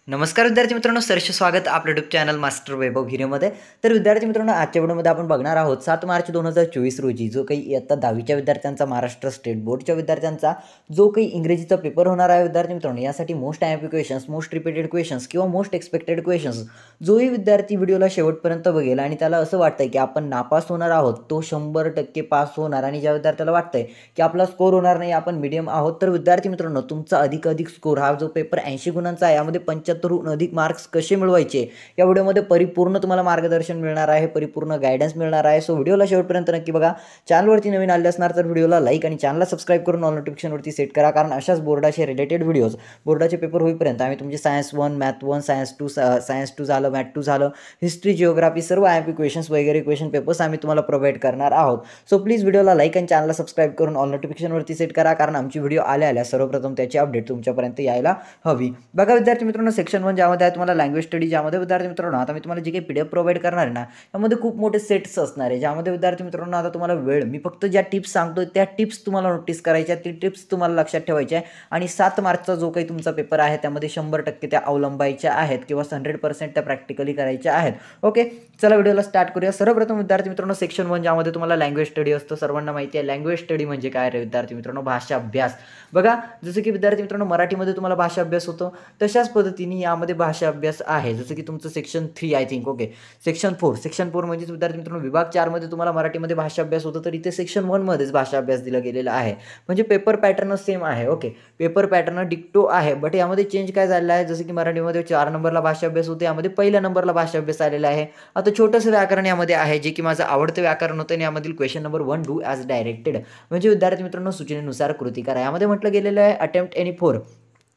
नमस्कार विद्यार्थी मित्रांनो, सहर्ष स्वागत आपल्या यूट्यूब चॅनल मास्टर वैभव हिरेमध्ये. तर विद्यार्थी मित्रांनो, आजच्या व्हिडिओमध्ये आपण बघणार आहोत 7 मार्च 2024 रोजी जो काही इयत्ता 10वीच्या विद्यार्थ्यांचा महाराष्ट्र स्टेट बोर्डच्या विद्यार्थ्यांचा जो काही इंग्रजीचा पेपर होणार आहे विद्यार्थी मित्रांनो, यासाठी most IMP questions, most repeated questions किंवा मोस्ट एक्सपेक्टेड क्वेश्चन्स जोही विद्यार्थी व्हिडिओला शेवटपर्यंत बघेल आणि त्याला असं वाटतंय की आपण नापास होणार आहोत, तो 100% पास होणार. आणि ज्या विद्यार्थ्याला वाटतंय की आपला स्कोर होणार नाही, आपण मीडियम आहोत, तर विद्यार्थी मित्रांनो तुमचा अधिक स्कोर हा जो पेपर 80 गुणांचा आहे, यामध्ये 75हून अधिक मार्क्स कसे मिळवायचे या व्हिडिओमध्ये परिपूर्ण तुम्हाला मार्गदर्शन मिळणार आहे, परिपूर्ण गायडन्स मिळणार आहे. सो व्हिडिओला शेवटपर्यंत नक्की बघा. चॅनलवरती नवीन आले असणार तर व्हिडिओला लाईक आणि चॅनलला सबस्क्राईब करून ऑल नोटिफिकेशनवरती सेट करा, कारण अशाच बोर्डाचे रिलेटेड व्हिडिओज बोर्डाचे पेपर होईपर्यंत आम्ही तुमचे सायन्स 1, मॅथ 1, सायन्स 2 झालं, मॅथ 2 झालं, हिस्ट्री, जिओग्राफी सर्व आयएमपी क्वेश्चन्स वगैरे क्वेश्चन पेपर्स आम्ही तुम्हाला प्रोव्हाइड करणार आहोत. सो प्लीज व्हिडिओला लाईक आणि चॅनलला सबस्क्राईब करून ऑल नोटिफिकेशनवरती सेट करा, कारण आमची व्हिडिओ आल्या सर्वप्रथम त्याची अपडेट तुमच्यापर्यंत यायला हवी. बघा विद्यार्थी मित्रांनो, सेक्शन 1 ज्यामध्ये आहे तुम्हाला लँग्वेज स्टडी, ज्यामध्ये विद्यार्थी मित्रांनो आता मी तुम्हाला जे काही PDF प्रोव्हाइड करणार आहे ना, त्यामध्ये खूप मोठे सेट्स असणार आहे, ज्यामध्ये विद्यार्थी मित्रांनो आता तुम्हाला वेळ मी फक्त ज्या टिप्स सांगतो त्या टिप्स तुम्हाला नोटीस करायच्या, ती टिप्स तुम्हाला लक्षात ठेवायच्या आहे. आणि 7 मार्चचा जो काही तुमचा पेपर आहे त्यामध्ये 100% त्या अवलंबायच्या आहेत किंवा 100% त्या प्रॅक्टिकली करायच्या आहेत. ओके, चला व्हिडिओला स्टार्ट करूया. सर्वप्रथम विद्यार्थी मित्रांनो, सेक्शन 1 ज्यामध्ये तुम्हाला लँग्वेज स्टडी असतो. सर्वांना माहिती आहे लँग्वेज स्टडी म्हणजे काय रे विद्यार्थी मित्रांनो, भाषा अभ्यास. बघा, जसं की विद्यार्थी मित्रांनो मराठीमध्ये तुम्हाला भाषा अभ्यास होतो, तशाच पद्धतीने यामध्ये भाषा अभ्यास आहे. जसं की तुमचं section 3 I think. Okay, section 4 म्हणजे विद्यार्थी मित्रांनो विभाग 4 मध्ये तुम्हाला मराठीमध्ये भाषा अभ्यास होतो, तर इथे सेक्शन 1 मध्येच भाषा अभ्यास दिला गेलेला आहे. म्हणजे पेपर पॅटर्न सेम आहे. ओके, पेपर पॅटर्न डिक्टो आहे, बट यामध्ये चेंज काय झालेला आहे, जसं की मराठीमध्ये 4 नंबरला भाषा अभ्यास होते, यामध्ये पहिल्या नंबरला भाषा अभ्यास आलेला आहे. आता छोटंसं व्याकरण यामध्ये आहे, जे की माझं आवडतं व्याकरण होतं, आणि यामधील question number 1 do as directed म्हणजे विद्यार्थी मित्रांनो सूचनेनुसार कृती करा. यामध्ये म्हटलं गेलेलं आहे अटेम्प्ट एनी 4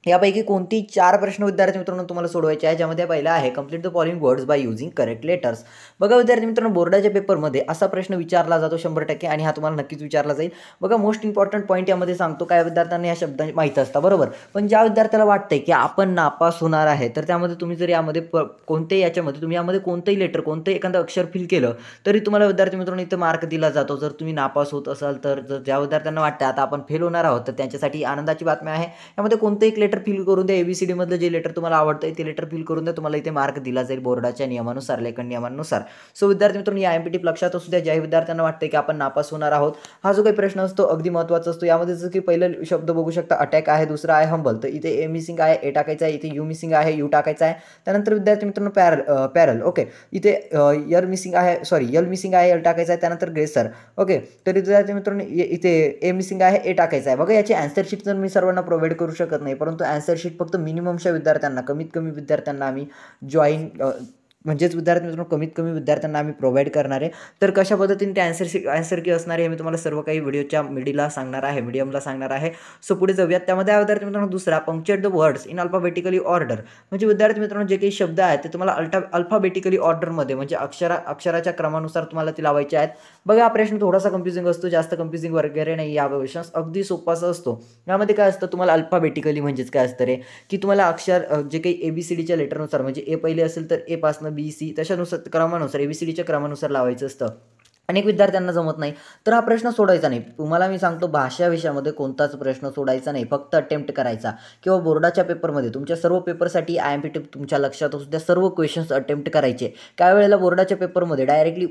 यापैकी कोणती 4 प्रश्न विद्यार्थी मित्रांनो तुम्हाला सोडवायचे आहे, ज्यामध्ये पहिला आहे complete the following words by using correct letters. बघा विद्यार्थी मित्रांनो, बोर्डाच्या पेपरमध्ये असा प्रश्न विचारला जातो 100%, आणि हा तुम्हाला नक्कीच विचारला जाईल. बघा, मोस्ट इम्पॉर्टंट पॉईंट यामध्ये सांगतो, काय विद्यार्थ्यांना या शब्दांची माहीत असतात बरोबर, पण ज्या विद्यार्थ्याला वाटतंय की आपण नापास होणार आहे, तर त्यामध्ये तुम्ही जर यामध्ये कोणत्याही याच्यामध्ये तुम्ही यामध्ये कोणतंही लेटर, कोणतंही एखादं अक्षर फिल केलं तरी तुम्हाला विद्यार्थी मित्रांनो इथं मार्क दिला जातो, जर तुम्ही नापास होत असाल तर. जर ज्या विद्यार्थ्यांना वाटतं आता आपण फेल होणार आहोत, तर त्यांच्यासाठी आनंदाची बातमी आहे, यामध्ये कोणतंही एक लेटर फिल करून द्या. ABCD मधलं जे लेटर तुम्हाला आवडतं ते लेटर फिल करून द्या, तुम्हाला इथे मार्क दिला जाईल बोर्डाच्या नियमानुसार, लेखन नियमानुसार. सो विद्यार्थी मित्रांनो, या IMP टिप लक्षात असू द्या. ज्या विद्यार्थ्यांना वाटतं की आपण नापास होणार आहोत, हा जो काही प्रश्न असतो अगदी महत्त्वाचा असतो. यामध्ये जसं की पहिलं शब्द बघू शकता अटॅक आहे, दुसरा आहे हंबल, तर इथे ए मिसिंग आहे, ए टाकायचा आहे, इथे यू मिसिंग आहे, यू टाकायचा आहे. त्यानंतर विद्यार्थी मित्रांनो पॅरल. ओके, इथे यल मिसिंग आहे, यल मिसिंग आहे, यल टाकायचा आहे. त्यानंतर ग्रेसर. ओके, तर विद्यार्थी मित्रांनो इथे ए मिसिंग आहे, ए टाकायचा आहे. बघा, याची आन्सर शीट तर मी सर्वांना प्रोव्हाइड करू शकत नाही, परंतु आन्सर शीट फक्त मिनिममच्या विद्यार्थ्यांना, कमीत कमी विद्यार्थ्यांना आम्ही म्हणजेच विद्यार्थी मित्रांनो कमीत कमी विद्यार्थ्यांना आम्ही प्रोव्हाइड करणार आहे. तर कशा पद्धतीने ते आन्सर की असणार आहे, मी तुम्हाला सर्व काही व्हिडिओच्या मीडियमला सांगणार आहे. सो पुढे जाऊयात. त्यामध्ये विद्यार्थी मित्रांनो दुसरा punctuate the words in alphabetically order. म्हणजे विद्यार्थी मित्रांनो जे काही शब्द आहेत ते तुम्हाला अल्फाबेटिकली ऑर्डरमध्ये म्हणजे अक्षराच्या क्रमानुसार तुम्हाला ते लावायचे आहेत. बघा, हा प्रश्न थोडासा कन्फ्युजिंग असतो, जास्त कन्फ्युजिंग वगैरे नाही. या क्वेश्चन्स अगदी सोपासा असतो. यामध्ये काय असतं, तुम्हाला अल्फाबेटिकली म्हणजेच काय असतं रे, की तुम्हाला अक्षर जे काही ABCDच्या लेटरनुसार, म्हणजे ए पहिले असेल तर ए पासून BC तशानुसार क्रमानुसार ABCDच्या क्रमानुसार लावायचं असतं. अनेक विद्यार्थ्यांना जमत नाही, तर हा प्रश्न सोडायचा नाही. तुम्हाला मी सांगतो, भाषा विषयामध्ये कोणताच प्रश्न सोडायचा नाही, फक्त अटेम्प्ट करायचा. किंवा बोर्डाच्या पेपरमध्ये तुमच्या सर्व पेपरसाठी IMP टिप तुमच्या लक्षात असू द्या, सर्व क्वेश्चन्स अटेम्प्ट करायचे. काही वेळेला बोर्डाच्या पेपरमध्ये डायरेक्टली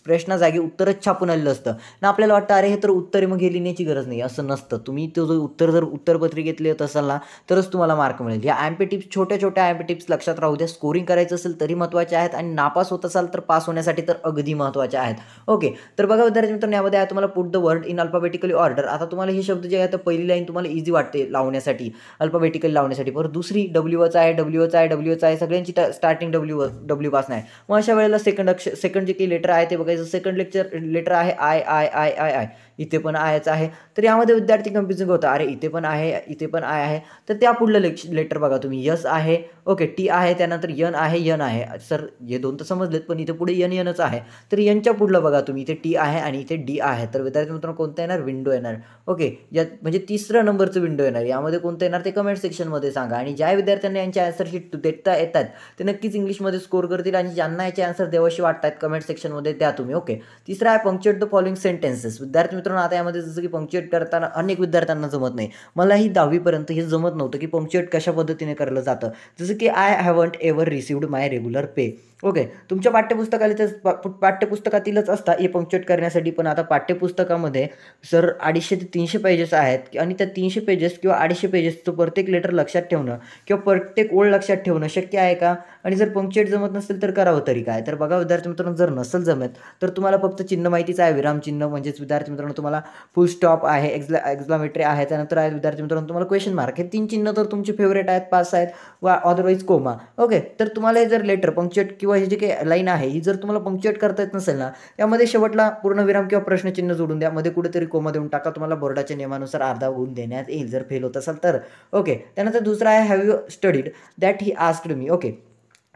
प्रश्नाजागी उत्तरच छापून आलेलं असतं ना, आपल्याला वाटतं अरे हे तर उत्तर आहे, मग हे लिहिण्याची गरज नाही. असं नसतं. तुम्ही तो जो उत्तर जर उत्तरपत्रिकेत लिहित असाल ना, तरच तुम्हाला मार्क मिळेल. या IMP टिप्स, छोट्या IMP टिप्स लक्षात राहू द्या. स्कोरिंग करायचं असेल तरी महत्त्वाचे आहेत, आणि नापास होत असाल तर पास होण्यासाठी तर अगदी महत्त्वाचे आहेत. ओके, तर बघा विद्यार्थी मित्रांनो, यामध्ये आहे तुम्हाला put the word in alphabetically order. आता तुम्हाला हे शब्द जे आहे तर पहिली लाईन तुम्हाला इझी वाटते लावण्यासाठी, अल्फाबेटिकली लावण्यासाठी. परत दुसरी WH आहे, सगळ्यांची स्टार्टिंग W पासून आहे. मग अशा वेळेला सेकंड जे काही लेटर आहे ते बघायचं. सेकंड लेटर आहे आय, इथे पण आयच आहे. तर यामध्ये विद्यार्थी कन्फ्युजिंग होतं, अरे इथे पण आहे, इथे पण आय आहे. तर त्या पुढलं लेटर बघा तुम्ही, यस आहे, ओके, टी आहे, त्यानंतर यन आहे. सर हे दोन तर समजलेत, पण इथे पुढे यनच आहे. तर यनच्या पुढलं बघा तुम्ही, इथे टी आहे आणि इथे डी आहे. तर विद्यार्थी मित्रांनो कोणतं येणार, विंडो येणार. ओके, यात म्हणजे तिसऱ्या नंबरचं विंडो येणार. यामध्ये कोणतं येणार ते कमेंट सेक्शनमध्ये सांगा. आणि ज्या विद्यार्थ्यांना यांचे आन्सर शीट देता येतात ते नक्कीच इंग्लिशमध्ये स्कोर करतील, आणि ज्यांना याचे आन्सर देवाशी वाटतात कमेंट सेक्शनमध्ये द्या तुम्ही. ओके, तिसरा आहे पंक्चुएट द फॉलोइंग सेंटेन्सेस. विद्यार्थी मित्रांनो मित्रांनो आता यामध्ये जसं की पंक्च्युएट करताना अनेक विद्यार्थ्यांना जमत नाही. मलाही 10वीपर्यंत हे जमत नव्हतं की पंक्च्युएट कशा पद्धतीने केलं जातं. जसं की I haven't ever received my regular pay. Okay, तुमच्या पाठ्यपुस्तकातीलच असतात हे पंक्च्युएट करण्यासाठी. पण आता पाठ्यपुस्तकामध्ये सर 250 ते 300 पेजेस आहेत आणि त्या 300 पेजेस किंवा 250 पेजेसचं प्रत्येक लेटर लक्षात ठेवणं किंवा प्रत्येक ओळ लक्षात ठेवणं शक्य आहे का? आणि जर पंक्च्युएट जमत नसेल तर करावं तरी काय? तर बघा विद्यार्थी मित्रांनो, जर नसेल जमत तर तुम्हाला फक्त चिन्ह माहितीच आहे. विरामचिन्ह म्हणजेच विद्यार्थी मित्रांनो तुम्हाला फुल स्टॉप आहे, एक्सक्लामेटरी आहे, त्यानंतर आहे विद्यार्थी मित्रांनो तुम्हाला क्वेश्चन मार्क. हे 3 चिन्ह तर तुमचे फेवरेट आहेत, पास आहेत वा अदरवाईज कोमा. ओके, तर तुम्हाला हे जर लेटर पंक्च्युएट किंवा ही जी काही लाईन आहे ही जर तुम्हाला पंक्च्युएट करता येत नसेल ना, यामध्ये शेवटला पूर्णविराम किंवा प्रश्नचिन्ह जोडून द्या. मध्ये कुठेतरी कोमा देऊन टाका. तुम्हाला बोर्डाच्या नियमानुसार अर्धा गुण देण्यात येईल जर फेल होत असाल तर. ओके, त्यानंतर दुसरा आहे have you studied that he asked me. Okay,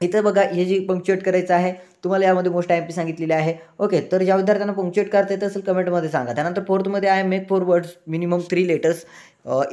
इथं बघा हे जे पंक्च्युएट करायचं आहे तुम्हाला यामध्ये मोस्ट MP सांगितलेली आहे. ओके, तर ज्या विद्यार्थ्यांना पंक्च्युएट करता येत असेल कमेंटमध्ये सांगा. त्यानंतर 4थमध्ये आहे make 4 words minimum 3 letters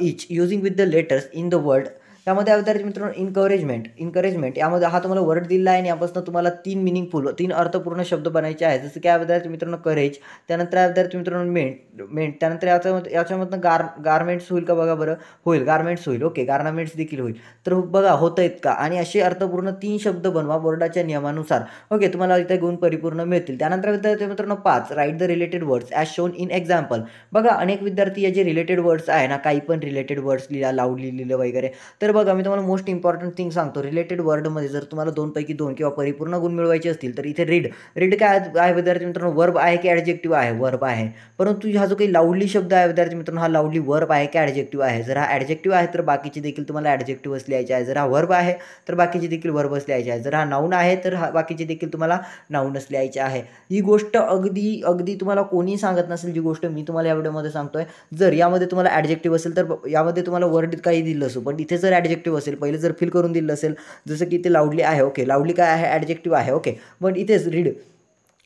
each using with the letters in the word. त्यामध्ये विद्यार्थी मित्रांनो इनकरेजमेंट यामध्ये हा तुम्हाला वर्ड दिला आहे आणि यापासून तुम्हाला 3 अर्थपूर्ण शब्द बनायचे आहेत. जसं की विद्यार्थी मित्रांनो करेज, त्यानंतर विद्यार्थी मित्रांनो मेंट, त्यानंतर याच्यामधनं गारमेंट्स होईल का बघा बरं, होईल, गारमेंट्स होईल. ओके, गारमेंट्स देखील होईल. तर बघा होत आहेत का, आणि असे अर्थपूर्ण 3 शब्द बनवा बोर्डाच्या नियमानुसार. ओके, तुम्हाला इथे गुण परिपूर्ण मिळतील. त्यानंतर विद्यार्थी मित्रांनो 5 write the related words as shown in example. बघा अनेक विद्यार्थी या जे रिलेटेड वर्ड्स आहे ना, काही पण रिलेटेड वर्ड्स लिहिला, लाऊडली लिहिलं वगैरे. तर बघा मी तुम्हाला मोस्ट इम्पॉर्टंट थिंग सांगतो. रिलेटेड वर्डमध्ये जर तुम्हाला 2 पैकी 2 किंवा परिपूर्ण गुण मिळवायचे असतील तर इथे रीड काय आहे विद्यार्थी मित्रांनो, वर्ब आहे की ॲडजेक्टिव्ह आहे? वर्ब आहे. परंतु हा जो काही लाऊडली शब्द आहे विद्यार्थी मित्रांनो, हा लाऊडली वर्ब आहे की ॲडजेक्टिव्ह आहे? जर हा ॲडजेक्टिव्ह आहे तर बाकीचे देखील तुम्हाला ॲडजेक्टिव्हच लिहायचे आहे. जर हा वर्ब आहे तर बाकीचे देखील वर्बच लिहायचे आहे. जर हा नाऊन आहे तर बाकीचे देखील तुम्हाला नाऊनच लिहायचे आहे. ही गोष्ट अगदी तुम्हाला कोणी सांगत नसेल जी गोष्ट मी तुम्हाला या व्हिडिओमध्ये सांगतोय. जर यामध्ये तुम्हाला ॲडजेक्टिव्ह असेल तर यामध्ये तुम्हाला वर्ड काही दिलं असो, पण इथे जर ॲडजेक्टिव्ह असेल, पहिले जर फिल करून दिलं असेल, जसं की इथे लाऊडली आहे. ओके, लाऊडली काय आहे? ॲडजेक्टिव्ह आहे. ओके, पण इथेच रीड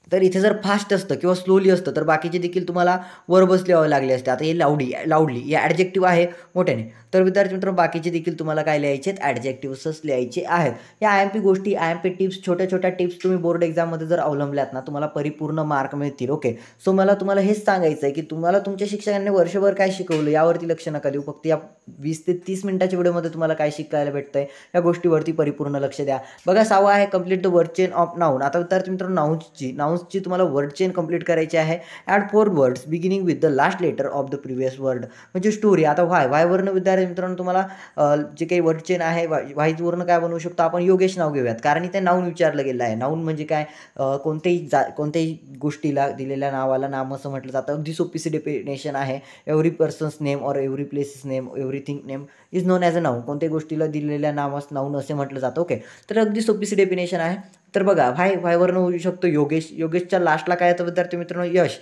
तर इथे जर फास्ट असतं किंवा स्लोली असतं तर बाकीचे देखील तुम्हाला वर्बच लिहावे लागले असते. आता हे लाऊडली हे ॲडजेक्टिव्ह आहे मोठ्याने, तर विद्यार्थी मित्रांनो बाकीचे देखील तुम्हाला काय लिहायचे आहेत? ॲडजेक्टिव्हच लिहायचे आहेत. या IMP गोष्टी, IMP टिप्स, छोट्या टिप्स तुम्ही बोर्ड एक्झाममध्ये जर अवलंबल्यात ना, तुम्हाला परिपूर्ण मार्क मिळतील. ओके, सो मला तुम्हाला हेच सांगायचं आहे की तुम्हाला तुमच्या शिक्षकांनी वर्षभर काय शिकवलं यावरती लक्ष नका देऊ. फक्त या 20 ते 30 मिनिटाच्या व्हिडिओमध्ये तुम्हाला काय शिकायला भेटतंय या गोष्टीवरती परिपूर्ण लक्ष द्या. बघा 6वा आहे complete the word chain of noun. आता विद्यार्थी मित्रांनो नाउन्सची तुम्हाला वर्ड चेन कंप्लीट करायची आहे. Add 4 words beginning with the last letter of the previous word. म्हणजे स्टोरी. आता वायवरनं विद्यार्थी मित्रांनो तुम्हाला जे काही वर्ड चेन आहे वाईजवरनं काय बनवू शकतो आपण? योगेश नाव घेऊयात, कारण इथे नाऊन विचारलं गेलं आहे. नाऊन म्हणजे काय? कोणत्याही गोष्टीला दिलेल्या नावाला नाम असं म्हटलं जातं. अगदी सोपीशी डेफिनेशन आहे. Every persons name or every places name everything name is non as a noun. कोणत्याही गोष्टीला दिलेल्या नावास नाऊन असे म्हटलं जातं. ओके, तर अगदी सोपीशी डेफिनेशन आहे. तर बघा व्हायवरनं होऊ शकतो योगेशच्या लास्टला काय येतं विद्यार्थी मित्रांनो? यश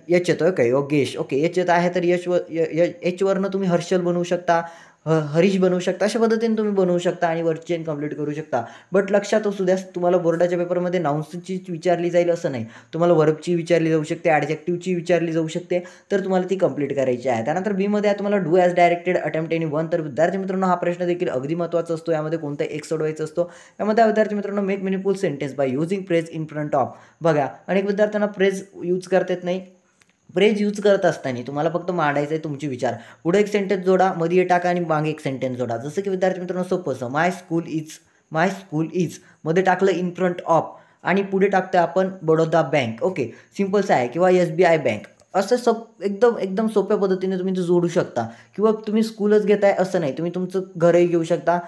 येतं. ओके, योगेश. ओके, यश येत आहे तर एचवरनं तुम्ही हर्षल बनवू शकता, हरीश बनवू शकता. अशा पद्धतीने तुम्ही बनवू शकता आणि वर्ड चेन कंप्लीट करू शकता. बट लक्षात असू द्या, तुम्हाला बोर्डाच्या पेपरमध्ये नाउन्सची विचारली जाईल असं नाही. तुम्हाला वर्बची विचारली जाऊ शकते, ॲडजेक्टिव्हची विचारली जाऊ शकते, तर तुम्हाला ती कंप्लीट करायची आहे. त्यानंतर बीमध्ये आहे तुम्हाला do as directed attempt any one. तर विद्यार्थी मित्रांनो हा प्रश्न देखील अगदी महत्त्वाचा असतो. यामध्ये कोणता एक सोडवायचा असतो. यामध्ये विद्यार्थी मित्रांनो make meaningful sentence by using praise in front of. बघा अनेक विद्यार्थ्यांना प्रेज यूज करता येत नाही. प्रेज यूज करत असताना तुम्हाला फक्त मांडायचं आहे तुमचे विचार. पुढे एक सेंटेन्स जोडा, मध्ये टाका आणि मागे एक सेंटेन्स जोडा. जसं की विद्यार्थी मित्रांनो सोपं असं माय स्कूल इज मध्ये टाकलं इन फ्रंट ऑफ आणि पुढे टाकतं आपण बडोदा बँक. ओके, सिम्पलच आहे. किंवा SBI बँक. असं एकदम सोप्या पद्धतीने तुम्ही ते जोडू शकता. किंवा तुम्ही स्कूलच घेताय असं नाही, तुम्ही तुमचं घरही घेऊ शकता.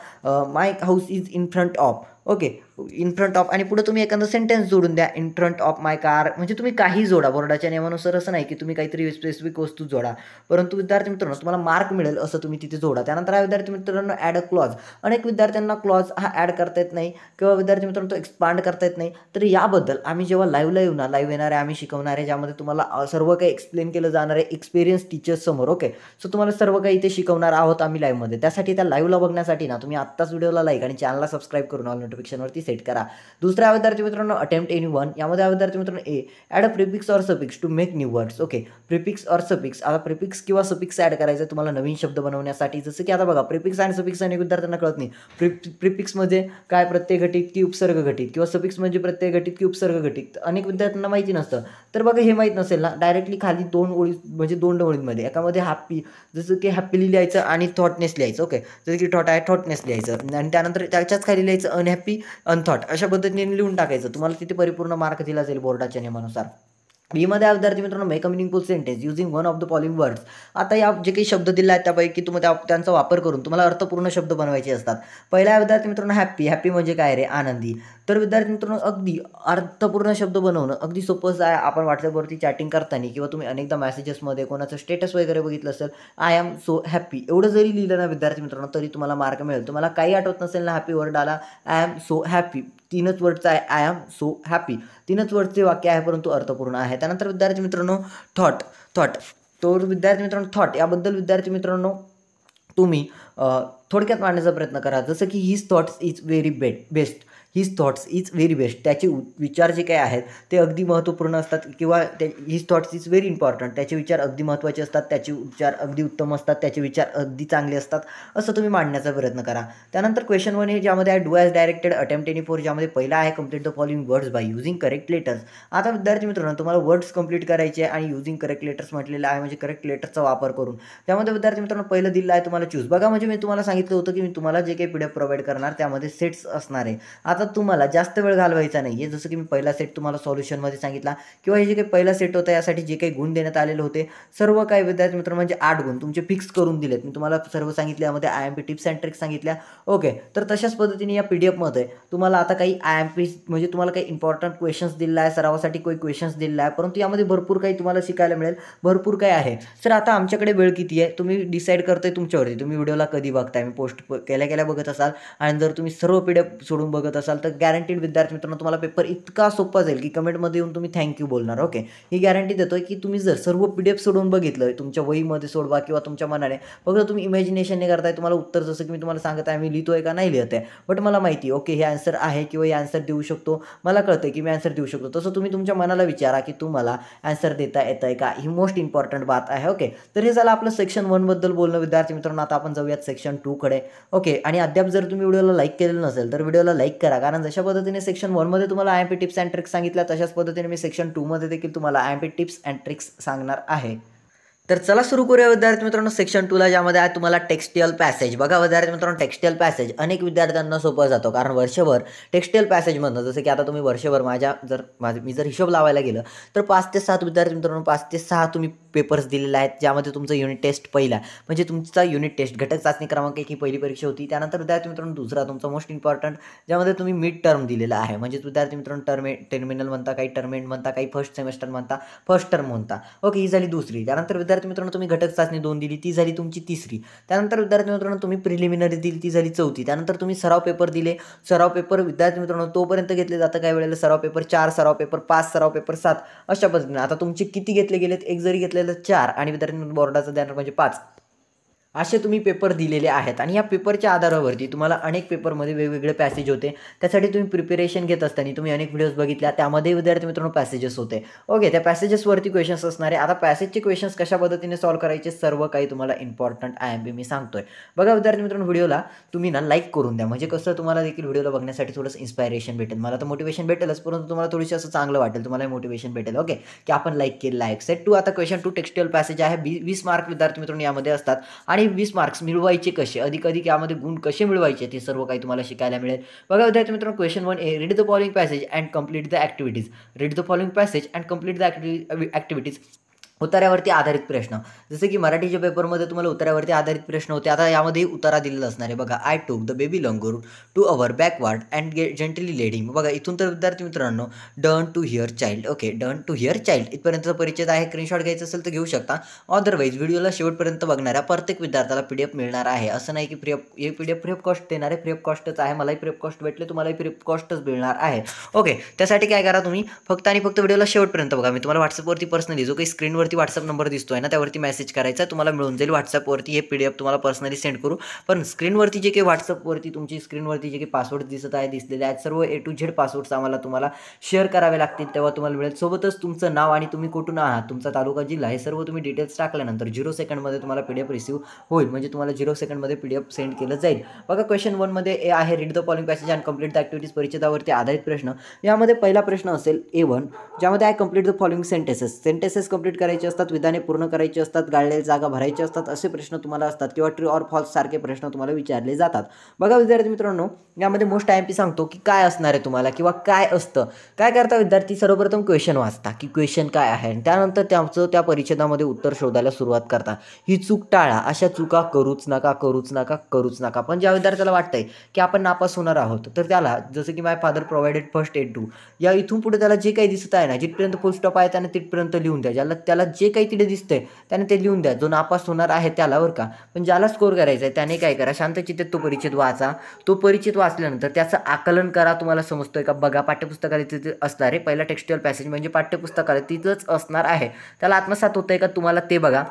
My house is in front of. Okay, in front of आणि पुढे तुम्ही एखादा सेंटेन्स जोडून द्या. In front of my car. म्हणजे तुम्ही काही जोडा. बोर्डाच्या नियमानुसार असं नाही की तुम्ही काहीतरी स्पेसिफिक वस्तू जोडा, परंतु विद्यार्थी मित्रांनो तुम्हाला मार्क मिळेल असं तुम्ही तिथे जोडा. त्यानंतर हा विद्यार्थी मित्रांनो ॲड अ क्लॉज. अनेक विद्यार्थ्यांना क्लॉज हा ॲड करता येत नाही किंवा विद्यार्थी मित्रांनो तो एक्सपांड करता येत नाही. तर याबद्दल आम्ही जेव्हा लाईव्ह येणार आहे, आम्ही शिकवणार आहे, ज्यामध्ये तुम्हाला सर्व काही एक्सप्लेन केलं जाणार आहे एक्सपिरियन्स टीचर्स समोर. ओके, सो तुम्हाला सर्व काही इथे शिकवणार आहोत आम्ही लाईव्हमध्ये. त्यासाठी त्या लाईव्हला बघण्यासाठी ना तुम्ही आत्ताच व्हिडिओला लाईक आणि चॅनलला सबस्क्राईब करून नोटिफिकेशनवरती सेट करा. दुसरा विद्यार्थी मित्रांनो अटेम्प्ट एनी वन. यामध्ये विद्यार्थी मित्रांनो A add a prefix or suffix to make new words. Okay, prefix or suffix. आता प्रिफिक्स किंवा सफिक्स ॲड करायचं तुम्हाला नवीन शब्द बनवण्यासाठी. जसं की आता बघा प्रिफिक्स आणि सफिक्स अनेक विद्यार्थ्यांना कळत नाही. प्रिफिक्स म्हणजे काय, प्रत्यय घटित की उपसर्ग घटित, किंवा सफिक्स म्हणजे प्रत्यय घटित की उपसर्ग घटित. अनेक विद्यार्थ्यांना माहिती नसतं. तर बघा हे माहीत नसेल ना, डायरेक्टली खाली 2 ओळी म्हणजे 2 ओळींमध्ये एकामध्ये हॅपी, जसं की हॅपीली लिहायचं आणि थॉटनेस लिहायचं. ओके, जसं की थॉट आहे थॉटनेस लिहायचं आणि त्यानंतर त्याच्याच खाली लिहायचं अनहॅपी अनथॉट. अशा पद्धतीने लिहून टाकायचं. तुम्हाला तिथे परिपूर्ण मार्क दिला जाईल बोर्डाच्या नियमानुसार. बीमध्ये विद्यार्थी मित्रांनो make a meaningful sentence using one of the following words. आता या जे काही शब्द दिले आहेत त्यापैकी त्यांचा वापर करून तुम्हाला अर्थपूर्ण शब्द बनवायचे असतात. पहिला विद्यार्थी मित्रांनो हॅपी. हॅपी म्हणजे काय रे, आनंदी. तर विद्यार्थी मित्रांनो अगदी अर्थपूर्ण शब्द बनवणं अगदी सोपंच आहे. आपण व्हॉट्सअपवरती चॅटिंग करताना किंवा तुम्ही अनेकदा मेसेजेसमध्ये कोणाचं स्टेटस वगैरे बघितलं असेल, आय एम सो हॅपी एवढं जरी लिहिलं ना विद्यार्थी मित्रांनो तरी तुम्हाला मार्क मिळेल. तुम्हाला काही आठवत नसेल ना हॅपी वर्ड आला, आय एम सो हॅपी. 3च वर्डचं आहे, आय एम सो हॅपी. 3च वर्डचे वाक्य आहे परंतु अर्थपूर्ण आहे. त्यानंतर विद्यार्थी मित्रांनो थॉट. तो विद्यार्थी मित्रांनो थॉट याबद्दल विद्यार्थी मित्रांनो तुम्ही थोडक्यात मांडण्याचा प्रयत्न करा. जसं की his thoughts is very best. His thoughts is very best. त्याचे विचार जे काही आहेत ते अगदी महत्त्वपूर्ण असतात, किंवा his thoughts is very important. त्याचे विचार अगदी महत्त्वाचे असतात, त्याचे विचार अगदी उत्तम असतात, त्याचे विचार अगदी चांगले असतात, असं तुम्ही मांडण्याचा प्रयत्न करा. त्यानंतर क्वेश्चन 1 आहे ज्यामध्ये आहे do as directed attempt any 4. ज्यामध्ये पहिला आहे complete the following words by using correct letters. आता विद्यार्थी मित्रांनो तुम्हाला वर्ड्स कंप्लीट करायचे आहे आणि युझिंग करेक्ट लेटर्स म्हटलेलं आहे, म्हणजे करेक्ट लेटर्सचा वापर करून. त्यामध्ये विद्यार्थी मित्रांनो पहिलं दिलं आहे तुम्हाला चूज. बघा म्हणजे मी तुम्हाला सांगितलं होतं की मी तुम्हाला जे काही PDF प्रोव्हाइड करणार त्यामध्ये सेट्स असणार आहे. आता तुम्हाला जास्त वेळ घालवायचा नाही आहे. जसं की मी पहिला सेट तुम्हाला सॉल्युशनमध्ये सांगितला, किंवा हे जे काही पहिला सेट होता यासाठी जे काही गुण देण्यात आलेले होते सर्व काही विद्यार्थी मित्र म्हणजे 8 गुण तुमचे फिक्स करून दिलेत. मी तुम्हाला सर्व सांगितले, यामध्ये IMP टिप्स अँड ट्रिक्स सांगितल्या. ओके, तर तशाच पद्धतीने या PDFमध्ये तुम्हाला आता काही IMP म्हणजे तुम्हाला काही इम्पॉर्टंट क्वेश्चन्स दिलेला आहे, सरावासाठी काही क्वेश्चन्स दिलेला आहे, परंतु यामध्ये भरपूर काही तुम्हाला शिकायला मिळेल, भरपूर काही आहे. सर आता आमच्याकडे वेळ किती आहे तुम्ही डिसाईड करताय तुमच्यावरती. तुम्ही व्हिडिओला कधी बघताय, मी पोस्ट केल्या बघत असाल आणि जर तुम्ही सर्व PDF सोडून बघत असाल तर गॅरंटीड विद्यार्थी मित्रांनो तुम्हाला पेपर इतका सोपा जाईल की कमेंटमध्ये येऊन तुम्ही थँक्यू बोलणार. ओके, ही गॅरंटी देतोय की तुम्ही जर सर्व PDF सोडून बघितलं, तुमच्या वहीमध्ये सोडवा किंवा तुमच्या मनाने, फक्त तुम्ही इमॅजिनेशनने करताय, तुम्हाला उत्तर जसं की मी तुम्हाला सांगत आहे मी लिहितोय का नाही लिहित आहे, बट मला माहिती आहे ओके हे आन्सर आहे किंवा हे आन्सर देऊ शकतो, मला कळतंय की मी आन्सर देऊ शकतो. तसं तुम्ही तुमच्या मनाला विचारा की तुम्हाला आन्सर देता येत आहे का, ही मोस्ट इम्पॉर्टंट बात आहे. ओके, तर हे झालं आपलं सेक्शन 1 बद्दल बोलणं विद्यार्थी मित्रांनो. आता आपण जाऊयात सेक्शन 2 कडे. ओके, आणि अद्याप जर तुम्ही व्हिडिओला लाईक केलेलं नसेल तर व्हिडिओला लाईक करा, कारण जशा पद्धतीने सेक्शन 1 मध्ये तुम्हाला IMP टिप्स अँड ट्रिक्स सांगितल्या तशाच पद्धतीने मी सेक्शन 2 मध्ये देखील तुम्हाला IMP टिप्स अँड ट्रिक्स सांगणार आहे. तर चला सुरू करूया विद्यार्थी मित्रांनो सेक्शन 2 ला, ज्यामध्ये आहे तुम्हाला टेक्स्टियल पॅसेज. बघा विद्यार्थी मित्रांनो टेक्स्टियल पॅसेज अनेक विद्यार्थ्यांना सोपं जातो, कारण वर्षभर टेक्स्टियल पॅसेजमधनं जसं की आता तुम्ही वर्षभर मी जर हिशोब लावायला गेलं तर 5 ते 7 विद्यार्थी मित्रांनो 5 ते 6 तुम्ही पेपर्स दिलेले आहेत, ज्यामध्ये तुमचं युनिट टेस्ट पहिला म्हणजे तुमचा युनिट टेस्ट घटक चाचणी क्रमांक 1 ही पहिली परीक्षा होती. त्यानंतर विद्यार्थी मित्रांनो दुसरा तुमचा मोस्ट इम्पॉर्टंट, ज्यामध्ये तुम्ही मिड टर्म दिलेला आहे, म्हणजे विद्यार्थी मित्रांनो टर्मिनल म्हणता, काही टर्म एंड म्हणता, काही फर्स्ट सेमेस्टर म्हणता, फर्स्ट टर्म म्हणता. ओके, ही झाली दुसरी. त्यानंतर विद्यार्थी मित्रांनो तुम्ही घटक चाचणी 2 दिली, ती झाली तुमची तिसरी. त्यानंतर विद्यार्थी मित्रांनो तुम्ही प्रिलिमिनरी दिली, ती झाली चौथी. त्यानंतर तुम्ही सराव पेपर दिले. सराव पेपर विद्यार्थी मित्रांनो तोपर्यंत घेतले जातं काही वेळेला सराव पेपर 4, सराव पेपर 5, सराव पेपर 7 अशा पद्धतीने. आता तुमचे किती घेतले गेलेत, एक जरी घेतलेलं 4 आणि विद्यार्थी बोर्डाचा द्यायला म्हणजे 5 असे तुम्ही पेपर दिलेले आहेत. आणि या पेपरच्या आधारावरती तुम्हाला अनेक पेपरमध्ये वेगवेगळे पॅसेज होते. त्यासाठी तुम्ही प्रिपरेशन घेत असताना तुम्ही अनेक व्हिडिओज बघितल्या, त्यामध्ये विद्यार्थी मित्रांनो पॅसेजेस होते. ओके, त्या पॅसेजेसवरती क्वेश्चन्स असणार आहे. आता पॅसेजचे क्वेश्चन्स कशा पद्धतीने सॉल्व्ह करायचे सर्व काही तुम्हाला इम्पॉर्टंट IMP मी सांगतोय. बघा विद्यार्थी मित्रांनो व्हिडिओला तुम्ही ना लाईक करून द्या, म्हणजे कसं तुम्हाला देखील व्हिडिओला बघण्यासाठी थोडंसं इन्स्पायरेशन भेटेल. मला तर मोटिवेशन भेटेलच, परंतु तुम्हाला थोडीशी असं चांगलं वाटेल, तुम्हाला मोटिवेशन भेटेल. ओके, की आपण लाईक केलेलं आहे. सेट 2 आता क्वेश्चन 2 टेक्स्टियल पॅसेज आहे. 20 मार्क विद्यार्थी मित्रांनो यामध्ये असतात आणि 20 मार्क्स मिळवायचे कसे, अधिक यामध्ये गुण कसे मिळवायचे ते सर्व काही तुम्हाला शिकायला मिळेल. बघा विद्यार्थी मित्रांनो question 1 A read the following passage and complete the activities. Read the following passage and complete the activities. उत्तरावरती आधारित प्रश्न, जसे की मराठीच्या पेपरमध्ये तुम्हाला उत्तरावरती आधारित प्रश्न होते. आता यामध्ये उत्तरा दिलेलं असणार आहे. बघा, I took the baby langur to our backward and gently laid him. बघा इथून तर विद्यार्थी मित्रांनो done to hear child. Okay, done to hear child इथपर्यंतचा परिचय आहे. स्क्रीनशॉट घ्यायचा असेल तर घेऊ शकता. अदरवाईज व्हिडिओला शेवटपर्यंत बघणाऱ्या प्रत्येक विद्यार्थ्याला PDF मिळणार आहे. असं नाही की PDF फ्री ऑफ कॉस्ट देणार आहे, फ्री ऑफ कॉस्टच आहे. मलाही फ्री ऑफ कॉस्ट भेटले, तुम्हालाही फ्री ऑफ कॉस्टच मिळणार आहे. ओके, त्यासाठी काय करा तुम्ही फक्त आणि फक्त व्हिडिओला शेवटपर्यंत बघा. मी तुम्हाला व्हॉट्सअपवरती पर्सनली जो काही स्क्रीनवर स्क्रीनवरती व्हॉट्सअप नंबर दिसतोय ना, त्यावरती मेसेज करायचा, तुम्हाला मिळून जाईल. व्हॉट्सअपवरती हे PDF तुम्हाला पर्सनली सेंड करू. पण स्क्रीनवरती जे काही व्हॉट्सअपवरती तुमची स्क्रीनवरती जे काही पासवर्ड दिसत आहे, दिसलेले आहेत, सर्व A to Z पासवर्ड्स तुम्हाला शेअर करावे लागतील, तेव्हा तुम्हाला मिळेल. सोबतच तुमचं नाव आणि तुम्ही कुठून आहात, तुमचा तालुका, जिल्हा, हे सर्व तुम्ही डिटेल्स टाकल्यानंतर 0 सेकंडमध्ये तुम्हाला PDF रिसीव्ह होईल. म्हणजे तुम्हाला 0 सेकंडमध्ये PDF सेंड केलं जाईल. बघा, क्वेश्चन 1 मध्ये आहे read the following passage and complete the activities. परिच्छेदावरती आधारित प्रश्न. यामध्ये पहिला प्रश्न असेल A1, ज्यामध्ये आहे complete the following sentences complete करायचे असतात, विधाने पूर्ण करायची असतात, गाळलेल्या जागा भरायच्या असतात, असे प्रश्न तुम्हाला असतात किंवा ट्रू ऑर फॉल्स सारखे प्रश्न तुम्हाला विचारले जातात. बघा विद्यार्थी मित्रांनो, यामध्ये मोस्ट IMP सांगतो की काय असणार आहे तुम्हाला किंवा काय असतं. काय करता विद्यार्थी, सर्वप्रथम क्वेश्चन वाचता की क्वेश्चन काय आहे, त्यानंतर त्याचं त्या परिच्छेदामध्ये उत्तर शोधायला सुरुवात करता. ही चूक टाळा, अशा चुका करूच नका. पण ज्या विद्यार्थ्याला वाटतंय की आपण नापास होणार आहोत, तर त्याला जसं की my father provided first aid to, या इथून पुढे त्याला जे काही दिसत आहे ना, जिथपर्यंत फुल स्टॉप आहे त्याने तिथपर्यंत लिहून द्या. त्याला जे काही तिथे दिसतंय त्याने ते लिहून द्या. जो नापास होणार आहे त्याला, बरं का. पण ज्याला स्कोर करायचा आहे त्याने काय करा, शांतचित्तेत तो परिच्छेद वाचा. तो परिच्छेद वाचल्यानंतर त्याचं आकलन करा. तुम्हाला समजतोय का बघा. पाठ्यपुस्तकाला तिथे असणार आहे पहिला टेक्स्च्युअल पॅसेज, म्हणजे पाठ्यपुस्तकाला तिथंच असणार आहे. त्याला आत्मसात होतंय का तुम्हाला ते बघा.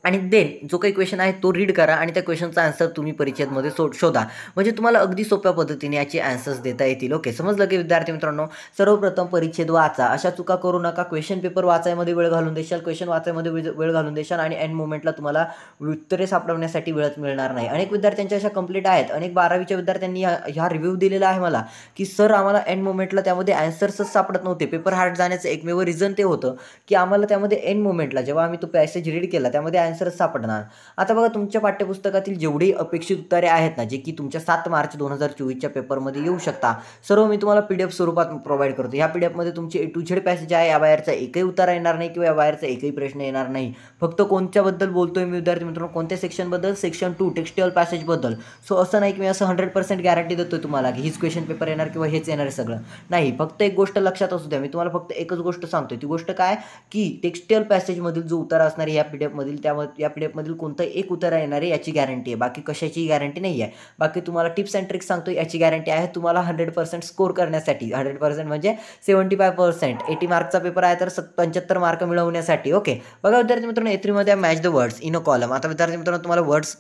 आणि देन जो काही क्वेश्चन आहे तो रीड करा आणि त्या क्वेश्चनचा आन्सर तुम्ही परिच्छेदमध्ये शोधा. म्हणजे तुम्हाला अगदी सोप्या पद्धतीने याचे आन्सर्स देता येतील. ओके, समजलं की विद्यार्थी मित्रांनो. सर्वप्रथम परिच्छेद वाचा, अशा चुका करू नका. क्वेश्चन पेपर वाचायमध्ये वेळ घालून देशाल, क्वेश्चन वाचायमध्ये वेळ घालून देशाल आणि एंड मोमेंटला तुम्हाला उत्तरे सापडवण्यासाठी वेळच मिळणार नाही. अनेक विद्यार्थ्यांच्या अशा कंप्लीट आहेत. अनेक 12वीच्या विद्यार्थ्यांनी ह्या रिव्ह्यू दिलेला आहे मला की सर आम्हाला एंड मोमेंटला त्यामध्ये आन्सर्सच सापडत नव्हते. पेपर हार्ड जाण्याचं एकमेव रिझन ते होतं की आम्हाला त्यामध्ये एंड मोमेंटला जेव्हा आम्ही तो पॅसेज रीड केला त्यामध्ये आन्सर सापडणार. आता बघा, तुमच्या पाठ्यपुस्तकातील जेवढी अपेक्षित उत्तरे आहेत ना, जे की तुमच्या 7 मार्च 2024च्या पेपरमध्ये येऊ शकता, सर्व मी तुम्हाला PDF स्वरूपात प्रोव्हाइड करतो. ह्या PDFमध्ये तुमचे A to Z पॅसेज आहे. या बाहेरचा एकही उत्तर येणार नाही किंवा या बाहेरचा एकही प्रश्न येणार नाही. फक्त कोणत्याबद्दल बोलतोय मी विद्यार्थी मित्रांनो, कोणत्या सेक्शनबद्दल, सेक्शन 2 टेक्स्च्युअल पॅसेजबद्दल. सो असं नाही की मी असं 100% गॅरंटी देतोय तुम्हाला की हीच क्वेश्चन पेपर येणार किंवा हेच येणार आहे सगळं. नाही, फक्त एक गोष्ट लक्षात असू द्या. मी तुम्हाला फक्त एकच गोष्ट सांगतोय. ती गोष्ट काय की टेक्स्च्युअल पॅसेजमधील जो उत्तर असणार आहे या PDFमधील, या PDFमधील कोणतं एक उत्तर येणार आहे याची गॅरंटी आहे. बाकी कशाची गॅरंटी नाही आहे. बाकी तुम्हाला टिप्स अँड ट्रिक्स सांगतो याची गॅरंटी आहे. तुम्हाला 100% स्कोर करण्यासाठी, 100% म्हणजे 75%, 80 मार्कचा पेपर आहे तर 75 मार्क मिळवण्यासाठी. ओके, बघा विद्यार्थी मित्रांनो, A3 मध्ये match the words in a column. आता विद्यार्थी मित्रांनो, तुम्हाला वर्ड्स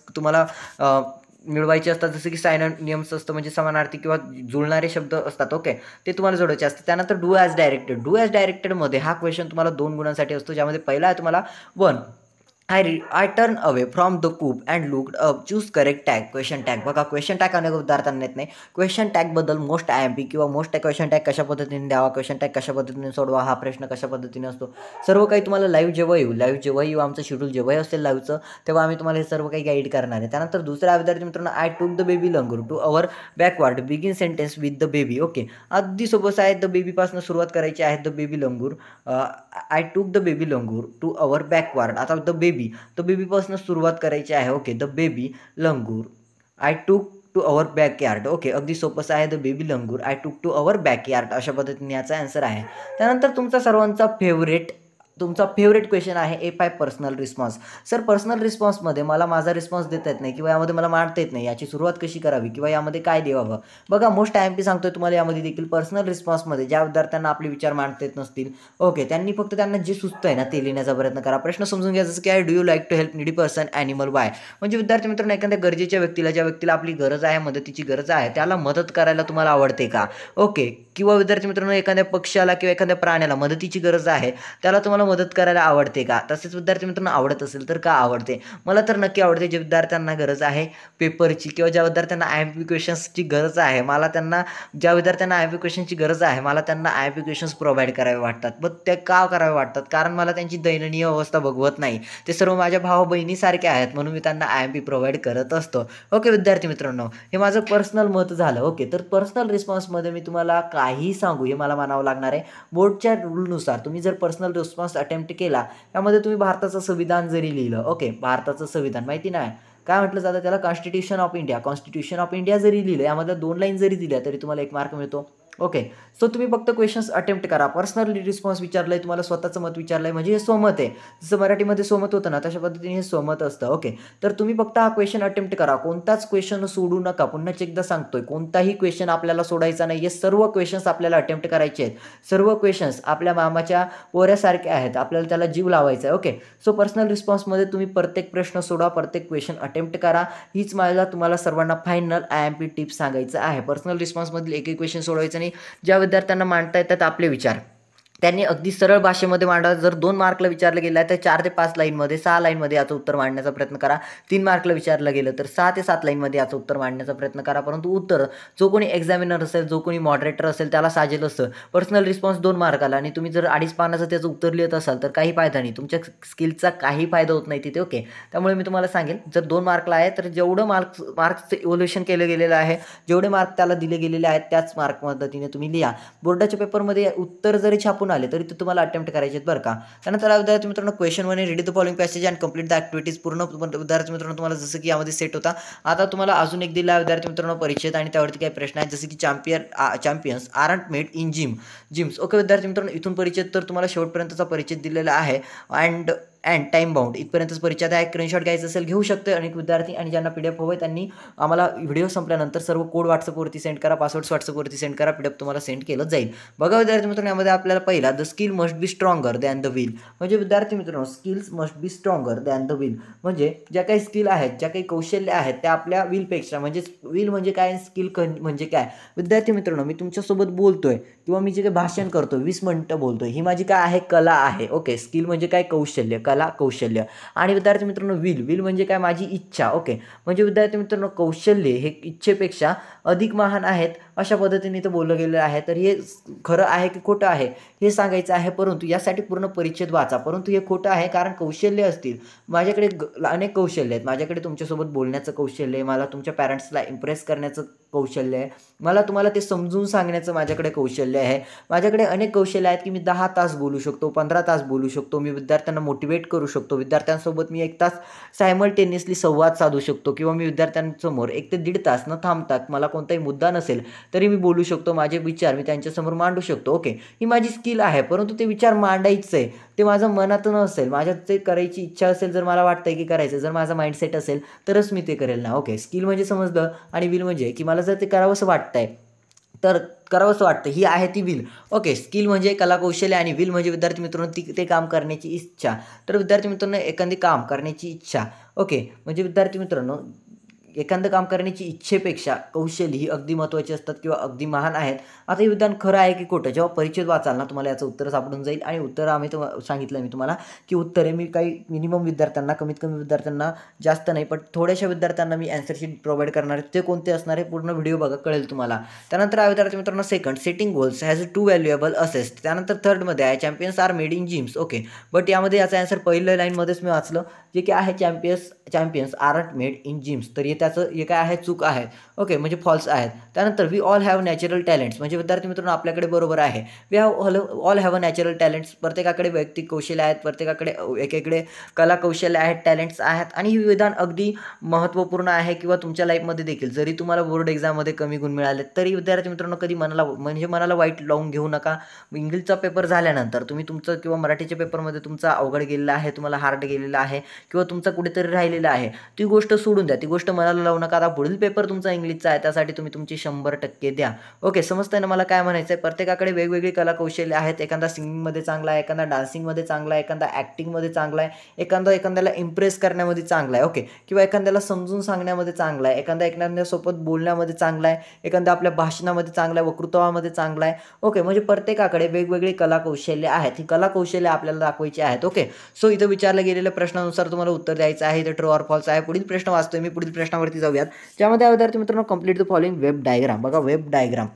मिळवायचे असतात, जसं की सायनोनिम्स असतं म्हणजे समानार्थी किंवा जुळणारे शब्द असतात. ओके, ते तुम्हाला जोडायचे असतात. त्यानंतर डू ॲज डायरेक्टेडमध्ये हा क्वेश्चन तुम्हाला 2 गुणांसाठी असतो, ज्यामध्ये पहिला आहे तुम्हाला 1, I turn away from the coop and looked up. Choose correct tag. Question tag. बघा, क्वेश्चन टॅग अनेक विद्यार्थ्यांना येत नाही. क्वेश्चन टॅगबद्दल मोस्ट IMP किंवा मोस्ट क्वेश्चन टॅग कशा पद्धतीने द्यावा, क्वेश्चन टॅग कशा पद्धतीने सोडवा, हा प्रश्न कशा पद्धतीने असतो, सर्व काही तुम्हाला लाईव्ह जेव्हा येऊ आमचं शेड्यूल जेव्हाही असेल लाईव्हचं, तेव्हा आम्ही तुम्हाला हे सर्व काही गाईड करणार आहे. त्यानंतर दुसऱ्या विद्यार्थी मित्रांनो, I took the baby langur to our backward, begin sentence with the baby. Okay, अगदी सोबत आहे. द बेबीपासून सुरुवात करायची आहे. The baby langur, I took the baby langur to our backward. आता द बेबीपासून सुरुवात करायची आहे. Okay, the baby langur I took to our backyard. Okay, अगदी सोपंच आहे. The baby langur I took to our backyard. अशा पद्धतीने याचा आन्सर आहे. त्यानंतर तुमचा सर्वांचा फेवरेट क्वेश्चन आहे A5 personal response. Sir, personal रिस्पॉन्समध्ये मला माझा रिस्पॉन्स देता येत नाही किंवा यामध्ये मला मांडता येत नाही, याची सुरुवात कशी करावी किंवा यामध्ये काय द्यावं. बघा, मोस्ट IMP सांगतोय तुम्हाला यामध्ये देखील. पर्सनल रिस्पॉन्समध्ये ज्या विद्यार्थ्यांना आपले विचार मांडता येत नसतील, ओके, त्यांनी फक्त त्यांना जे सुचतंय ना ते लिहिण्याचा प्रयत्न करा. प्रश्न समजून घ्या, जसं की do you like to help needy person animal why. म्हणजे विद्यार्थी मित्रांनो, एखाद्या गरजेच्या व्यक्तीला, ज्या व्यक्तीला आपली गरज आहे, मदतीची गरज आहे, त्याला मदत करायला तुम्हाला आवडते का. ओके, किंवा विद्यार्थी मित्रांनो, एखाद्या पक्षाला किंवा एखाद्या प्राण्याला मदतीची गरज आहे, त्याला तुम्हाला मदत करायला आवडते का. तसेच विद्यार्थी मित्रांनो, आवडत असेल तर का आवडते. मला तर नक्की आवडते. जे विद्यार्थ्यांना गरज आहे पेपरची किंवा ज्या विद्यार्थ्यांना IMP क्वेश्चन्सची गरज आहे, ज्या विद्यार्थ्यांना IMP क्वेश्चनची गरज आहे, मला त्यांना IMP क्वेश्चन्स प्रोव्हाइड करावे वाटतात. बट ते का करावे वाटतात, कारण मला त्यांची दयनीय अवस्था बघवत नाही. ते सर्व माझ्या भाऊ बहिणीसारखे आहेत, म्हणून मी त्यांना IMP प्रोव्हाइड करत असतो. ओके विद्यार्थी मित्रांनो, हे माझं पर्सनल मत झालं. ओके, तर पर्सनल रिस्पॉन्समध्ये मी तुम्हाला काही सांगू हे मला मानावं लागणार आहे. बोर्डच्या रूलनुसार तुम्ही जर पर्सनल रिस्पॉन्स अटेम्प्ट केला, त्यामध्ये तुम्ही भारताचं संविधान जरी लिहिलं, ओके, भारताचं संविधान माहिती नाही काय म्हटलं जातं त्याला, कॉन्स्टिट्यूशन ऑफ इंडिया जरी लिहिलं, यामध्ये 2 लाईन जरी दिल्या तरी तुम्हाला 1 मार्क मिळतो. ओके. सो तुम्ही फक्त क्वेश्चन्स अटेम्प्ट करा. पर्सनल रिस्पॉन्स विचारलंय, तुम्हाला स्वतःचं मत विचारलंय, म्हणजे हे स्वमत आहे. जसं मराठीमध्ये स्वमत होतं ना, तशा पद्धतीने हे स्वमत असतं. ओके. तर तुम्ही फक्त हा क्वेश्चन अटेम्प्ट करा. कोणताच क्वेश्चन सोडू नका. पुन्हा एकदा सांगतोय, कोणताही क्वेश्चन आपल्याला सोडायचा नाही आहे. सर्व क्वेश्चन्स आपल्याला अटेम्प्ट करायचे आहेत. सर्व क्वेश्चन्स आपल्या मामाच्या पोऱ्यासारखे आहेत. आपल्याला त्याला जीव लावायचा आहे. ओके. सो पर्सनल रिस्पॉन्समध्ये तुम्ही प्रत्येक प्रश्न सोडा, प्रत्येक क्वेश्चन अटेम्प्ट करा. हीच मला तुम्हाला सर्वांना फायनल IMP टिप्स सांगायचं आहे. पर्सनल रिस्पॉन्समधील एकही क्वेश्चन सोडवायचं नाही. ज्या विद्यार्थ्यांना मांडता येतात आपले विचार, त्यांनी अगदी सरळ भाषेमध्ये मांडा. जर 2 मार्कला विचारलं गेलं आहे तर 4 ते 5 लाईनमध्ये, 6 लाईनमध्ये याचं उत्तर मांडण्याचा प्रयत्न करा. 3 मार्कला विचारलं गेलं तर 6 ते 7 लाईनमध्ये याचं उत्तर मांडण्याचा प्रयत्न करा. परंतु उत्तर जो कोणी एक्झामिनर असेल, जो कोणी मॉडरेटर असेल, त्याला साजेल असतं. पर्सनल रिस्पॉन्स 2 मार्काला आणि तुम्ही जर 2.5 पानाचं त्याचं उत्तर लिहित असाल तर काही फायदा नाही. तुमच्या स्किलचा काही फायदा होत नाही तिथे. ओके. त्यामुळे मी तुम्हाला सांगेल, जर 2 मार्कला आहे तर जेवढं मार्क्सचं इव्हॅल्युएशन केलं गेलेलं आहे, जेवढे मार्क त्याला दिले गेलेले आहेत त्याच मार्क पद्धतीने तुम्ही लिहा. बोर्डाच्या पेपरमध्ये उत्तर जरी छापून आले तरी ते तुम्हाला अटेम्प्ट करायचे आहेत बरं का. त्यानंतर विद्यार्थी मित्रांनो, question 1 read the following passage and complete the activities. पूर्ण विद्यार्थी मित्रांनो तुम्हाला जसं की यामध्ये सेट होता. आता तुम्हाला अजून एक दिला विद्यार्थी मित्रांनो परिचय, आणि त्यावरती काही प्रश्न आहेत, जसे की champions aren't made in gyms. Okay विद्यार्थी मित्रांनो, इथून परिचय तर तुम्हाला शेवटपर्यंतचा परिचय दिलेला आहे. अँड टाईम बाउंड इथपर्यंतच परिचय आहे. स्क्रीनशॉट घ्यायचं असेल घेऊ शकते अनेक विद्यार्थी, आणि ज्यांना PDF हवं आहे त्यांनी आम्हाला व्हिडिओ संपल्यानंतर सर्व कोड व्हॉट्सअपवरती सेंड करा, पासवर्ड्स व्हॉट्सअपवरती सेंड करा, PDF तुम्हाला सेंड केलं जाईल. बघा विद्यार्थी मित्रांनो, यामध्ये आपल्याला पहिला the skill must be stronger than the will. म्हणजे विद्यार्थी मित्रांनो, skills must be stronger than the will, म्हणजे ज्या काही स्किल आहेत, ज्या काही कौशल्य आहेत त्या आपल्या विलपेक्षा, म्हणजे विल म्हणजे काय, स्किल म्हणजे काय. विद्यार्थी मित्रांनो, मी तुमच्यासोबत बोलतोय किंवा मी जे काही भाषण करतो 20 मिनिटं बोलतोय, ही माझी काय आहे, कला आहे. ओके. स्किल म्हणजे काय, कौशल्य, कला, कौशल्य. आणि विद्यार्थी मित्रांनो, विल म्हणजे काय, माझी इच्छा. ओके. म्हणजे विद्यार्थी मित्रांनो, कौशल्य हे इच्छेपेक्षा अधिक महान आहेत, अशा पद्धतीने इथं बोललं गेलेलं आहे. तर हे खरं आहे की खोटं आहे हे सांगायचं आहे, परंतु यासाठी पूर्ण परिच्छेद वाचा. परंतु हे खोटं आहे, कारण कौशल्य असतील. माझ्याकडे अनेक कौशल्य आहेत. माझ्याकडे तुमच्यासोबत बोलण्याचं कौशल्य आहे, मला तुमच्या पॅरेंट्सला इम्प्रेस करण्याचं कौशल्य आहे, मला तुम्हाला ते समजून सांगण्याचं माझ्याकडे कौशल्य आहे. माझ्याकडे अनेक कौशल्य आहेत की मी 10 तास बोलू शकतो, 15 तास बोलू शकतो. मी विद्यार्थ्यांना मोटिवेट करू शकतो. विद्यार्थ्यांसोबत मी 1 तास सायमल्टेनियसली संवाद साधू शकतो, किंवा मी विद्यार्थ्यांसमोर 1 ते 1.5 तास न थांबता, मला कोणताही मुद्दा नसेल तरी मी बोलू शकतो. माझे विचार मी त्यांच्यासमोर मांडू शकतो. ओके. ही माझी स्किल आहे. परंतु ते विचार मांडायचं आहे, ते माझं मनातून असेल, माझ्यात ते करायची इच्छा असेल, जर मला वाटतंय की करायचं, जर माझा माइंडसेट असेल तरच मी ते करेल ना. ओके. स्किल म्हणजे समजलं, आणि विल म्हणजे की मला जर ते करावंसं वाटतंय तर करावंसं वाटतं, ही आहे ती विल. ओके. स्किल म्हणजे कला कौशल्य, आणि विल म्हणजे विद्यार्थी मित्रांनो ते काम करण्याची इच्छा. तर विद्यार्थी मित्रांनो, एखादी काम करण्याची इच्छा. ओके. म्हणजे विद्यार्थी मित्रांनो, एखादं काम करण्याची इच्छेपेक्षा कौशल्य ही अगदी महत्त्वाची असतात किंवा अगदी महान आहेत. आता हे विधान खरं आहे की खोटं, जेव्हा परिचय वाचाल ना तुम्हाला याचं उत्तर सापडून जाईल. आणि उत्तर आम्ही सांगितलं मी तुम्हाला की उत्तरे मी काही मिनिमम विद्यार्थ्यांना, कमीत कमी विद्यार्थ्यांना, जास्त नाही पण थोड्याशा विद्यार्थ्यांना मी आन्सर शीट प्रोव्हाइड करणार आहे. ते कोणते असणार आहे पूर्ण व्हिडिओ बघा, कळेल तुम्हाला. त्यानंतर आहे विद्यार्थी मित्रांनो second, setting goals has 2 valuable असेस. त्यानंतर थर्डमध्ये आहे champions are made in gyms. Okay. But यामध्ये याचा आन्सर पहिल्या लाईनमध्येच मी वाचलं, जे की आहे champions aren't made in gyms. तर हे त्याचं हे काय आहे, चूक आहे. ओके. म्हणजे फॉल्स आहेत. त्यानंतर we all have natural talents. म्हणजे विद्यार्थी मित्रांनो, आपल्याकडे बरोबर आहे, we all have a natural talents. प्रत्येकाकडे वैयक्तिक कौशल्य आहेत, प्रत्येकाकडे एकेकडे कला कौशल्य आहेत, टॅलेंट्स आहेत. आणि हे विधान अगदी महत्त्वपूर्ण आहे, किंवा तुमच्या लाईफमध्ये देखील. जरी तुम्हाला बोर्ड एक्झाममध्ये कमी गुण मिळाले तरी विद्यार्थी मित्रांनो कधी मनाला वाईट लावून घेऊ नका. इंग्लिशचा पेपर झाल्यानंतर तुम्ही तुमचं, किंवा मराठीच्या पेपरमध्ये तुमचा अवघड गेलेला आहे, तुम्हाला हार्ड गेलेला आहे, किंवा तुमचा कुठेतरी राहिलेला आहे, ती गोष्ट सोडून द्या, ती गोष्ट मनाला लावू नका. आता पुढील पेपर तुमचा इंग्लिशचा आहे, त्यासाठी तुम्ही तुमची 100% द्या. ओके. समजतंय ना मला काय म्हणायचं आहे. प्रत्येकाकडे वेगवेगळी कला कौशल्य आहेत. एखादा सिंगिंगमध्ये चांगला आहे, एखादा डान्सिंगमध्ये चांगला आहे, एखादा ॲक्टिंगमध्ये चांगला आहे, एखाद्याला इम्प्रेस करण्यामध्ये चांगला आहे. ओके. किंवा एखाद्याला समजून सांगण्यामध्ये चांगला आहे, एखाद्यासोबत बोलण्यामध्ये चांगला आहे, एखादा आपल्या भाषणामध्ये चांगला आहे, वक्तृत्वामध्ये चांगला आहे. ओके. म्हणजे प्रत्येकाकडे वेगवेगळी कला कौशल्य आहेत. ही कला कौशल्य आपल्याला दाखवायची आहेत. ओके. सो इथं विचारलं गेलेल्या प्रश्नानुसार तुम्हाला उत्तर द्यायचं आहे. इथं ट्रू ऑर फॉल्स आहे. पुढील प्रश्न वाचतोय मी, पुढील प्रश्नावरती जाऊयात, ज्यामध्ये विद्यार्थी मित्रांनो complete the following web diagram. बघा वेब डायग्राम.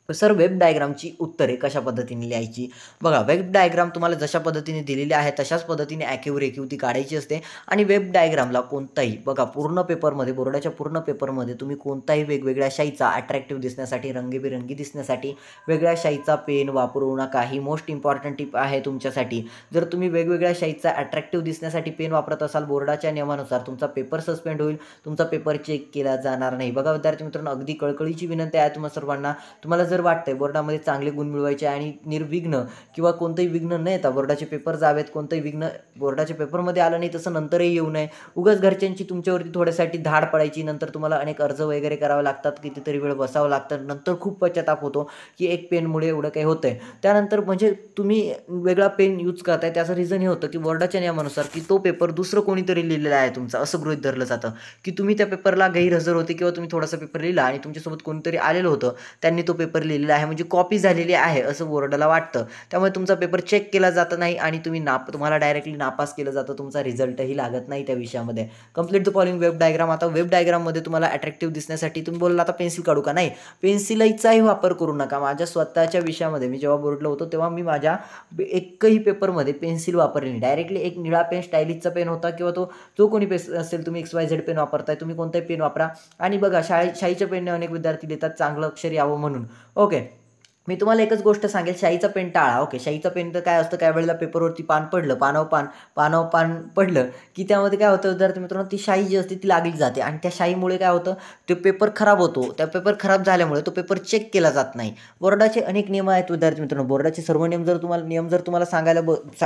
सर वेब डायग्रामची उत्तरे कशा पद्धतीने लिहायची. बघा वेब डायग्राम तुम्हाला जशा पद्धतीने दिलेली आहे तशाच पद्धतीने ॲक्युरेट ती काढायची असते. आणि वेब डायग्रामला कोणताही, बघा पूर्ण पेपरमध्ये, बोर्डाच्या पूर्ण पेपरमध्ये तुम्ही कोणताही वेगवेगळ्या शाईचा अट्रॅक्टिव्ह दिसण्यासाठी, रंगीबेरंगी दिसण्यासाठी वेगळ्या शाईचा पेन वापरू नका. ही मोस्ट इम्पॉर्टंट टिप आहे तुमच्यासाठी. जर तुम्ही वेगवेगळ्या शाईचा अट्रॅक्टिव्ह दिसण्यासाठी पेन वापरत असाल, बोर्डाच्या नियमानुसार तुमचा पेपर सस्पेंड होईल, तुमचा पेपर चेक केला जाणार नाही. बघा विद्यार्थी मित्रांनो, अगदी कळकळीची विनंती आहे तुम्हा सर्वांना. तुम्हाला जर जर वाटतंय बोर्डामध्ये चांगले गुण मिळवायचे आणि निर्विघ्न किंवा कोणतंही विघ्न न येता बोर्डाचे पेपर जावेत, कोणतंही विघ्न बोर्डाच्या पेपरमध्ये आलं नाही तसं नंतरही येऊ नये, उगाच घरच्यांची तुमच्यावरती थोड्यासाठी धाड पडायची, नंतर तुम्हाला अनेक अर्ज वगैरे करावे लागतात, कितीतरी वेळ बसावं लागतं, नंतर खूप पश्चाताप होतो की एक पेनमुळे एवढं काही होतंय. त्यानंतर म्हणजे तुम्ही वेगळा पेन यूज करताय त्याचं रिझन हे होतं की बोर्डाच्या नियमानुसार की तो पेपर दुसरं कोणीतरी लिहिलेला आहे तुमचा, असं गृहीत धरलं जातं की तुम्ही त्या पेपरला गैरहजर होते किंवा तुम्ही थोडासा पेपर लिहिला आणि तुमच्यासोबत कोणीतरी आलेलं होतं, त्यांनी तो पेपर लिहिलेला आहे म्हणजे कॉपी झालेली आहे असं बोर्डाला वाटतं. त्यामुळे तुमचा पेपर चेक केला जात नाही आणि तुम्हाला डायरेक्टली नापास केलं जातं, तुमचा रिझल्टही लागत नाही त्या विषयामध्ये. Complete the following web diagram. आता वेब डायग्राममध्ये तुम्हाला अट्रॅक्टिव्ह दिसण्यासाठी तुम्ही बोलला आता पेन्सिल काढू का, नाही, पेन्सिलचाही वापर करू नका. माझ्या स्वतःच्या विषयामध्ये मी जेव्हा बोर्डला होतो तेव्हा मी माझ्या एकही पेपरमध्ये पेन्सिल वापरली नाही. डायरेक्टली एक निळा पेन, स्टायलिशचा पेन होता किंवा जो कोणी पेन असेल, तुम्ही XYZ पेन वापरताय, तुम्ही कोणताही पेन वापरा. आणि बघा शाईच्या पेनने अनेक विद्यार्थी लिहितात चांगलं अक्षर यावं म्हणून. ओके, मी तुम्हाला एकच गोष्ट सांगेल, शाईचा पेन टाळा. ओके, शाईचा पेन तर काय असतं, काय वेळेला पेपरवरती पान पडलं, पानावर पान पडलं की त्यामध्ये काय होतं विद्यार्थी मित्रांनो, ती शाई जी असते ती लागली जाते आणि त्या शाईमुळे काय होतं, तो पेपर खराब होतो. त्या पेपर खराब झाल्यामुळे तो पेपर चेक केला जात नाही. बोर्डाचे अनेक नियम आहेत विद्यार्थी मित्रांनो. बोर्डाचे सर्व नियम जर तुम्हाला सांगायला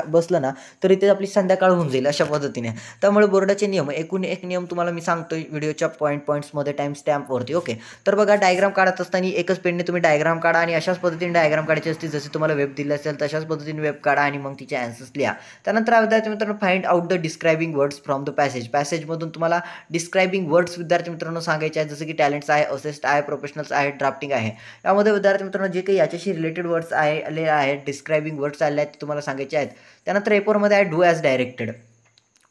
बसलं ना तरी ते आपली संध्याकाळ होऊन जाईल अशा पद्धतीने. त्यामुळे बोर्डाचे नियम एकूण एक नियम तुम्हाला मी सांगतोय व्हिडिओच्या पॉईंट्समध्ये टाइम स्टॅम्पवरती. ओके, तर बघा, डायग्राम काढत असताना एकच पेनने तुम्ही डायग्राम काढा आणि अशाच पद्धतीने डायग्राम काढायची असते, जसे तुम्हाला वेब दिली असेल तशाच पद्धतीने वेब काढा आणि मग तिचे आन्सर्स लिहा. त्यानंतर विद्यार्थी मित्रांनो, find out the describing words from the पॅसेजमधून तुम्हाला डिस्क्रायबिंग वर्ड्स विद्यार्थी मित्रांनो सांगायचे आहेत, जसं की टॅलेंट्स आहे, असिस्ट आहे, प्रोफेशनल्स आहे, ड्राफ्टिंग आहे. यामध्ये विद्यार्थी मित्रांनो जे काही याच्याशी रिलेटेड वर्ड्स आले आहेत, डिस्क्रायबिंग वर्ड्स आले आहेत, ते तुम्हाला सांगायचे आहेत. त्यानंतर A4मध्ये आहे do as directed.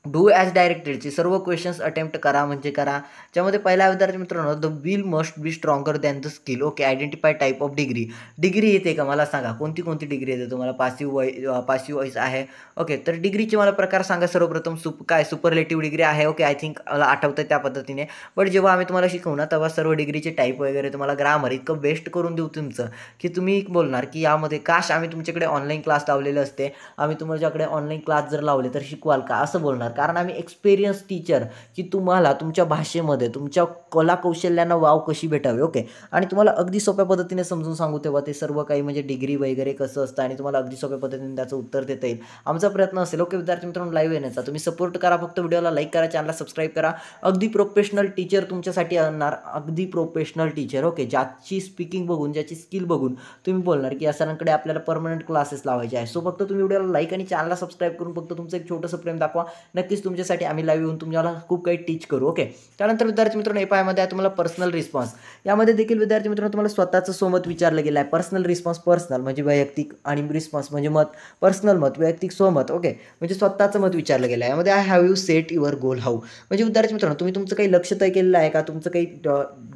Do as डायरेक्टेडचे सर्व क्वेश्चन्स अटेम्प्ट करा म्हणजे करा. ज्यामध्ये पहिला विद्यार्थी मित्रांनो, the will must be stronger than the skill. Okay, identify type of degree येते का मला सांगा, कोणती डिग्री येते तुम्हाला? पासिव्ह वॉइस आहे. ओके, तर डिग्रीचे मला प्रकार सांगा सर्वप्रथम. सुपरलेटिव्ह डिग्री आहे. ओके, आय थिंक मला आठवतं त्या पद्धतीने. बट जेव्हा आम्ही तुम्हाला शिकवू ना तेव्हा सर्व डिग्रीचे टाईप वगैरे तुम्हाला ग्रामर इतकं बेस्ट करून देऊ तुमचं की तुम्ही बोलणार की यामध्ये काश आम्ही तुमच्याकडे ऑनलाईन क्लास लावलेले असते, आम्ही तुमच्याकडे ऑनलाईन क्लास जर लावले तर शिकवाल का, असं बोलणार. कारण आम्ही एक्सपिरियन्स टीचर की तुम्हाला तुमच्या भाषेमध्ये तुमच्या कला कौशल्यांना वाव कशी भेटावी. ओके, आणि तुम्हाला अगदी सोप्या पद्धतीने समजून सांगू तेव्हा ते सर्व काही म्हणजे डिग्री वगैरे कसं असतं आणि तुम्हाला अगदी सोप्या पद्धतीने त्याचं उत्तर देता येईल. आमचा प्रयत्न असेल. ओके विद्यार्थी मित्रांनो, लाईव्ह येण्याचा तुम्ही सपोर्ट करा, फक्त व्हिडिओला लाईक करा, चॅनलला सबस्क्राईब करा. अगदी प्रोफेशनल टीचर तुमच्यासाठी आणणार, अगदी प्रोफेशनल टीचर. ओके, ज्याची स्पीकिंग बघून, ज्याची स्किल बघून तुम्ही बोलणार की या सरांकडे आपल्याला परमनंट क्लासेस लावायचे आहे. सो फक्त तुम्ही व्हिडिओला लाईक आणि चॅनलला सबस्क्राईब करून फक्त तुमचं एक छोटंसं प्रेम दाखवा. नक्कीच तुमच्यासाठी आम्ही लाईव्ह येऊन तुम्हाला खूप काही टीच करू. ओके, त्यानंतर विद्यार्थी मित्रांनो, एपायमध्ये आहे तुम्हाला पर्सनल रिस्पॉन्स. यामध्ये देखील विद्यार्थी मित्रांनो तुम्हाला स्वतःचं स्वमत विचारलं गेलं आहे. पर्सनल रिस्पॉन्स, पर्सनल म्हणजे वैयक्तिक आणि रिस्पॉन्स म्हणजे मत, पर्सनल मत, वैयक्तिक स्वमत. ओके, म्हणजे स्वतःचं मत विचारलं गेलं आहे. यामध्ये I have you set your goal how, म्हणजे विद्यार्थी मित्रांनो तुम्ही तुमचं काही लक्ष तय केलेलं आहे का, तुमचं काही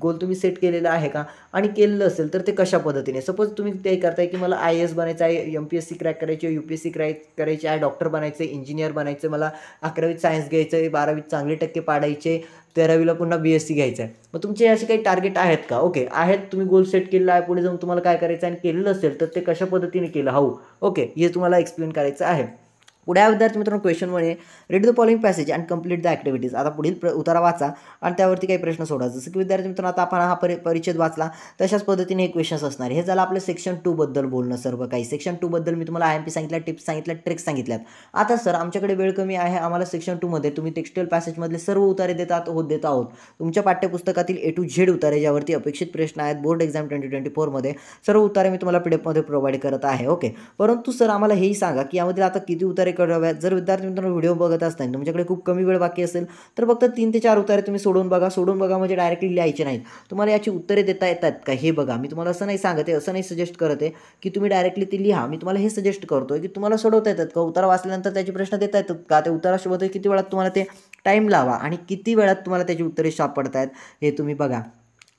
गोल तुम्ही सेट केलेलं आहे का, आणि केलेलं असेल तर ते कशा पद्धतीने. सपोज तुम्ही ते करताय की मला IAS बनायचं आहे, MPSC क्रॅक करायची आहे, UPSC क्रॅक करायची आहे, डॉक्टर बनायचं आहे, इंजिनियर बनायचं, मला 11वीत सायन्स घ्यायचं आहे, 12वीत चांगले टक्के पाडायचे, 13वीला पुन्हा BSc घ्यायचं आहे. मग तुमचे असे काही टार्गेट आहेत का? ओके, आहेत, तुम्ही गोल सेट केलेला आहे, पुढे जाऊन तुम्हाला काय करायचं आहे आणि केलेलं असेल तर ते कशा पद्धतीने केलं, हाऊ. ओके, हे तुम्हाला एक्सप्लेन करायचं आहे. पुढे विद्यार्थी मित्रांनो क्वेश्चनमध्ये read the following passage and complete the activities. आता पुढील उतारा वाचा आणि त्यावरती काही प्रश्न सोडा. जसं की विद्यार्थी मित्रांनो आता आपण हा परिच्छेद वाचला तशाच पद्धतीने हे क्वेश्चन्स असणार. हे झालं आपलं सेक्शन 2 बद्दल बोलणं. सर्व काही सेक्शन 2 बद्दल मी तुम्हाला IMP सांगितल्या, टिप्स सांगितल्या, ट्रिक्स सांगितल्यात. आता सर आमच्याकडे वेळ कमी आहे, आम्हाला सेक्शन 2 मध्ये तुम्ही टेक्स्टाईल पॅसेजमधले सर्व उतारे देत आहोत. तुमच्या पाठ्यपुस्तकातील A to Z उतारे ज्यावरती अपेक्षित प्रश्न आहेत बोर्ड एक्झाम 2024 मध्ये सर्व उतारे मी तुम्हाला PDF मध्ये प्रोव्हाइड करत आहे. ओके, परंतु सर आम्हाला हेही सांगा की यामध्ये आता किती उतारे कराव्यात. जर विद्यार्थी मित्रांनो व्हिडिओ बघत असताना तुमच्याकडे खूप कमी वेळ बाकी असेल तर फक्त 3 ते 4 उतारे तुम्ही सोडून बघा म्हणजे डायरेक्टली लिहायचे नाहीत. तुम्हाला याची उत्तरे देता येतात का हे बघा. मी तुम्हाला असं नाही सांगत आहे, असं नाही सजेस्ट करत आहे की तुम्ही डायरेक्टली ती लिहा. मी तुम्हाला हे सजेस्ट करतोय की तुम्हाला सोडवता येतात का, उतारा वाचल्यानंतर त्याचे प्रश्न देता येतात का, ते उतारासोबत किती वेळात तुम्हाला ते टाईम लावा आणि किती वेळात तुम्हाला त्याची उत्तरे सापडतायत हे तुम्ही बघा.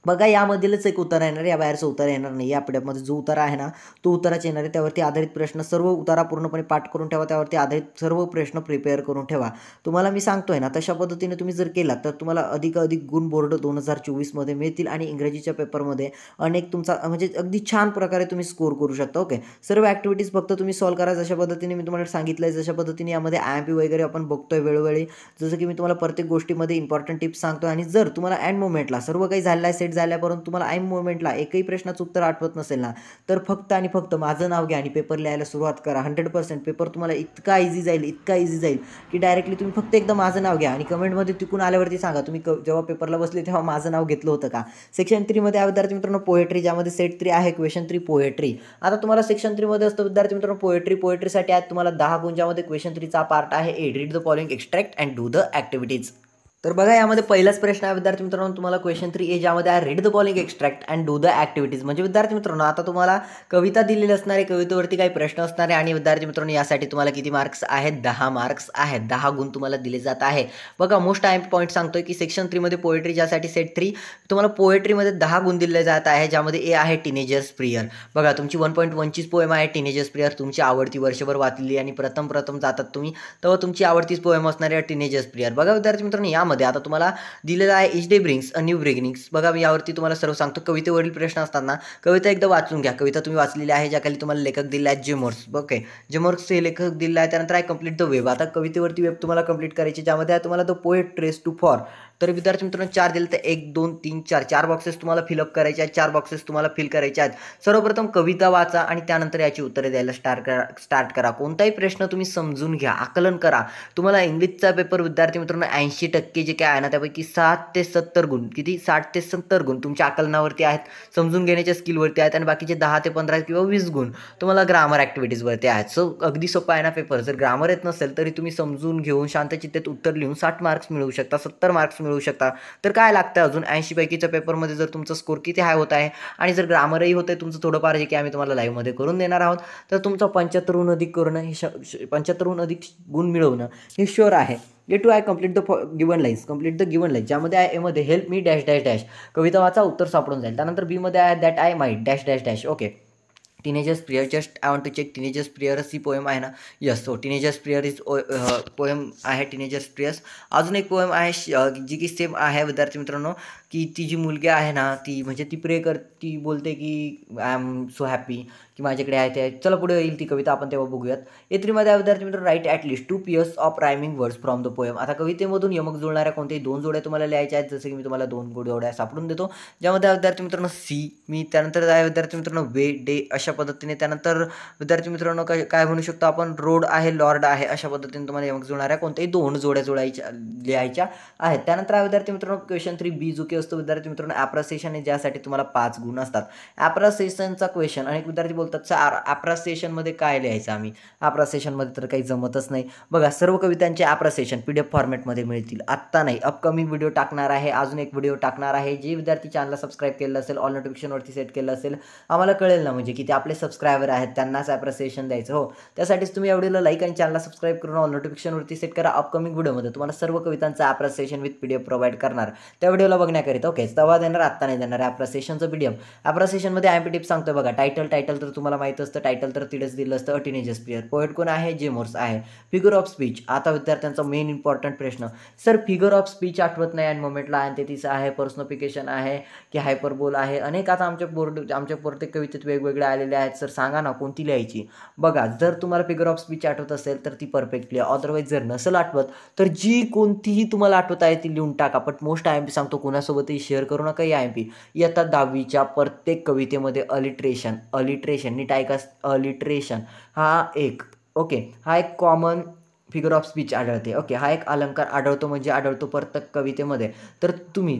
यामधीलच एक उतारा येणार आहे, या बाहेरचा उतारा येणार नाही. या पीडीएफमध्ये जो उतारा आहे ना तो उताराच येणार आहे. त्यावरती आधारित प्रश्न सर्व उतारा पूर्णपणे पाठ करून ठेवा, त्यावरती आधारित सर्व प्रश्न प्रिपेअर करून ठेवा. तुम्हाला मी सांगतोय ना तशा पद्धतीने तुम्ही जर केलात तर तुम्हाला अधिक गुण बोर्ड 2024 मध्ये मिळतील आणि इंग्रजीच्या पेपरमध्ये अनेक तुमचा म्हणजे अगदी छान प्रकारे तुम्ही स्कोर करू शकता. ओके, सर्व ॲक्टिव्हिटीज फक्त तुम्ही सॉल्व्ह करा जशा पद्धतीने मी तुम्हाला सांगितलं आहे. जशा पद्धतीने यामध्ये IMP वगैरे आपण बघतोय वेळोवेळी, जसं की मी तुम्हाला प्रत्येक गोष्टीमध्ये इम्पॉर्टंट टिप्स सांगतोय. आणि जर तुम्हाला एंड मोमेंटला सर्व काही झालेलं आहे, सेट झाल्यापर्यंत तुम्हाला ऐन मोमेंटला एकही प्रश्नाचं उत्तर आठवत नसेल ना, तर फक्त आणि फक्त माझं नाव घ्या आणि पेपर लिहायला सुरुवात करा. 100% पेपर तुम्हाला इतका इझी जाईल, इतका इझी जाईल की डायरेक्टली तुम्ही फक्त एकदा माझं नाव घ्या आणि कमेंटमध्ये तिकून आल्यावरती सांगा तुम्ही जेव्हा पेपरला बसले तेव्हा माझं नाव घेतलं होतं का. सेक्शन 3मध्ये आहे विद्यार्थी मित्रांनो पोएट्री, ज्यामध्ये सेट 3 आहे क्वेश्चन 3 पोएट्री. आता तुम्हाला सेक्शन 3मध्ये असतं विद्यार्थी मित्रांनो पोएट्रीसाठी आहेत तुम्हाला 10 गुण, ज्यामध्ये क्वेश्चन 3चा पार्ट आहे A. Read the following extract and do the activities. तर बघा यामध्ये पहिलाच प्रश्न आहे विद्यार्थी मित्रांनो तुम्हाला क्वेश्चन 3A, ज्यामध्ये आहे read the following extract and do the activities. म्हणजे विद्यार्थी मित्रांनो आता तुम्हाला कविता दिलेली असणार आहे, कवितेवरती काही प्रश्न असणार आहे आणि विद्यार्थी मित्रांनो यासाठी तुम्हाला किती मार्क्स आहेत, 10 मार्क्स आहेत, 10 गुण तुम्हाला दिले जात आहे. बघा मोस्ट पॉईंट सांगतोय की सेक्शन 3मध्ये पोएट्री, ज्यासाठी सेट 3 तुम्हाला पोएट्रीमध्ये 10 गुण दिले जात आहे, ज्यामध्ये ए आहे टीनेजर्स प्रियर. बघा तुमची 1.1ची पोएम आहे टीनेजर्स प्रियर, तुमची आवडती, वर्षभर वाचलेली आणि प्रथम जातात तुम्ही तेव्हा तुमची आवडतीच पोएम असणार आहे टीनेजर्स प्रियर. बघा विद्यार्थी मित्रांनो यामध्ये आता तुम्हाला दिलेला आहे इच day brings a new beginnings. बघा मी यावरती तुम्हाला सर्व सांगतो. कवितेवरील प्रश्न असताना कविता एकदा वाचून घ्या. कविता तुम्ही वाचलेली आहे, ज्याखाली तुम्हाला लेखक दिला आहे जेमोर्स. ओके, जेमोर्स हे लेखक दिला आहे. त्यानंतर आहे कंप्लीट द वेब. आता कवितेवरती वेब तुम्हाला कंप्लीट करायची, ज्यामध्ये आहे तुम्हाला the poet trace to for. तर विद्यार्थी मित्रांनो 4 दिले, तर 1 2 3 4 बॉक्सेस तुम्हाला फिलअप करायचे आहेत, 4 बॉक्सेस तुम्हाला फिल करायचे आहेत. सर्वप्रथम कविता वाचा आणि त्यानंतर याची उत्तरे द्यायला स्टार्ट करा. कोणताही प्रश्न तुम्ही समजून घ्या, आकलन करा. तुम्हाला इंग्लिशचा पेपर विद्यार्थी मित्रांनो 80% जे काय आहे ना त्यापैकी 60 ते 70 गुण, किती 60 ते 70 गुण तुमच्या आकलनावरती आहेत, समजून घेण्याच्या स्किलवरती आहेत आणि बाकीचे 10 ते 15 किंवा 20 गुण तुम्हाला ग्रामर ॲक्टिव्हिटीजवरती आहेत. सो अगदी सोपा आहे ना पेपर. जर ग्रामर येत नसेल तरी तुम्ही समजून घेऊन शांतचित्तेत उत्तर लिहून 60 मार्क्स मिळवू शकता, 70 मार्क्स मिळवू शकता. तर काय लागतं अजून 80 पैकीच्या पेपरमध्ये जर तुमचा स्कोर किती हाय होत आहे आणि जर ग्रामरही होतं तुमचं थोडंफार, जे की आम्ही तुम्हाला लाईव्हमध्ये करून देणार आहोत, तर तुमचा 75हून अधिक करणं हे 75हून अधिक गुण मिळवणं हे शुअर आहे. A two I complete the given lines, complete the given lines, ज्यामध्ये आहे एमध्ये help me dash dash dash, कविता वाचा उत्तर सापडून जाईल. त्यानंतर बीमध्ये आहे that I might dash dash dash. Okay, teenagers prayer, just I want to check teenagers prayers ही पोएम आहे ना. Yes, so teenagers prayer is poem आहे टीनेजर्स प्रियर्स. अजून एक पोएम आहे जी की सेम आहे विद्यार्थी मित्रांनो, की ती जी मुलगी आहे ना ती म्हणजे ती प्रे ती बोलते की आय एम सो हॅपी की माझ्याकडे आहे ते. चला पुढे येईल ती कविता, आपण तेव्हा बघूयात. ए3मध्ये आहे विद्यार्थी मित्र write at least 2 pairs of rhyming words from the poem. आता कवितेमधून यमक जुळणाऱ्या कोणत्याही 2 जोड्या तुम्हाला लिहायच्या आहेत, जसं की मी तुम्हाला 2 जोड्या सापडून देतो, ज्यामध्ये विद्यार्थी मित्रांनो सी मी, त्यानंतर आहे विद्यार्थी मित्रांनो वे डे अशा पद्धतीने. त्यानंतर विद्यार्थी मित्रांनो काय म्हणू शकतो आपण, रोड आहे लॉर्ड आहे, अशा पद्धतीने तुम्हाला यमक जुळणाऱ्या कोणत्याही 2 जोड्या लिहायच्या आहेत. त्यानंतर आहे विद्यार्थी मित्रांनो क्वेश्चन 3B जो की असतो विद्यार्थी मित्रांनो ॲप्रासिएशन, ज्यासाठी तुम्हाला 5 गुण असतात. ॲप्रासिएशनचा क्वेश्चन अनेक विद्यार्थी बोलतात सर ॲप्रासिएशनमध्ये काय लिहायचं, आम्ही ॲप्रासिएशनमध्ये तर काही जमतच नाही. बघा सर्व कवितांचे ॲप्रासिएशन PDF फॉर्मॅटमध्ये मिळतील. आत्ता नाही, अपकमिंग व्हिडिओ टाकणार आहे, अजून एक व्हिडिओ टाकणार आहे. जे विद्यार्थी चॅनलला सबस्क्राईब केलं असेल, ऑल नोटिफिकेशनवरती सेट केलं असेल, आम्हाला कळेल ना म्हणजे की ते आपले सबस्क्रायबर आहेत, त्यांनाच ॲप्रिसिएशन द्यायचं. हो, त्यासाठीच तुम्ही एवढेला लाईक आणि चॅनलला सबस्क्राईब करून ऑल नोटिफिकेशनवरती सेट करा. अपकमिंग व्हिडिओमध्ये तुम्हाला सर्व कवितांचं ॲप्रिसिएशन विथ PDF प्रोव्हाइड करणार, त्या व्हिडिओला बघण्याकरिता. ओके, तेव्हा देणार, आत्ता नाही देणार. ॲप्रिसिएशनचं PDF. ॲप्रिसिएशनमध्ये IMP टिप्स सांगतोय बघा. टायटल तर तुम्हाला माहीत असतं, टायटल तर तिथेच दिलं असतं, टीनेजर्स प्रियर. पोएट कोण आहे, जेमोर्स आहे. फिगर ऑफ स्पीच, आता विद्यार्थ्यांचा मेन इम्पॉर्टंट प्रश्न, सर फिगर ऑफ स्पीच आठवत नाही आणि मोमेंटला आहे ते तिचं आहे, पर्सनिफिकेशन आहे की हायपरबोल आहे. अनेक आता आमच्या प्रत्येक कवितेत वेगवेगळे आलेले आहेत. सर सांगा ना कोणती लिहायची. बघा जर तुम्हाला फिगर ऑफ स्पीच आठवत असेल तर ती परफेक्टली, अदरवाईज जर नसेल आठवत तर जी कोणतीही तुम्हाला आठवत आहे ती लिहून टाका. बट मोस्ट IMP सांगतो कोणासोबतही शेअर करू नका. IMP इयत्ता 10वीच्या प्रत्येक कवितेमध्ये अलिट्रेशन नीट ऐका, अलिट्रेशन हा एक कॉमन फिगर ऑफ स्पीच आढळते. ओके, हा एक अलंकार आढळतो, म्हणजे आढळतो प्रत्येक कवितेमध्ये. तर तुम्ही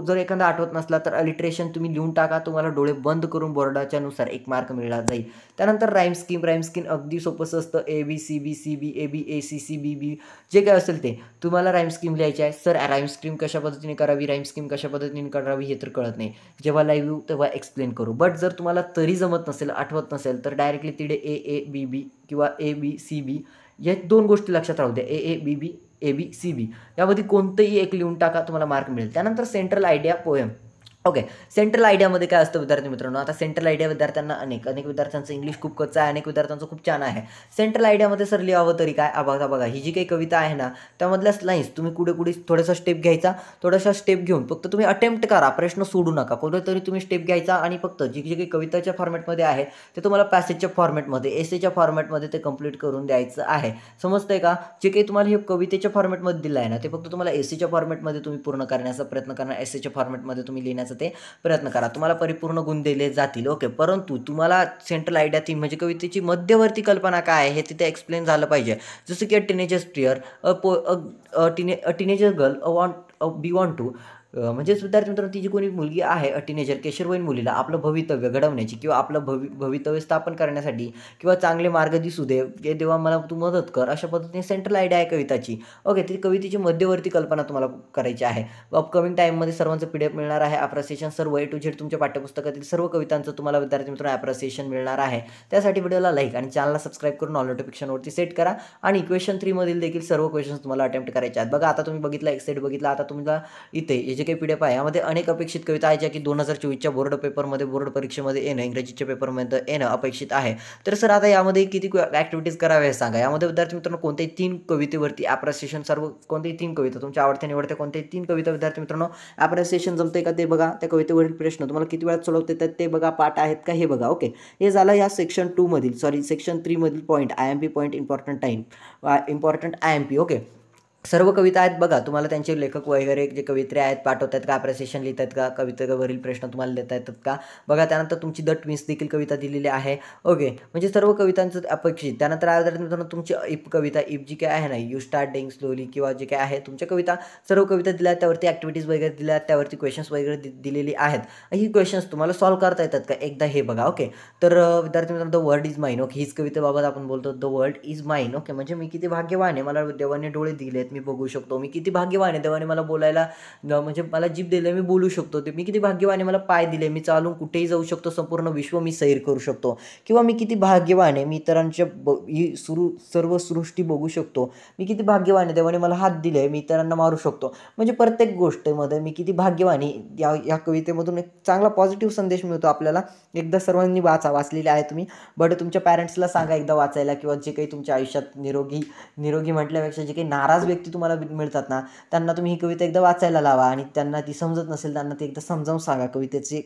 जर एखादा आठवत नसला तर अलिट्रेशन तुम्ही लिहून टाका. तुम्हाला डोळे बंद करून बोर्डाच्या नुसार 1 मार्क मिळला जाईल. त्यानंतर राईम स्कीम अगदी सोपंच असतं. ABCB CB AB AC CBB जे काय असेल ते तुम्हाला राईम स्कीम लिहायची आहे. सर राईम स्कीम कशा पद्धतीने करावी, राईम स्कीम कशा पद्धतीने करावी हे तर कळत नाही, जेव्हा लाईव्ह येऊ तेव्हा एक्सप्लेन करू. बट जर तुम्हाला तरी जमत नसेल, आठवत नसेल तर डायरेक्टली तिथे AABB किंवा ABCB या 2 गोष्टी लक्षात राहू द्या. AABB ABCB यामध्ये कोणतंही एक लिहून टाका, तुम्हाला मार्क मिळेल. त्यानंतर central idea poem. Okay, central आयडियामध्ये काय असतं विद्यार्थी मित्रांनो, आता सेंट्रल आयडिया विद्यार्थ्यांना अनेक विद्यार्थ्यांचं इंग्लिश खूप कच्चं आहे, अनेक विद्यार्थ्यांचं खूप छान आहे. सेंट्रल आयडियामध्ये सर लिहावं तरी काय, बघा ही जी काही कविता आहे ना त्यामधल्या लाईन्स तुम्ही कुठे थोडासा स्टेप घ्यायचा, थोडासा स्टेप घेऊन फक्त तुम्ही अटेम्प्ट करा, प्रश्न सोडू नका. कुठेतरी तुम्ही स्टेप घ्यायचा आणि फक्त जे काही कविताच्या फॉर्मॅटमध्ये आहे ते तुम्हाला पॅसेजच्या फॉर्मॅटमध्ये, एसेच्या फॉर्मॅटमध्ये ते कंप्लीट करून द्यायचं आहे. समजतंय का? जे काही तुम्हाला हे कवितेच्या फॉर्मॅटमध्ये दिलं आहे ना ते फक्त तुम्हाला एसेच्या फॉर्मॅटमध्ये तुम्ही पूर्ण करण्याचा प्रयत्न करणार, एसेच्या फॉर्मॅटमध्ये तुम्ही लिहिण्याचा लिहिण्याचा ते प्रयत्न करा. तुम्हाला परिपूर्ण गुण दिले जातील. ओके. परंतु तुम्हाला सेंट्रल आयडिया थीम म्हणजे कवितेची मध्यवर्ती कल्पना काय आहे हे तिथे एक्सप्लेन झालं पाहिजे. जसं की teenagers prefer, teenager girl be want to, म्हणजेच विद्यार्थी मित्रांनो, ती जी कोणी मुलगी आहे टीनेजर किशोरवयीन मुलीला आपलं भवितव्य घडवण्याची किंवा आपलं भवितव्य स्थापन करण्यासाठी किंवा चांगले मार्ग दिसू दे, हे देवा मला तू मदत कर, अशा पद्धतीने सेंट्रल आयडिया आहे कविताची. ओके. ती कवितेची मध्यवर्ती कल्पना तुम्हाला करायची आहे. अपकमिंग टाईममध्ये सर्वांचं PDF मिळणार आहे. अप्रिसिएशन सर्व A to Z तुमच्या पाठ्यपुस्तकातील सर्व कवितांचं तुम्हाला विद्यार्थी मित्रांनो अप्रिसिएशन मिळणार आहे. त्यासाठी व्हिडिओला लाईक आणि चॅनलला सबस्क्राईब करून ऑल नोटिफिकेशनवरती सेट करा आणि इक्वेशन 3 मधील देखील सर्व क्वेश्चन्स तुम्हाला अटेम्प्ट करायचे आहेत. बघा, आता तुम्ही बघितला एक सेट बघितला, आता तुम्हाला इथे हे जे काही PDF आहे यामध्ये अनेक अपेक्षित कविता आहेत ज्या की 2024च्या बोर्ड पेपरमध्ये, बोर्ड परीक्षेमध्ये येणं, इंग्रजीच्या पेपरमध्ये येणं अपेक्षित आहे. तर सर आता यामध्ये किती ॲक्टिव्हिटीज कराव्या हे सांगा. यामध्ये विद्यार्थी मित्रांनो कोणत्याही 3 कवितेवरती अप्रिसिएशन, सर्व कोणत्याही 3 कविता तुमच्या आवडत्या निवडत्या कोणत्याही 3 कविता विद्यार्थी मित्रांनो अप्रिसिएशन जमते का ते बघा. त्या कवितेवरील प्रश्न तुम्हाला किती वेळात सोडवता येतात ते बघा, पाठ आहेत का हे बघा. ओके. हे झालं या सेक्शन 2 मधील, सेक्शन 3 मधील point, IMP point, important IMP. Okay. सर्व कविता आहेत बघा. तुम्हाला त्यांचे लेखक वगैरे जे कवित्रे आहेत पाठवतात का, अप्रिसिएशन लिहितात का, कवितेवरील प्रश्न तुम्हाला देता येतात का बघा. त्यानंतर तुमची द ट्विन्स देखील कविता दिलेली आहे. ओके. म्हणजे सर्व कवितांचं अपेक्षित. त्यानंतर मित्रांनो तुमची इफ कविता, इफ जी काय आहे ना, यू स्टार्ट डेइंग स्लोली किंवा जे काय आहे तुमच्या कविता, सर्व कविता दिल्या आहेत, त्यावरती ॲक्टिव्हिटीज वगैरे दिल्या आहेत, त्यावरती क्वेश्चन्स वगैरे दिलेली आहेत. ही क्वेश्चन्स तुम्हाला सॉल्व्ह करता येतात का एकदा हे बघा. ओके. तर विद्यार्थी मित्रांनो the world is mine. Okay. हीच कवितेबाबत आपण बोलतो the world is mine. Okay. म्हणजे मी किती भाग्यवान आहे, मला देवाने डोळे दिलेत, मी बघू शकतो. मी किती भाग्यवान आहे, देवाने मला बोलायला म्हणजे मला जीभ दिले, मी बोलू शकतो. ते मी किती भाग्यवान आहे, मला पाय दिले, मी चालून कुठेही जाऊ शकतो, संपूर्ण विश्व मी सैर करू शकतो. किंवा मी किती भाग्यवान आहे, मी इतरांच्या सर्व सृष्टी बघू शकतो. मी किती भाग्यवान आहे, देवाने मला हात दिले, मी इतरांना मारू शकतो. म्हणजे प्रत्येक गोष्टीमध्ये मी किती भाग्यवान आहे, या कवितेमधून एक चांगला पॉझिटिव्ह संदेश मिळतो आपल्याला. एकदा सर्वांनी वाचलेले आहे तुम्ही, बट तुमच्या पॅरेंट्सला सांगा एकदा वाचायला, किंवा जे काही तुमच्या आयुष्यात निरोगी म्हटल्यापेक्षा जे काही नाराज व्यक्ती तुम्हाला मिळतात ना, त्यांना तुम्ही ही कविता एकदा वाचायला लावा आणि त्यांना ती समजत नसेल त्यांना ती एकदा समजावून सांगा.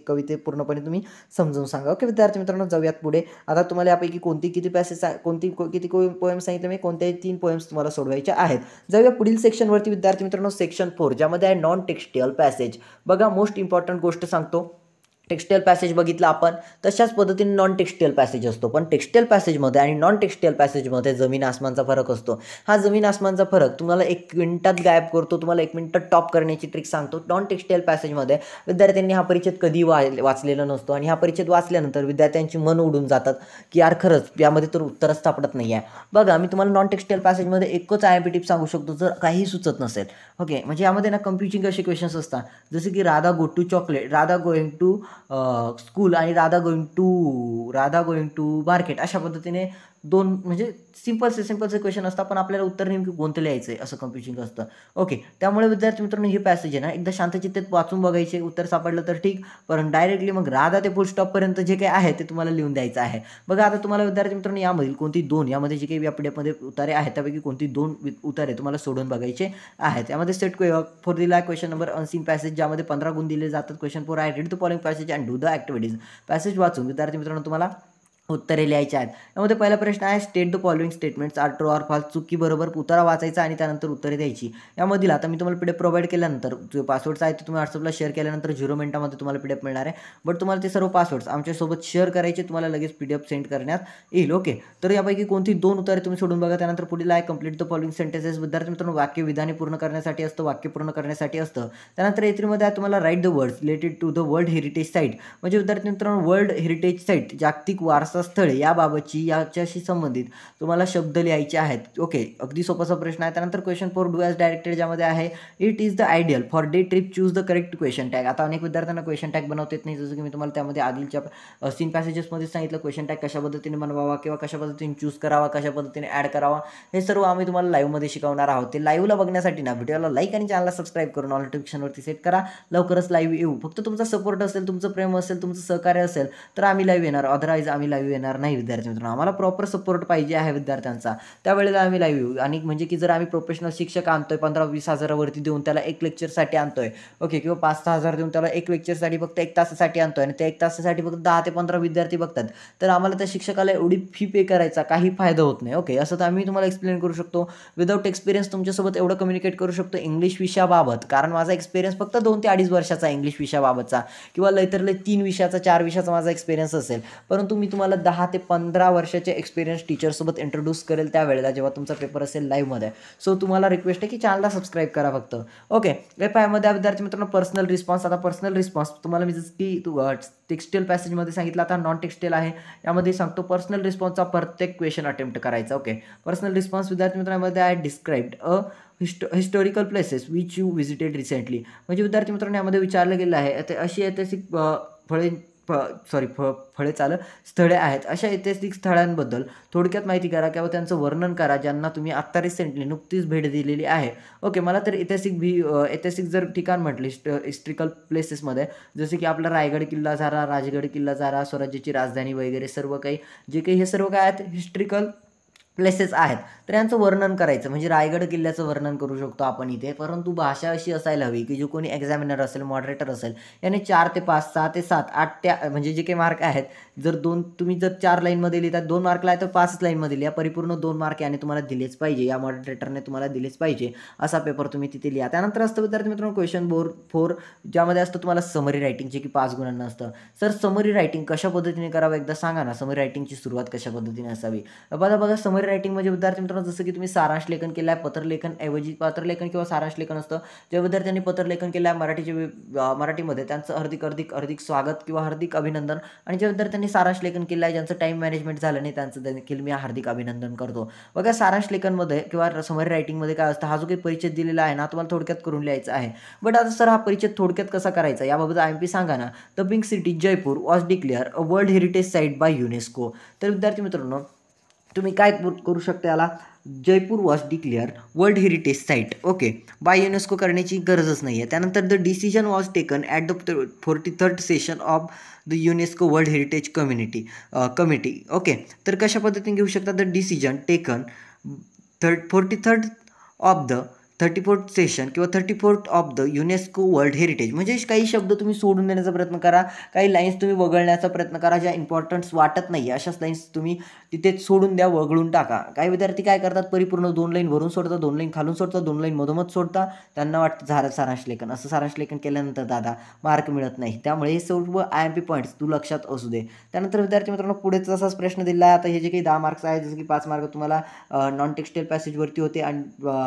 कविते पूर्णपणे तुम्ही समजावून सांगा. ओके विद्यार्थी मित्रांनो, जाऊयात पुढे. आता तुम्हाला यापैकी किती पोएम सांगितले मी, कोणत्याही 3 पोएम्स तुम्हाला सोडवायचे आहेत. जाऊया पुढील सेक्शनवरती विद्यार्थी मित्रांनो, सेक्शन 4 ज्यामध्ये आहे नॉन टेक्स्टियल पॅसेज. बघा, मोस्ट इम्पॉर्टंट गोष्ट सांगतो. टेक्स्टाईल पॅसेज बघितला आपण, तशाच पद्धतीने नॉन टेक्स्टाईल पॅसेज असतो. पण टेक्स्टाईल पॅसेजमध्ये आणि नॉन टेक्स्टाईल पॅसेजमध्ये जमीन आसमानचा फरक असतो. हा जमीन आसमानचा फरक तुम्हाला 1 मिनिटात गायब करतो, तुम्हाला 1 मिनिटात टॉप करण्याची ट्रिक सांगतो. नॉन टेक्स्टाईल पॅसेजमध्ये विद्यार्थ्यांनी हा परिच्छेद कधी वाचलेला नसतो आणि हा परिच्छेद वाचल्यानंतर विद्यार्थ्यांची मन उडून जातात की यार खरंच यामध्ये तर उत्तरच सापडत नाही आहे. बघा, मी तुम्हाला नॉन टेक्स्टाईल पॅसेजमध्ये एकच IMP टिप सांगू शकतो जर काही सुचत नसेल. ओके. म्हणजे यामध्ये ना कन्फ्युजिंग असे क्वेश्चन्स असतात, जसे की Radha go to chocolate, Radha going to school आणि राधा गोइंग टू मार्केट, अशा पद्धतीने 2 म्हणजे सिंपलचे क्वेश्चन असतात, पण आपल्याला उत्तर नेमकी कोणतं लिहायचं आहे असं कन्फ्युजिंग असतं. ओके. त्यामुळे विद्यार्थी मित्रांनो हे पॅसेज आहे ना एकदा शांतचित्तेत वाचून बघायचे, उत्तर सापडलं तर ठीक, पण डायरेक्टली मग राधा ते फुल स्टॉपपर्यंत जे काही आहे ते तुम्हाला लिहून द्यायचं आहे. बघा, आता तुम्हाला विद्यार्थी मित्रांनो यामधील कोणती 2, यामध्ये जे काही या PDF उतारे आहेत त्यापैकी कोणती 2 उतारे तुम्हाला सोडून बघायचे आहेत. यामध्ये सेट फॉर दिला क्वेश्चन नंबर अनसीन पॅसेज, ज्यामध्ये 15 गुण दिले जातात. क्वेश्चन 4 आहे read the following passage and do the activities. Passage वाचून विद्यार्थी मित्रांनो तुम्हाला उत्तरे लिहायची आहेत. यामध्ये पहिला प्रश्न आहे state the following statements are true or false. चुकी बरोबर उतारा वाचायचा आणि त्यानंतर उत्तरे द्यायची. यामधील आता मी तुम्हाला PDF प्रोव्हाइड केल्यानंतर जो पासवर्ड्स आहे ते तुम्ही WhatsAppला शेअर केल्यानंतर 0 मिनिटामध्ये तुम्हाला PDF मिळणार आहे. बट तुम्हाला ते सर्व पासवर्ड्स आमच्यासोबत शेअर करायचे, तुम्हाला लगेच PDF सेंड करण्यात येईल. ओके. तर यापैकी कोणती 2 उत्तरे तुम्ही सोडून बघा. त्यानंतर पुढील आहे कंप्लीट द फॉलोइंग सेंटेन्सेस. विद्यार्थी मित्रांनो वाक्य विधाने पूर्ण करण्यासाठी असतं, वाक्य पूर्ण करण्यासाठी असतं. त्यानंतर A3मध्ये आहे तुम्हाला write the words related to the world heritage site. म्हणजे विद्यार्थी मित्रांनो वर्ल्ड हेरिटेज साईट, जागतिक वारसा स्थळे याबाबत याच्याशी संबंधित तुम्हाला शब्द लिहायचे आहेत. ओके. अगदी सोपासा प्रश्न आहे. त्यानंतर क्वेश्चन 4 डू ॲज डायरेक्टेड, ज्यामध्ये आहे it is the ideal for day trip choose the correct question tag. आता अनेक विद्यार्थ्यांना क्वेश्चन टॅग बनवता येत नाही, जसं की मी तुम्हाला त्यामध्ये आधीच्या सीन पॅसेजेसमध्ये सांगितलं क्वेश्चन टॅग कशा पद्धतीने बनवावा किंवा कशा पद्धतीने चूज करावा, कशा पद्धतीने ॲड करावा, हे सर्व आम्ही तुम्हाला लाईव्हमध्ये शिकवणार आहोत. ते लाईव्हला बघण्यासाठी ना व्हिडिओला लाईक आणि चॅनलला सबस्क्राईब करून ऑल नोटिफिकेशनवरती सेट करा. लवकरच लाईव्ह येऊ. फक्त तुमचा सपोर्ट असेल, तुमचं प्रेम असेल, तुमचं सहकार्य असेल तर आम्ही लाईव्ह येणार, अदरवाईज आम्ही लाईव्ह लाईव्ह येणार नाही विद्यार्थी मित्रांनो. आम्हाला प्रॉपर सपोर्ट पाहिजे आहे विद्यार्थ्यांचा, त्यावेळेला आम्ही लाईव्ह येऊ. आणि म्हणजे की जर आम्ही प्रोफेशनल शिक्षक आणतोय 15-20 हजारावरती देऊन त्याला एक लेक्चरसाठी आणतोय, ओके, किंवा 5-6 हजार देऊन त्याला एक लेक्चरसाठी फक्त 1 तासासाठी आणतोय आणि त्या 1 तासासाठी फक्त 10 ते 15 विद्यार्थी बघतात, तर आम्हाला त्या शिक्षकाला एवढी फी पे करायचा काही फायदा होत नाही. ओके, असं तर आम्ही तुम्हाला एक्सप्लेन करू शकतो. विदाऊट एक्सपिरियन्स तुमच्यासोबत एवढं कम्युनिकेट करू शकतो इंग्लिश विषयाबाबत, कारण माझा एक्सपिरियन्स फक्त 2 ते 2.5 वर्षाचा इंग्लिश विषयाबाबतचा, किंवा लय तर लय 3 विषयाचा 4 विषयाचा माझा एक्सपिरियन्स असेल. परंतु मी तुम्हाला 10 ते 15 वर्षाचे एक्सपिरियन्स टीचरसोबत इंट्रोड्यूस करेल त्यावेळेला जेव्हा तुमचा पेपर असेल लाईव्हमध्ये. सो तुम्हाला रिक्वेस्ट आहे की चॅनलला सबस्क्राईब करा फक्त. ओके, एफआयमध्ये विद्यार्थी मित्रांनो पर्सनल रिस्पॉन्स. आता पर्सनल रिस्पॉन्स तुम्हाला मी जसं की टेक्स्टाईल पॅसेजमध्ये सांगितलं, आता नॉन टेक्स्टाईल आहे यामध्ये सांगतो पर्सनल रिस्पॉन्सचा प्रत्येक क्वेश्चन अटेम्प्ट करायचा. ओके, पर्सनल रिस्पॉन्स विद्यार्थी मित्रांमध्ये आहे described historical places which you visited recently. म्हणजे विद्यार्थी मित्रांनो यामध्ये विचारलं गेलं आहे अशी ऐतिहासिक स्थळे आहेत, अशा ऐतिहासिक स्थळांबद्दल थोडक्यात माहिती करा किंवा त्यांचं वर्णन करा ज्यांना तुम्ही आत्ता रिसेंटली नुकतीच भेट दिलेली आहे. ओके, मला तर ऐतिहासिक जर ठिकाण म्हटले हिस्ट्रिकल प्लेसेसमध्ये जसे की आपला रायगड किल्ला झाला, राजगड किल्ला झाला, स्वराज्याची राजधानी वगैरे सर्व काही जे काही हे सर्व काय आहेत हिस्ट्रिकल प्लेसेस आहेत, तर यांचं वर्णन करायचं. म्हणजे रायगड किल्ल्याचं वर्णन करू शकतो आपण इथे, परंतु भाषा अशी असायला हवी की जो कोणी एक्झामिनर असेल, मॉडरेटर असेल, याने 4 ते 5, 6 ते 7, 8 त्या म्हणजे जे काही मार्क आहेत, जर तुम्ही जर 4 लाईनमध्ये लिहितात 2 मार्कला आहे तर 5 लाईनमध्ये लिहा, परिपूर्ण 2 मार्क याने तुम्हाला दिलेच पाहिजे, या मॉडरेटरने तुम्हाला दिलेच पाहिजे, असा पेपर तुम्ही तिथे लिहा. त्यानंतर असतं विद्यार्थी मित्रांनो क्वेश्चन 4 ज्यामध्ये असतं तुम्हाला समरी रायटिंग, जे की 5 गुणांना असतं. सर समरी रायटिंग कशा पद्धतीने करावं एकदा सांगा ना, समरी रायटिंगची सुरुवात कशा पद्धतीने असावी. बघा समरी रायटिंग म्हणजे विद्यार्थी मित्रांनो जसं की तुम्ही सारांश लेखन केलं आहे, पत्रलेखन ऐवजी पत्रलेखन किंवा सारांश लेखन असतं. ज्या विद्यार्थ्यांनी पत्रलेखन केलं आहे मराठीमध्ये त्यांचं हार्दिक स्वागत किंवा हार्दिक अभिनंदन, आणि ज्या विद्यार्थ्यांनी सारांश लेखन केलं आहे ज्यांचं टाईम मॅनेजमेंट झालं नाही त्यांचं देखील मी हार्दिक अभिनंदन करतो. बघा सारांश लेखनमध्ये किंवा समरी रायटिंगमध्ये काय असतं, हा जो काही परिचय दिलेला आहे ना तुम्हाला थोडक्यात करून लिहायचा आहे. बट आता सर हा परिचय थोडक्यात कसा करायचा याबाबत IMP सांगा ना. The pink city Jaipur was declare a world heritage site by UNESCO. तर विद्यार्थी मित्रांनो तुम्ही काय करू शकता याला, Jaipur was declare world heritage site, okay, by UNESCO करण्याची गरजच नाही आहे. त्यानंतर the decision was taken at the 43rd session of the UNESCO world heritage committee. Okay, तर कशा पद्धतीने घेऊ शकता, the decision taken 43rd of the 34th session किंवा 34th of the UNESCO world heritage. म्हणजे काही शब्द तुम्ही सोडून देण्याचा प्रयत्न करा, काही लाईन्स तुम्ही वगळण्याचा प्रयत्न करा, ज्या इम्पॉर्टन्स वाटत नाही अशाच लाईन्स तुम्ही तिथे सोडून द्या, वगळून टाका. काही विद्यार्थी काय करतात, परिपूर्ण 2 लाईन वरून सोडतात, 2 लाईन खालून सोडतात, 2 लाईन मधोमध सोडतात, त्यांना वाटतं झालं सारांश लेखन. असं सारांश लेखन केल्यानंतर दादा मार्क मिळत नाही, त्यामुळे हे सर्व IMP पॉईंट्स तू लक्षात असू दे. त्यानंतर विद्यार्थी मित्रांनो पुढे तसाच प्रश्न दिला आहे. आता हे जे काही 10 मार्क्स आहेत, जसं की 5 मार्क तुम्हाला नॉन टेक्स्टाईल पॅसेजवरती होते आणि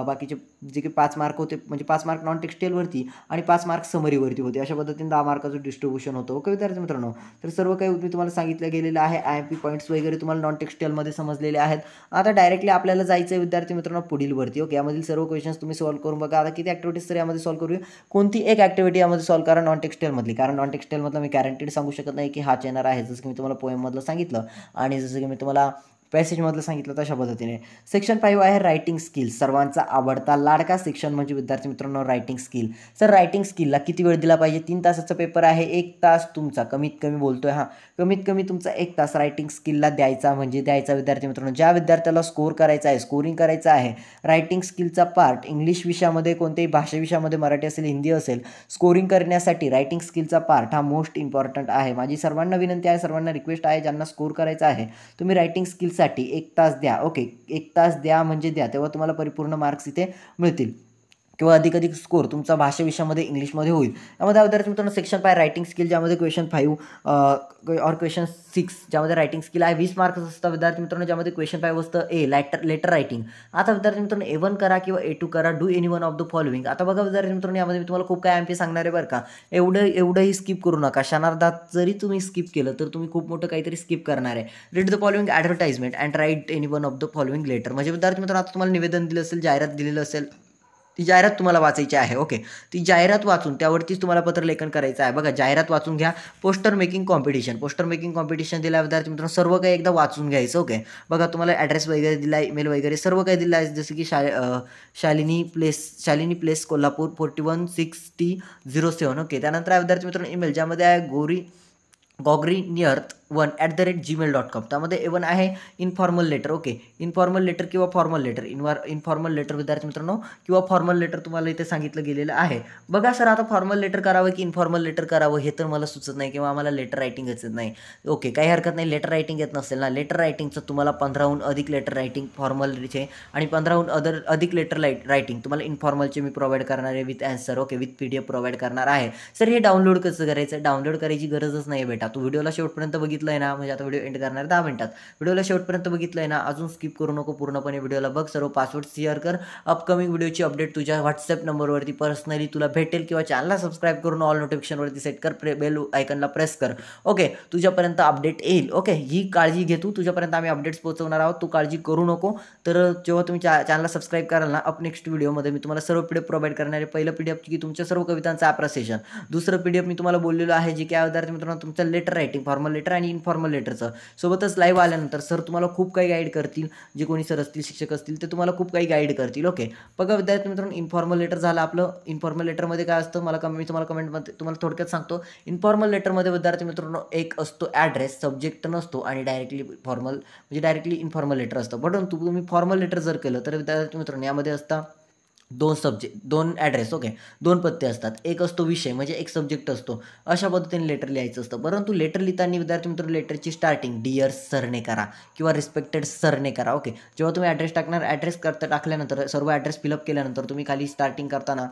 बाकीचे जे काही 5 मार्क होते म्हणजे 5 मार्क नॉन टेक्स्टाईलवरती आणि 5 मार्क समरीवरती होते, अशा पद्धतीने 10 मार्काचं डिस्ट्रीब्युशन होतं. ओके विद्यार्थी मित्रांनो, तर सर्व काही मी तुम्हाला सांगितलं गेलेलं आहे. IMP पॉईंट्स वगैरे तुम्हाला नॉन टेक्स्टाईलमध्ये समजलेले आहेत. आता डायरेक्टली आपल्याला जायचं आहे विद्यार्थी मित्रांनो पुढील वरती. ओके, यामधील सर्व क्वेश्चन्स तुम्ही सॉल्व्ह करून बघा. आता किती ॲक्टिव्हिटीज तर यामध्ये सॉल्व्ह करूया, कोणती एक ॲक्टिव्हिटी यामध्ये सॉल्व्ह करा नॉन टेक्स्टाईलमधली, कारण नॉन टेक्स्टाईलमधलं मी गॅरंटीड सांगू शकत नाही की हाच येणार आहे, जसं की मी तुम्हाला पोएममधलं सांगितलं आणि जसं की मी तुम्हाला पॅसेजमधलं सांगितलं तशा पद्धतीने. सेक्शन 5 आहे रायटिंग स्किल्स, सर्वांचा आवडता लाडका सेक्शन म्हणजे विद्यार्थी मित्रांनो रायटिंग स्किल. सर रायटिंग स्किलला किती वेळ दिला पाहिजे, 3 तासाचा पेपर आहे, 1 तास तुमचा कमीत कमी बोलतोय कमीत कमी तुमचा 1 तास रायटिंग स्किलला द्यायचा विद्यार्थी मित्रांनो. ज्या विद्यार्थ्याला स्कोर करायचा आहे, स्कोरिंग करायचं आहे, रायटिंग स्किलचा पार्ट इंग्लिश विषयामध्ये कोणत्याही भाषा विषयामध्ये मराठी असेल हिंदी असेल, स्कोरिंग करण्यासाठी रायटिंग स्किलचा पार्ट हा मोस्ट इम्पॉर्टंट आहे. माझी सर्वांना विनंती आहे, सर्वांना रिक्वेस्ट आहे, ज्यांना स्कोर करायचा आहे तुम्ही रायटिंग स्किल साठी 1 तास द्या. ओके, 1 तास द्या म्हणजे द्या, तेव्हा तुम्हाला परिपूर्ण मार्क्स इथे मिळतील किंवा अधिक स्कोर तुमचा भाषा विषयामध्ये इंग्लिशमध्ये होईल. यामध्ये विद्यार्थी मित्रांनो सेक्शन 5 रायटिंग स्किल, ज्यामध्ये क्वेश्चन 5 और क्वेश्चन 6 ज्यामध्ये रायटिंग स्किल आहे 20 मार्क्स असतात विद्यार्थी मित्रांनो, ज्यामध्ये क्वेश्चन 5 असतं लेटर रायटिंग. आता विद्यार्थी मित्रांनो A1 करा किंवा A2 करा, do any one of the following. आता बघा विद्यार्थी मित्रांनो यामध्ये मी तुम्हाला खूप काय IMP सांगणार आहे बरं का, एवढंही स्किप करू नका. क्षणार्धात जरी तुम्ही स्किप केलं तर तुम्ही खूप मोठं काहीतरी स्किप करणार आहे. Read the following advertisement and write any one of the following letter. म्हणजे विद्यार्थी मित्रांनो आता तुम्हाला निवेदन दिलं असेल, जाहिरात दिलेलं असेल, ती जाहिरात तुम्हाला वाचायची आहे. ओके, ती जाहिरात वाचून त्यावरतीच तुम्हाला पत्रलेखन करायचं आहे. बघा जाहिरात वाचून घ्या. पोस्टर मेकिंग कॉम्पिटिशन दिला विद्यार्थी मित्रांनो, सर्व काही एकदा वाचून घ्यायचं. ओके, बघा तुम्हाला ॲड्रेस वगैरे दिला, ईमेल वगैरे सर्व काही दिलं आहे, जसं की शालिनी प्लेस कोल्हापूर 416007. ओके, त्यानंतर आहे विद्यार्थी मित्रांनो ईमेल, ज्यामध्ये आहे गोग्री नियर्थ a1@gmail.com. त्यामध्ये A1 आहे informal letter. Okay, informal letter किंवा फॉर्मल लेटर, इन्फॉर्मल लेटर विद्यार्थी मित्रांनो किंवा फॉर्मल लेटर तुम्हाला इथे सांगितलं गेलेलं आहे. बघा सर, आता फॉर्मल लेटर करावं की इन्फॉर्मल लेटर करावं हे तर मला सुचत नाही किंवा आम्हाला लेटर रायटिंग येत नाही. ओके, काही हरकत नाही. लेटर रायटिंग येत नसेल ना, लेटर रायटिंगचं तुम्हाला 15हून अधिक लेटर रायटिंग फॉर्मलचे आणि 15हून अधिक लेटर रायटिंग तुम्हाला इन्फॉर्मलचे मी प्रोव्हाइड करणार आहे with answer. Okay, with PDF provide करणार आहे. सर हे डाउनलोड कसं करायचं? डाउनलोड करायची गरजच नाही बेटा. तू व्हिडिओला शेवटपर्यंत बघितलं आहे ना, म्हणजे आता व्हिडिओ एंड करणार 10 मिनिटात. व्हिडिओला शेवटपर्यंत बघितलं आहे ना, अजून स्किप करू नको, पूर्णपणे व्हिडिओला बघ. सर्व पासवर्ड शेअर कर. अपकमिंग व्हिडिओची अपडेट तुझ्या व्हॉट्सअप नंबरवरती पर्सनली तुला भेटेल किंवा चॅनलला सबस्क्राईब करून ऑल नोटिफिकेशनवरती सेट कर, बेल आयकनला प्रेस कर. ओके, तुझ्यापर्यंत अपडेट येईल. ओके, ही काळजी घे तू. तुझ्यापर्यंत आम्ही अपडेट्स पोहोचवणार आहोत, तू काळजी करू नको. तर जेव्हा तुम्ही चॅनलला सबस्क्राईब कराल ना, अप नेक्स्ट व्हिडिओमध्ये मी तुम्हाला सर्व PDF प्रोव्हाइड करणार आहे. पहिलं PDF की तुमच्या सर्व कवितांचं ॲप्रिसिएशन. दुसरं PDF मी तुम्हाला बोललेलो आहे जे की विद्यार्थी मित्रांनो तुमचं लेटर रायटिंग, फॉर्मल लेटर आणि इन्फॉर्मल लेटरचं. सोबतच लाईव्ह आल्यानंतर सर तुम्हाला खूप काही गाईड करतील. जे कोणी सर असतील, शिक्षक असतील, ते तुम्हाला खूप काही गाईड करतील. ओके, बघा विद्यार्थी मित्रांनो, इन्फॉर्मल लेटर झालं आपलं. इन्फॉर्मल लेटरमध्ये काय असतं मी तुम्हाला कमेंटमध्ये तुम्हाला थोडक्यात सांगतो. इन्फॉर्मल लेटरमध्ये विद्यार्थी मित्रांनो एक असतो ॲड्रेस, सब्जेक्ट नसतो आणि डायरेक्टली फॉर्मल म्हणजे डायरेक्टली इन्फॉर्मल लेटर असतं. परंतु तुम्ही फॉर्मल लेटर जर केलं तर विद्यार्थी मित्रांनो यामध्ये असतं 2 सब्जेक्ट, 2 ॲड्रेस. ओके, 2 पत्ते असतात. एक असतो विषय म्हणजे एक सब्जेक्ट असतो. अशा पद्धतीने लेटर लिहायचं असतं. परंतु लेटर लिहिताना विद्यार्थी मित्रांनो लेटरची स्टार्टिंग डिअर सरने करा किंवा रिस्पेक्टेड सरने करा. ओके, जेव्हा तुम्ही ॲड्रेस टाकणार, ॲड्रेस टाकल्यानंतर सर्व ॲड्रेस फिलअप केल्यानंतर तुम्ही खाली स्टार्टिंग करताना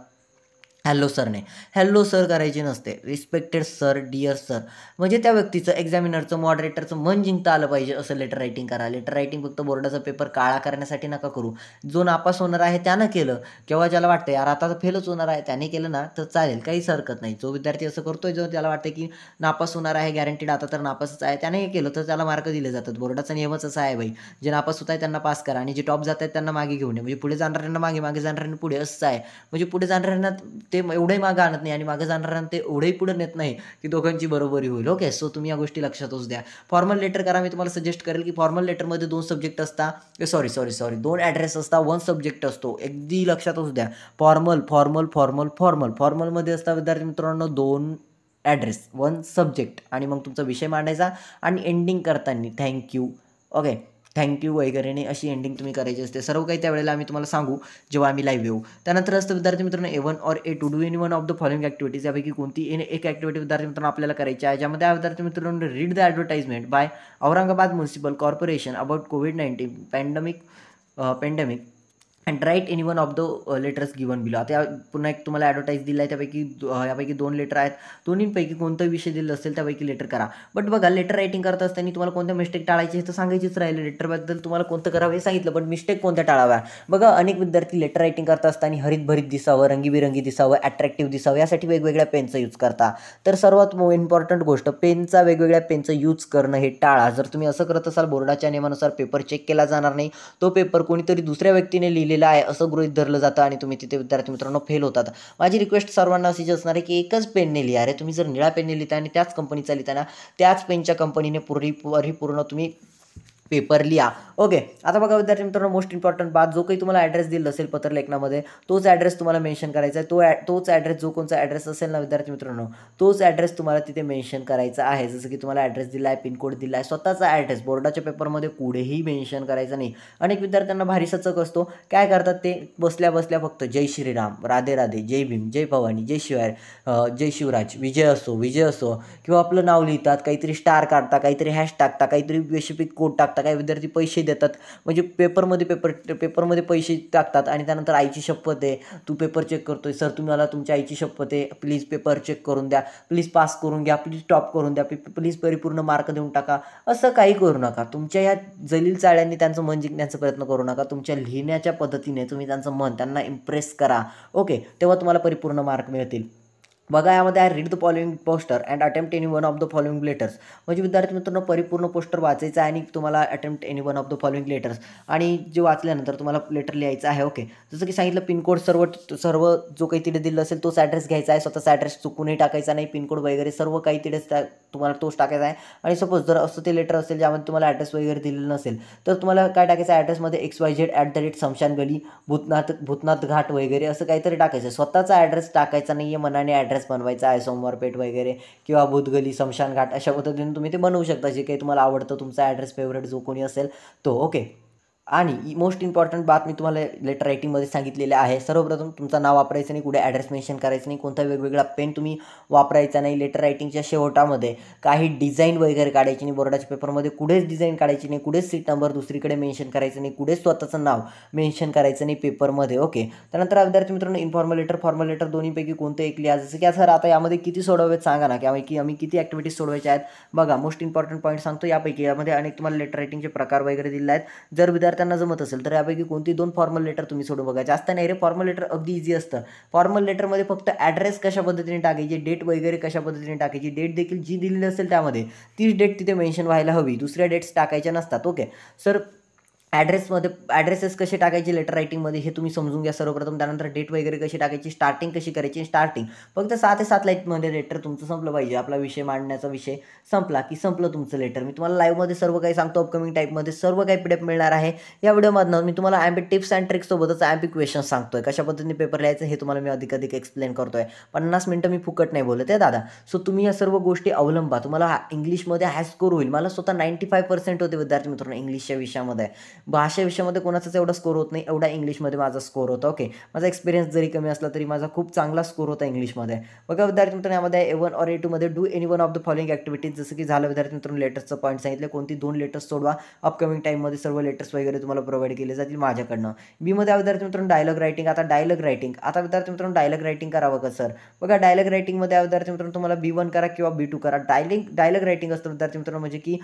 हॅलो सरने, हॅलो सर करायची नसते. रिस्पेक्टेड सर, डिअर सर, म्हणजे त्या व्यक्तीचं, एक्झामिनरचं, मॉडरेटरचं मन जिंकता आलं पाहिजे असं लेटर रायटिंग करा. लेटर रायटिंग फक्त बोर्डाचा पेपर काळा करण्यासाठी नका करू. जो नापास होणार आहे त्यानं केलं किंवा ज्याला वाटतं यार आता फेलच होणार आहे त्याने केलं ना तर चालेल, काहीच हरकत नाही. जो विद्यार्थी असं करतोय, जो त्याला वाटतं की नापास होणार आहे गॅरंटीड, आता तर नापासच आहे, त्याने हे केलं तर त्याला मार्क दिले जातात. बोर्डाचा नियमच असा आहे बाई. जे नापास होत आहे त्यांना पास करा आणि जे टॉप जात आहेत त्यांना मागे घेऊन ये. म्हणजे पुढे जाणाऱ्यांना मागे, मागे जाणाऱ्यांना पुढे, असं आहे. म्हणजे पुढे जाणाऱ्यांना ते एवढंही मागं आणत नाही आणि मागं जाणाऱ्यांना ते एवढंही पुढे नेत नाही की दोघांची बरोबरी होईल. ओके, सो तुम्ही या गोष्टी लक्षातच द्या. फॉर्मल लेटर करा. मी तुम्हाला सजेस्ट करेल की फॉर्मल लेटरमध्ये 2 सब्जेक्ट असतात, सॉरी 2 ॲड्रेस असतात, 1 सब्जेक्ट असतो. अगदी लक्षातच द्या. फॉर्मलमध्ये असतात विद्यार्थी मित्रांनो 2 ॲड्रेस, 1 सब्जेक्ट आणि मग तुमचा विषय मांडायचा आणि एंडिंग करताना थँक्यू. ओके, थँक्यू वगैरे नाही अशी एंडिंग तुम्ही करायची असते. सर्व काही त्यावेळेला आम्ही तुम्हाला सांगू जेव्हा आम्ही लाईव्ह येऊ. त्यानंतर असतं विद्यार्थी मित्रांनो A1 और A2 do any one of the following activities. यापैकी कोणती एक ॲक्टिव्हिटी विद्यार्थी मित्रांनो आपल्याला करायची आहे, ज्यामध्ये विद्यार्थी मित्रांनो read the advertisement by Aurangabad municipal corporation about COVID-19 pandemic and write any one of the letters given below. आता पुन्हा एक तुम्हाला ॲडव्हर्टाईज दिला आहे, यापैकी 2 लेटर आहेत. दोन्हींपैकी कोणताही विषय दिला असेल त्यापैकी लेटर करा. बट बघा, लेटर रायटिंग करत असताना तुम्हाला कोणत्या मिस्टेक टाळायची हे तर सांगायचीच राहिले. लेटरबद्दल तुम्हाला कोणतं करावं हे सांगितलं, पण मिस्टेक कोणत्या टाळाव्या. बघा, अनेक विद्यार्थी लेटर रायटिंग करत असताना हरितभरीत दिसावं, रंगीबिरंगी दिसावं, अट्रॅक्टिव्ह दिसावं यासाठी वेगवेगळ्या पेनचा यूज करता. तर सर्वात इम्पॉर्टंट गोष्ट, वेगवेगळ्या पेनचं यूज करणं हे टाळा. जर तुम्ही असं करत असाल, बोर्डाच्या नियमानुसार पेपर चेक केला जाणार नाही. तो पेपर कोणीतरी दुसऱ्या व्यक्तीने लिहिलेला आहे असं गृहीत धरलं जातं आणि तुम्ही तिथे विद्यार्थी मित्रांनो फेल होतात. माझी रिक्वेस्ट सर्वांना अशीच असणार आहे की एकच पेनने लिहा रे. तुम्ही जर निळ्या पेनने लिहिता आणि त्याच कंपनीचा लिहिताना त्याच पेनच्या कंपनीने परिपूर्ण तुम्ही पेपर लिहा. ओके, आता बघा विद्यार्थी मित्रांनो, मोस्ट इम्पॉर्टंट बात, जो काही तुम्हाला ॲड्रेस दिला असेल पत्रलेखनामध्ये तोच ॲड्रेस तुम्हाला मेन्शन करायचा आहे. तोच ॲड्रेस, जो कोणता ॲड्रेस असेल ना विद्यार्थी मित्रांनो, तोच ॲड्रेस तुम्हाला तिथे मेन्शन करायचा आहे. जसं की तुम्हाला ॲड्रेस दिला आहे, पिनकोड दिला आहे, स्वतःचा ॲड्रेस बोर्डाच्या पेपरमध्ये कुठेही मेन्शन करायचा नाही. अनेक विद्यार्थ्यांना भारी सचक असतो. काय करतात ते, बसल्या फक्त जय श्रीराम, राधे राधे, जय भीम, जय भवानी, जय शिवाय, जय शिवराज, विजय असो किंवा आपलं नाव लिहितात, काहीतरी स्टार काढता, काहीतरी हॅश टाकता, काहीतरी स्पेसिफिक कोड टाकता. काही विद्यार्थी पैसे देतात, म्हणजे पेपरमध्ये पैसे टाकतात आणि त्यानंतर आईची शपथ आहे, तू पेपर चेक करतोय सर, तुम्ही मला तुमच्या आईची शपथ आहे, प्लीज पेपर चेक करून द्या, प्लीज पास करून घ्या, प्लीज टॉप करून द्या, प्लीज परिपूर्ण मार्क देऊन टाका. असं काही करू नका. तुमच्या ह्या जलील चाळ्यांनी त्यांचं मन जिंकण्याचा प्रयत्न करू नका. तुमच्या लिहिण्याच्या पद्धतीने तुम्ही त्यांचं मन, त्यांना इम्प्रेस करा. ओके, तेव्हा तुम्हाला परिपूर्ण मार्क मिळतील. बघा, यामध्ये आहे read the following poster and attempt any one of the following letters. म्हणजे विद्यार्थी मित्रांनो परिपूर्ण पोस्टर वाचायचं आहे आणि तुम्हाला attempt any one of the following letters, आणि जे वाचल्यानंतर तुम्हाला लेटर लिहायचं आहे. ओके, जसं की सांगितलं, पिनकोड सर्व जो काही तिथे दिलं असेल तोच ॲड्रेस घ्यायचा आहे. स्वतःचा ॲड्रेस चुकूनही टाकायचा नाही. पिनकोड वगैरे सर्व काही तिथेच तुम्हाला तोच टाकायचा आहे. आणि सपोज जर असं ते लेटर असेल ज्यामध्ये तुम्हाला ॲड्रेस वगैरे दिलेलं नसेल तर तुम्हाला काय टाकायचं, ॲड्रेसमध्ये XYZ @ शमशान गली, भूतनाथ घाट वगैरे असं काहीतरी टाकायचं. स्वतःचा ॲड्रेस टाकायचा नाही आहे. मनाने ॲड्रेस ॲड्रेस बनवायचा आहे, सोमवारपेठ वगैरे किंवा भूतगली, स्मशानघाट अशा पद्धतीने तुम्ही ते बनवू शकता. जे काही तुम्हाला आवडतं तुमचा ॲड्रेस फेवरेट जो कोणी असेल तो. ओके. आणि मोस्ट इम्पॉर्टंट बात मी तुम्हाला लेटर रायटिंगमध्ये सांगितलेले आहे. सर्वप्रथम तुमचं नाव वापरायचं नाही, कुठे ॲड्रेस मेन्शन करायचं नाही, कोणता वेगवेगळा पेन तुम्ही वापरायचा नाही. लेटर रायटिंगच्या शेवटामध्ये काही डिझाईन वगैरे काढायची नाही. बोर्डाच्या पेपरमध्ये कुठेच डिझाईन काढायची नाही, कुठेच सीट नंबर दुसरीकडे मेन्शन करायचं नाही, कुठेच स्वतःचं नाव मेन्शन करायचं नाही पेपरमध्ये. ओके. त्यानंतर विद्यार्थी मित्रांनो, इन्फॉर्मल लेटर, फॉर्मल लेटर दोन्हीपैकी कोणतं एक लिहा. जसं की सर आता यामध्ये किती सोडवायचं सांगा ना, की आम्ही किती ॲक्टिव्हिटीज सोडवायच्या आहेत. बघा, मोस्ट इम्पॉर्टंट पॉईंट सांगतो. यामध्ये अनेक तुम्हाला लेटर रायटिंगचे प्रकार वगैरे दिले आहेत. जर विद्यार्थ्यांना जमत असेल तर यापैकी कोणती 2 फॉर्मल लेटर तुम्ही सोडून बघा. जास्त नाही रे, फॉर्मल लेटर अगदी इझी असतं. फॉर्मल लेटरमध्ये फक्त ॲड्रेस कशा पद्धतीने टाकायची, डेट वगैरे कशा पद्धतीने टाकायची, डेट देखील जी दिलेली असेल त्यामध्ये तीच डेट तिथे मेन्शन व्हायला हवी, दुसऱ्या डेट्स टाकायच्या नसतात. ओके सर, ॲड्रेसेस कसे टाकायचे लेटर रायटिंगमध्ये हे तुम्ही समजून घ्या सर्वप्रथम. त्यानंतर डेट वगैरे कशी टाकायची, स्टार्टिंग कशी करायची. स्टार्टिंग फक्त 6 ते 7 लाईनमध्ये लेटर तुमचं संपलं पाहिजे. आपला विषय मांडण्याचा विषय संपला की संपलं तुमचं लेटर. मी तुम्हाला लाईव्हमध्ये सर्व काही सांगतो. अपकमिंग टाईपमध्ये सर्व काही PDF मिळणार आहे. या व्हिडिओमधनं मी तुम्हाला ॲम्पी टिप्स अँड ट्रिक्ससोबतच ॲम्पी क्वेश्चन्स सांगतोय. कशा पद्धतीने पेपर लिहायचं हे तुम्हाला मी अधिक एक्सप्लेन करतोय. 50 मिनिटं मी फुकट नाही बोलत आहे दादा. सो तुम्ही या सर्व गोष्टी अवलंबा. तुम्हाला इंग्लिशमध्ये हाय स्कोर होईल. मला स्वतः 95% होते विद्यार्थी मित्रांनो इंग्लिशच्या विषयामध्ये. भाषा विषयामध्ये कोणाचाच एवढा स्कोर होत नाही, एवढा इंग्लिशमध्ये माझा स्कोर होता. ओके, माझा एक्सपिरियन्स जरी कमी असला तरी माझा खूप चांगला स्कोर होता इंग्लिशमध्ये. बघा विद्यार्थी मित्रांनो, यामध्ये A1 और A2 मध्ये do any one of the following activities. जसं की झालं विद्यार्थी मित्रांनो, लेटर्सचं पॉईंट सांगितलं, कोणती 2 लेटर्स सोडवा. अपकमिंग टाईममध्ये सर्व लेटर्स वगैरे तुम्हाला प्रोव्हाइड केले जातील माझ्याकडनं. बीमध्ये विद्यार्थी मित्रांनो डायलॉग रायटिंग. आता विद्यार्थी मित्रांनो डायलॉग रायटिंग करावं का सर? बघा, डायलॉग रायटिंगमध्ये विद्यार्थी मित्रांनो तुम्हाला B1 करा किंवा B2 करा. डायलॉग रायटिंग असतं विद्यार्थी मित्रांनो, म्हणजे की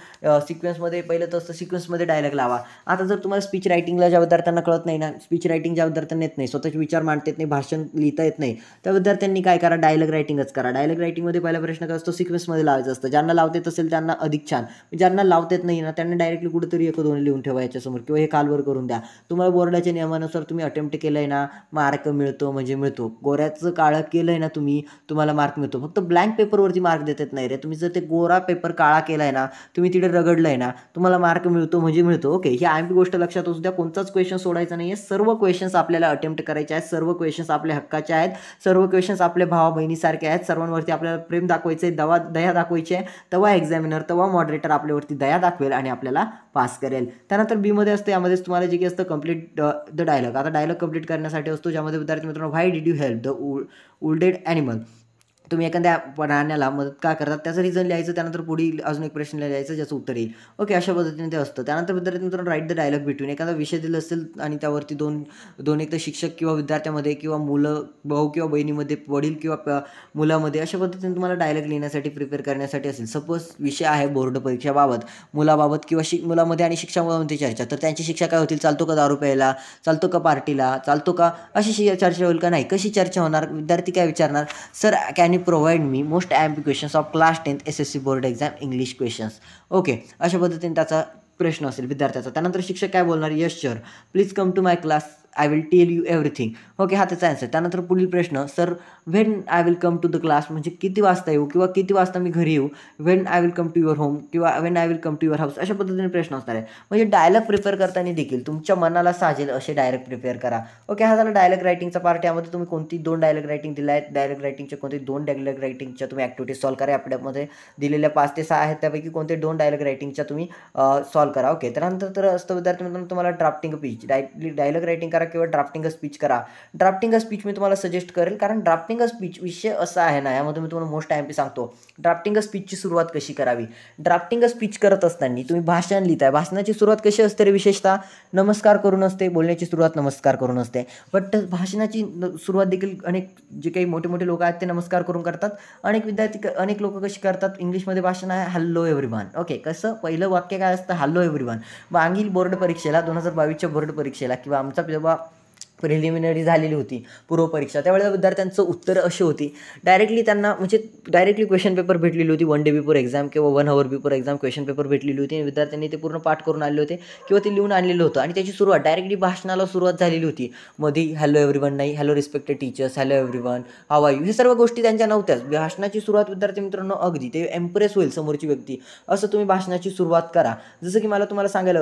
सिक्वेन्समध्ये पहिलं तर असतं सिक्वेन्समध्ये डायलॉग लावा. आता जर तुम्हाला स्पीच रायटिंगला ज्या विद्यार्थ्यांना कळत नाही ना, स्पीच रायटिंग ज्या विद्यार्थ्यांना येत नाही, स्वतःचे विचार मांडता येत नाही, भाषण लिहिता येत नाही, त्या विद्यार्थ्यांनी काय करा, डायलॉग रायटिंगच करा. डायलॉग रायटिंगमध्ये पहिला प्रश्न काय असतो, सिक्वेन्समध्ये लावायचं असतं. ज्यांना लावता येत असेल त्यांना अधिक छान, ज्यांना लावता येत नाही ना त्यांनी डायरेक्टली कुठेतरी 1-2 लिहून ठेवा याच्यासमोर किंवा हे कालवर करून द्या. तुम्हाला बोर्डाच्या नियमानुसार तुम्ही अटेम्प्ट केलं आहे ना, मार्क मिळतो म्हणजे मिळतो. गोऱ्याचं काळं केलं आहे ना तुम्ही, तुम्हाला मार्क मिळतो. फक्त ब्लँक पेपरवरती मार्क देत येत नाही रे. तुम्ही जर ते गोरा पेपर काळा केला आहे ना, तुम्ही तिथे रगडलं आहे ना, तुम्हाला मार्क मिळतो म्हणजे मिळतो. ओके, ही आम्ही गोष्ट लक्षात असू द्या. कोणताच क्वेश्चन सोडायचा नाही आहे. सर्व क्वेश्चन्स आपल्याला अटेम्प्ट करायचे आहेत. सर्व क्वेश्चन्स आपल्या हक्काचे आहेत. सर्व क्वेश्चन्स आपल्या भावा बहिणीसारखे आहेत. सर्वांवरती आपल्याला प्रेम दाखवायचं आहे, दया दाखवायची आहे. तेव्हा एक्झामिनर, तेव्हा मॉडरेटर आपल्यावरती दया दाखवेल आणि आपल्याला पास करेल. त्यानंतर बीमध्ये असतं, यामध्येच तुम्हाला जे काही असतं कम्प्लीट द डायलॉग. आता डायलॉग कम्प्लीट करण्यासाठी असतो, ज्यामध्ये विद्यार्थी मित्रांनो why did you help the wounded animal. तुम्ही एखाद्या प्राण्याला मदत का करतात त्याचं रिझन लिहायचं. त्यानंतर पुढील अजून एक प्रश्न लिहायचं ज्याचं उत्तर येईल. ओके, अशा पद्धतीने ते असतं. त्यानंतर विद्यार्थी मित्रांनो राईट द डायलॉग बिटवीन. एखादा विषय दिला असेल आणि त्यावरती दोन एक तर शिक्षक किंवा विद्यार्थ्यामध्ये किंवा मुलं, भाऊ किंवा बहिणीमध्ये, वडील किंवा मुलामध्ये, अशा पद्धतीने तुम्हाला डायलॉग लिहिण्यासाठी प्रिपेअर करण्यासाठी असेल. सपोज विषय आहे बोर्ड परीक्षाबाबत, मुलाबाबत किंवा मुलामध्ये आणि शिक्षकामध्ये चर्चा. तर त्यांची शिक्षा काय होतील, चालतो का दारू प्यायला, चालतो का पार्टीला, चालतो का, अशी चर्चा होईल का नाही. कशी चर्चा होणार, विद्यार्थी काय विचारणार, sir can you provide me most IMP questions of class 10th SSC board exam English questions. Okay, अशा पद्धतीने त्याचा प्रश्न असेल विद्यार्थ्याचा. त्यानंतर शिक्षक काय बोलणार, yes sir please come to my class, I will tell you everything. Okay, हा त्याचा आन्सर. त्यानंतर पुढील प्रश्न, sir when I will come to the class, म्हणजे किती वाजता येऊ किंवा किती वाजता मी घरी येऊ. When I will come to your home किंवा when I will come to your house. अशा पद्धतीने प्रश्न असणार आहे. म्हणजे डायलॉग प्रिपेअर करताना देखील तुमच्या मनाला साजेल असे डायलॉग प्रिपेअर करा. ओके, हा झाला डायलॉग रायटिंगचा पार्ट. यामध्ये तुम्ही कोणती 2 डायलॉग रायटिंग दिल्या आहेत, डायलॉग रायटिंगच्या कोणती 2 डायलॉग रायटिंगच्या तुम्ही ॲक्टिव्हिटीज सॉल्व करा. आपल्यामध्ये दिलेल्या 5 ते 6 आहेत, त्यापैकी कोणते 2 डायलॉग रायटिंगच्या तुम्ही सॉल्व करा. ओके, त्यानंतर तर असतं विद्यार्थी मित्रांनो तुम्हाला ड्राफ्टिंग स्पीच. डायलॉग रायटिंग करा किंवा ड्राफ्टिंग स्पीच करा. ड्राफ्टिंग स्पीच मी तुम्हाला सजेस्ट करेल, कारण ड्राफ्टिंग स्पीच विषय असा आहे ना, यामध्ये मी तुम्हाला मोस्ट ॲम्पी सांगतो ड्राफ्टिंग स्पीचची सुरुवात कशी करावी. ड्राफ्टिंग स्पीच करत असताना तुम्ही भाषण लिहिताय, भाषणाची सुरुवात कशी असते रे, विशेषतः नमस्कार करून असते. बोलण्याची सुरुवात नमस्कार करून असते. बट भाषणाची सुरुवात देखील अनेक जे काही मोठे मोठे लोक आहेत ते नमस्कार करून करतात. अनेक लोक कशी करतात, इंग्लिशमध्ये भाषण आहे हॅलो एव्हरीवन. ओके, कसं पहिलं वाक्य काय असतं, हॅलो एव्हरीवन. मागील बोर्ड परीक्षेला 2022च्या बोर्ड परीक्षेला किंवा आमचा जेव्हा प्रिलिमिनरी झालेली होती पूर्व परीक्षा, त्यावेळेला विद्यार्थ्यांचं उत्तर अशी होती, डायरेक्टली क्वेश्चन पेपर भेटलेली होती. 1 डे बिफोर एक्झाम किंवा 1 hour before exam question paper भेटलेली होती आणि विद्यार्थ्यांनी ते पूर्ण पाठ करून आलेले होते किंवा ते लिहून आणलेलं होतं आणि त्याची सुरुवात डायरेक्टली भाषणाला सुरुवात झालेली होती. मध्ये हॅलो एव्हरीवन नाही, hello respected teachers, hello everyone, how are you, हे सर्व गोष्टी त्यांच्या नव्हत्याच. भाषणाची सुरुवात विद्यार्थी मित्रांनो अगदी ते एम्प्रेस होईल समोरची व्यक्ती असं तुम्ही भाषणाची सुरुवात करा. जसं की मला तुम्हाला सांगायला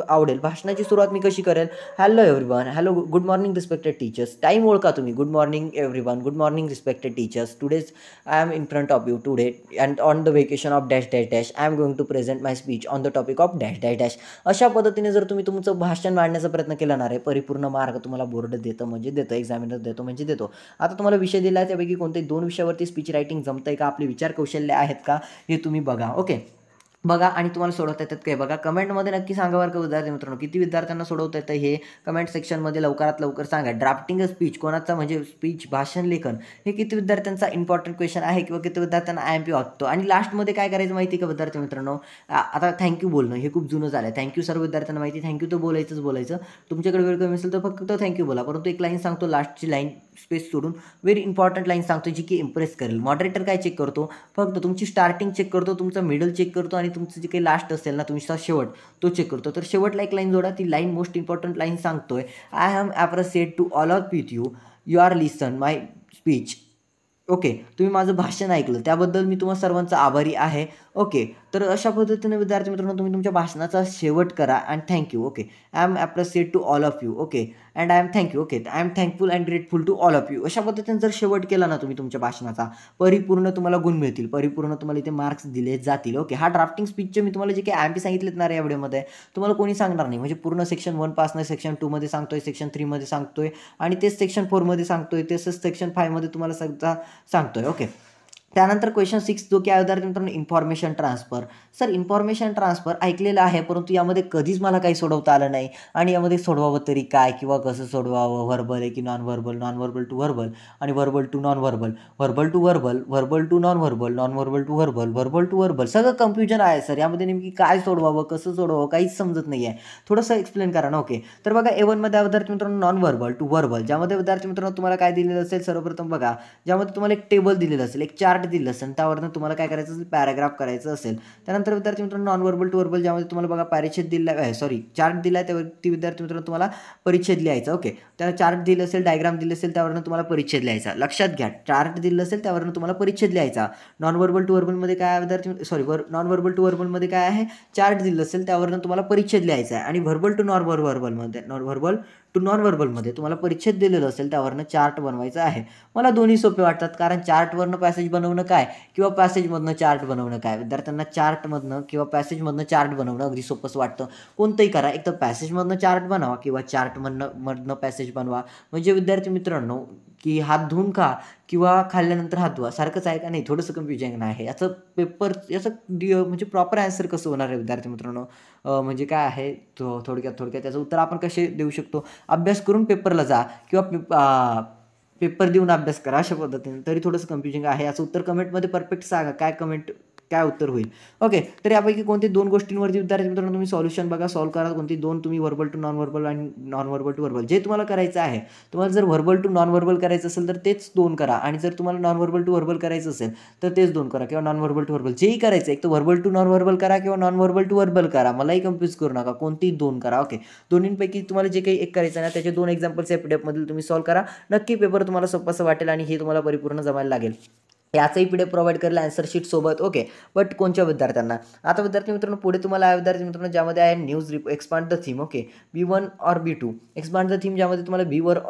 आवडेल भाषणाची सुरुवात मी कशी करेल, hello everyone, hello good morning respected teachers, time ओळखा तुम्ही. Good morning everyone, good morning respected teachers, today's I am in front of you today and on the vacation of dash dash dash I am going to present my speech on the topic of dash dash dash. अशा पद्धतीने जर तुम्ही तुमचं भाषण मांडण्याचा प्रयत्न केला ना रे, परिपूर्ण मार्क तुम्हाला बोर्ड देतं म्हणजे देतं, एक्झामिनर देतो म्हणजे देतो. आता तुम्हाला विषय दिला आहे त्यापैकी कोणते 2 विषयावरती स्पीच रायटिंग जमतंय का, आपले विचार कौशल्य आहेत का, हे तुम्ही बघा. ओके, बघा आणि तुम्हाला सोडवता येतात काय बघा. कमेंटमध्ये नक्की सांगा बरं का विद्यार्थी मित्रांनो, किती विद्यार्थ्यांना सोडवता येतं हे कमेंट सेक्शनमध्ये लवकरात लवकर सांगा. ड्राफ्टिंग अ स्पीच कोणाचा म्हणजे स्पीच भाषण लेखन हे किती विद्यार्थ्यांचा इम्पॉर्टंट क्वेश्चन आहे किंवा किती विद्यार्थ्यांना IMP वाटतो. आणि लास्टमध्ये काय करायचं माहिती का विद्यार्थी मित्रांनो, आता थँक्यू बोलणं हे खूप जुनं झालं आहे. थँक्यू सर्व विद्यार्थ्यांना माहिती, थँक्यू तर बोलायचं. तुमच्याकडे वेळ कमी असेल तर फक्त थँक्यू बोला, परंतु एक लाईन सांगतो लास्टची लाईन स्पेस सोडून, व्हेरी इम्पॉर्टंट लाईन सांगतो जी की इम्प्रेस करेल. मॉडरेटर काय चेक करतो, फक्त तुमची स्टार्टिंग चेक करतो, तुमचं मिडल चेक करतो आणि तुमचं जे काही लास्ट असेल ना तुमचा शेवट तो चेक करतो. तर शेवटला एक लाईन जोडा, ती लाईन मोस्ट इम्पॉर्टंट लाईन सांगतोय, I am appreciate to all of with you are listen my speech. Okay, तुम्ही माझं भाषण ऐकलं त्याबद्दल मी तुम्हा सर्वांचा आभारी आहे. ओके, तर अशा पद्धतीने विद्यार्थी मित्रांनो तुम्ही तुमच्या भाषणाचा शेवट करा and thank you. Okay, I am appreciate to all of you. Okay, and I am thank you. Okay, I am thankful and grateful to all of you. अशा पद्धतीने जर शेवट केला ना तुम्ही तुमच्या भाषणाचा, परिपूर्ण तुम्हाला गुण मिळतील, परिपूर्ण तुम्हाला इथे मार्क्स दिले जातील. ओके, हा ड्राफ्टिंग स्पीचचे मी तुम्हाला जे काही IMP सांगितलेत ना या व्हिडिओमध्ये तुम्हाला कोणी सांगणार नाही. म्हणजे पूर्ण सेक्शन 1 पासून सेक्शन 2 मध्ये सांगतोय, सेक्शन 3 मध्ये सांगतोय आणि तेच सेक्शन 4 मध्ये सांगतोय, तेच सेक्शन 5 मध्ये तुम्हाला सगळं सांगतोय. ओके, त्यानंतर क्वेश्चन 6 जो की आहे विद्यार्थी मित्रांनो, information transfer. Sir information transfer ऐकलेलं आहे, परंतु यामध्ये कधीच मला काही सोडवता आलं नाही आणि यामध्ये सोडवावं तरी काय किंवा कसं सोडवावं, व्हर्बल आहे की non verbal, non verbal to verbal आणि verbal to non verbal, verbal to verbal, verbal to non verbal, non verbal to verbal, verbal to verbal, सगळं कन्फ्युजन आहे सर. यामध्ये नेमकी काय सोडवावं, कसं सोडवावं काहीच समजत नाही आहे. थोडंसं एक्सप्लेन करा ना. ओके, तर बघा A1 मध्ये विद्यार्थी मित्रांनो नॉन व्हर्बल टू व्हर्बल, ज्यामध्ये विद्यार्थी मित्रांनो तुम्हाला काय दिलेलं असेल, सर्वप्रथम बघा ज्यामध्ये तुम्हाला एक टेबल दिलेलं असेल, एक चार्ट दिलेलं असेल, त्यावर तुम्हाला काय करायचं असेल, पॅराग्राफ करायचं असेल. त्यानंतर विद्यार्थी मित्रांनो नॉन व्हर्बल टू व्हर्बल, ज्यामध्ये तुम्हाला बघा परिच्छेद दिला आहे, सॉरी चार्ट दिला आहे, त्यावरती विद्यार्थी मित्रांनो तुम्हाला परिच्छेद लिहायचा. ओके, त्याला चार्ट दिलं असेल, डायग्राम दिलं असेल, त्यावरनं तुम्हाला परिच्छेद लिहायचा. लक्षात घ्या, चार्ट दिलं असेल त्यावरनं तुम्हाला परिच्छेद लिहायचा. नॉन व्हर्बल टू व्हर्बलमध्ये काय आहे विद्यार्थी, सॉरी नॉन व्हर्बल टू व्हर्बलमध्ये काय आहे, चार्ट दिलं असेल त्यावरनं तुम्हाला परिच्छेद लिहायचा आहे. आणि व्हर्बल टू नॉन व्हर्बलमध्ये, व्हर्बल टू नॉन व्हर्बलमध्ये तुम्हाला परिच्छेद दिलेलं असेल त्यावरनं चार्ट बनवायचा आहे. मला दोन्ही सोपे वाटतात, कारण चार्टवरनं पॅसेज बनवणं काय किंवा पॅसेजमधनं चार्ट बनवणं काय, विद्यार्थ्यांना चार्टमधनं किंवा पॅसेजमधनं चार्ट बनवणं अगदी सोपंच वाटतं. कोणतंही करा, एक तर पॅसेजमधनं चार्ट बनवा किंवा चार्टमधनं पॅसेज बनवा. म्हणजे विद्यार्थी मित्रांनो की हात धुवून खा किंवा खाल्ल्यानंतर हात धुवा सारखंच आहे का नाही, थोडंसं कन्फ्युजन आहे. याचं पेपर याचं म्हणजे प्रॉपर ॲन्सर कसं होणार आहे विद्यार्थी मित्रांनो, म्हणजे काय आहे थोडक्यात त्याचं उत्तर आपण कसे देऊ शकतो, अभ्यास करून पेपरला जा किंवा पेपर देऊन अभ्यास करा, अशा पद्धतीने. तरी थोडंसं कन्फ्युजिंग आहे. याचं उत्तर कमेंटमध्ये परफेक्ट सांगा, काय उत्तर होईल. ओके, तर यापैकी कोणते 2 गोष्टींवरती विद्यार्थी मित्रांनो तुम्ही सॉल्युशन बघा, सॉल्व करा. कोणती 2 तुम्ही व्हर्बल टू नॉन व्हर्बल आणि नॉन व्हर्बल टू व्हर्बल जे तुम्हाला करायचं आहे. तुम्हाला जर व्हर्बल टू नॉन व्हर्बल करायचं असेल तर तेच 2 करा आणि जर तुम्हाला नॉन व्हर्बल टू व्हर्बल करायचं असेल तर तेच 2 करा किंवा नॉन व्हर्बल टू व्हर्बल जेही करायचं, एक तर व्हर्बल टू नॉन व्हर्बल करा किंवा नॉन व्हर्बल टू व्हर्बल करा, मलाही कन्फ्यूज करू नका, कोणतीही 2 करा. ओके, दोन्हींपैकी तुम्हाला जे काही एक करायचं ना त्याचे 2 एक्झाम्पल्स या PDF मधील तुम्ही सॉल्व करा. नक्की पेपर तुम्हाला सोपंसं वाटेल आणि हे तुम्हाला परिपूर्ण जमायला लागेल. याचाही PDF प्रोव्हाइड करेल आन्सर शीट सोबत. ओके, बट कोणत्या विद्यार्थ्यांना, आता विद्यार्थी मित्रांनो पुढे तुम्हाला आहे विद्यार्थी मित्रांनो ज्यामध्ये आहे news expand the theme. Okay, B1 और B2 एक्सपांड द थीम, ज्यामध्ये तुम्हाला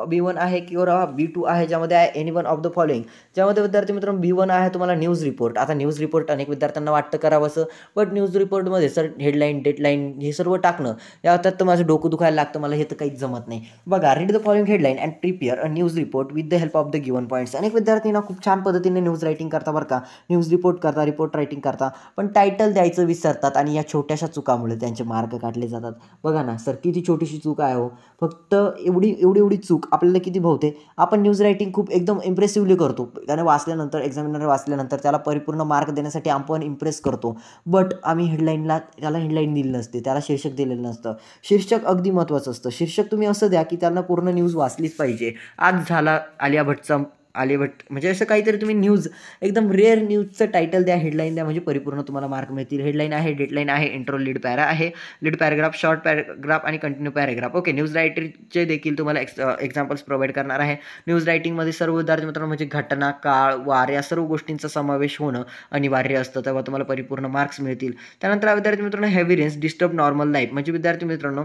B1 आहे किंवा B2 आहे, ज्यामध्ये आहे any one of the following. ज्यामध्ये विद्यार्थी मित्रांनो B1 आहे तुम्हाला न्यूज रिपोर्ट. आता न्यूज रिपोर्ट अनेक विद्यार्थ्यांना वाटतं करावंसं, बट न्यूज रिपोर्टमध्ये सर हेडलाईन डेडलाईन हे सर्व टाकणं यात तर माझं डोकं दुखायला लागतं, मला हे तर काहीच जमत नाही. बघा, read the following headline and prepare a news report with the help of the given points. अनेक विद्यार्थ्यांना खूप छान पद्धतीने न्यूज रायटिंग करता बरं का, न्यूज रिपोर्ट करता, रिपोर्ट रायटिंग करता, पण टायटल द्यायचं विसरतात आणि या छोट्याशा चुकामुळे त्यांचे मार्क काढले जातात. बघा ना सर, किती छोटीशी चूक आहे हो, फक्त एवढी चूक आपल्याला किती भवते. आपण न्यूज रायटिंग खूप एकदम इम्प्रेसिव्हली करतो, त्याने वाचल्यानंतर, एक्झामिनर वाचल्यानंतर त्याला परिपूर्ण मार्क देण्यासाठी आपण इम्प्रेस करतो, बट आम्ही त्याला हेडलाईन दिली नसते, त्याला शीर्षक दिलेलं नसतं. शीर्षक अगदी महत्त्वाचं असतं. शीर्षक तुम्ही असं द्या की त्यांना पूर्ण न्यूज वाचलीच पाहिजे. आज झाला आलिया भट्टचा म्हणजे असं काहीतरी तुम्ही न्यूज एकदम रेअर न्यूजचं टायटल द्या, हेडलाईन द्या, म्हणजे परिपूर्ण तुम्हाला मार्क मिळतील. हेडलाईन आहे, डेडलाईन आहे, इंट्रो, लीड पॅरा आहे, लीड पॅराग्राफ, शॉर्ट पॅराग्राफ आणि कंटिन्यू पॅराग्राफ. ओके, न्यूज रायटिंगचे देखील तुम्हाला एक्झाम्पल्स प्रोव्हाइड करणार आहे. न्यूज रायटिंगमध्ये सर्व विद्यार्थी मित्रांनो म्हणजे घटना, काळ, वार या सर्व गोष्टींचा समावेश होणं अनिवार्य असतं, तेव्हा तुम्हाला परिपूर्ण मार्क्स मिळतील. त्यानंतर विद्यार्थी मित्रांनो heavy rains disturb normal life, म्हणजे विद्यार्थी मित्रांनो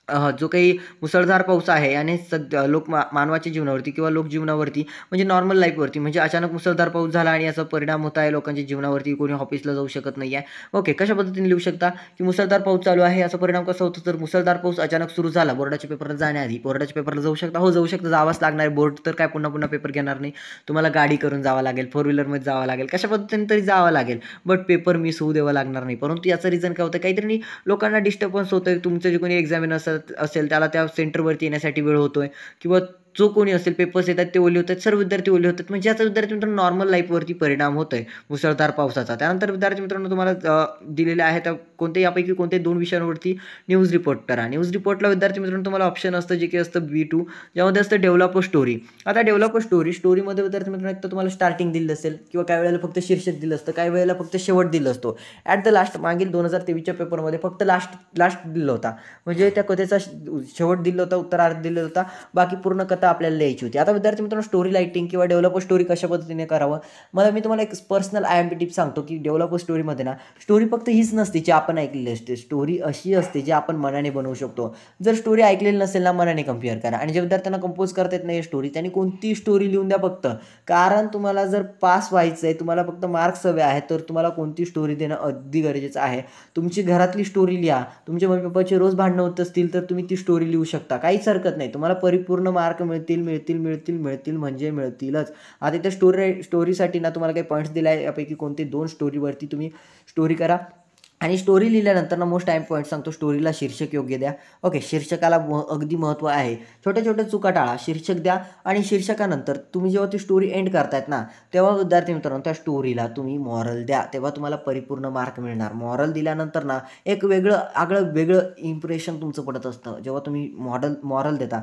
जो काही मुसळधार पाऊस आहे आणि मानवाच्या जीवनावरती किंवा लोकजीवनावरती म्हणजे नॉर्मल लाईफवरती म्हणजे अचानक मुसळधार पाऊस झाला आणि याचा परिणाम होत आहे लोकांच्या जीवनावरती, कोणी ऑफिसला जाऊ शकत नाही आहे. ओके, कशा पद्धतीने लिहू शकता की मुसळधार पाऊस चालू आहे, याचा परिणाम कसा होतो, तर मुसळधार पाऊस अचानक सुरू झाला बोर्डाच्या पेपरला जाण्याआधी. बोर्डाच्या पेपरला जाऊ शकता, हो जाऊ शकता, जावंच लागणार. बोर्ड तर काय पुन्हा पुन्हा पेपर घेणार नाही, तुम्हाला गाडी करून जावं लागेल, फोर व्हीलरमध्ये जावं लागेल, कशा पद्धतीने तरी जावं लागेल, बट पेपर मिस होऊ द्यावा लागणार नाही. परंतु याचं रिझन काय होतं, काहीतरी लोकांना डिस्टर्बन्स होतोय, तुमचं जे कोणी एक्झामिन असेल त्याला त्या सेंटरवरती येण्यासाठी वेळ होतोय किंवा जो कोणी असेल पेपर्स येतात ते ओले होतात, सर्व विद्यार्थी ओले होतात, म्हणजे याचा विद्यार्थी मित्रांनो नॉर्मल लाईफवरती परिणाम होतोय मुसळधार पावसाचा. त्यानंतर विद्यार्थी मित्रांनो तुम्हाला दिलेले आहे त्या कोणत्याही यापैकी कोणत्याही 2 विषयांवरती न्यूज रिपोर्ट करा. न्यूज रिपोर्टला विद्यार्थी मित्रांनो तुम्हाला ऑप्शन असतं जे की असतं B2, ज्यामध्ये असतं डेव्हलप अ स्टोरी. आता डेव्हलप अ स्टोरीमध्ये विद्यार्थी मित्रांनो एक तर तुम्हाला स्टार्टिंग दिलं असेल किंवा काही वेळेला फक्त शीर्षक दिलं असतं, काही वेळेला फक्त शेवट दिलं असतो. ॲट द लास्ट मागील 2023च्या पेपरमध्ये फक्त लास्ट दिलं होता, म्हणजे त्या कथेचा शेवट दिला होता, उत्तरार्ध दिलेला होता, बाकी पूर्ण कथा आपल्याला लिहायची होती. आता विद्यार्थी मित्रांनो स्टोरी रायटिंग किंवा डेव्हलप स्टोरी कशा पद्धतीने करावं, मी तुम्हाला एक पर्सनल IMP टिप सांगतो की डेव्हलप स्टोरीमध्ये ना स्टोरी फक्त हीच नसते जी आपण ऐकलेली असते, स्टोरी अशी असते जी आपण मनाने बनवू शकतो. जर स्टोरी ऐकलेली नसेल ना, मनाने कम्पेअर करा. आणि ज्या विद्यार्थ्यांना कंपोज करता येत नाही स्टोरी, त्यांनी कोणती स्टोरी लिहून द्या फक्त, कारण तुम्हाला जर पास व्हायचं आहे, तुम्हाला फक्त मार्क्स हवे आहेत, तर तुम्हाला कोणती स्टोरी देणं अगदी गरजेचं आहे. तुमची घरातली स्टोरी लिहा, तुमच्या मम्मी पप्पाचे रोज भांडणं होत असतील तर तुम्ही ती स्टोरी लिहू शकता, काहीच हरकत नाही. तुम्हाला परिपूर्ण मार्क मिळतील म्हणजे मिळतीलच. आता त्या स्टोरीसाठी ना तुम्हाला काही पॉईंट्स दिले आहे, यापैकी कोणते 2 स्टोरीवरती तुम्ही स्टोरी करा. आणि स्टोरी लिहिल्यानंतर ना मोस्ट पॉईंट सांगतो, स्टोरीला शीर्षक योग्य द्या. ओके, शीर्षकाला अगदी महत्त्व आहे. छोट्या छोट्या चुका टाळा, शीर्षक द्या. आणि शीर्षकानंतर तुम्ही जेव्हा ती स्टोरी एंड करतायत ना, तेव्हा विद्यार्थी मित्रांनो त्या स्टोरीला तुम्ही मॉरल द्या, तेव्हा तुम्हाला परिपूर्ण मार्क मिळणार. मॉरल दिल्यानंतर ना एक वेगळं इम्प्रेशन तुमचं पडत असतं. जेव्हा तुम्ही मॉरल देता,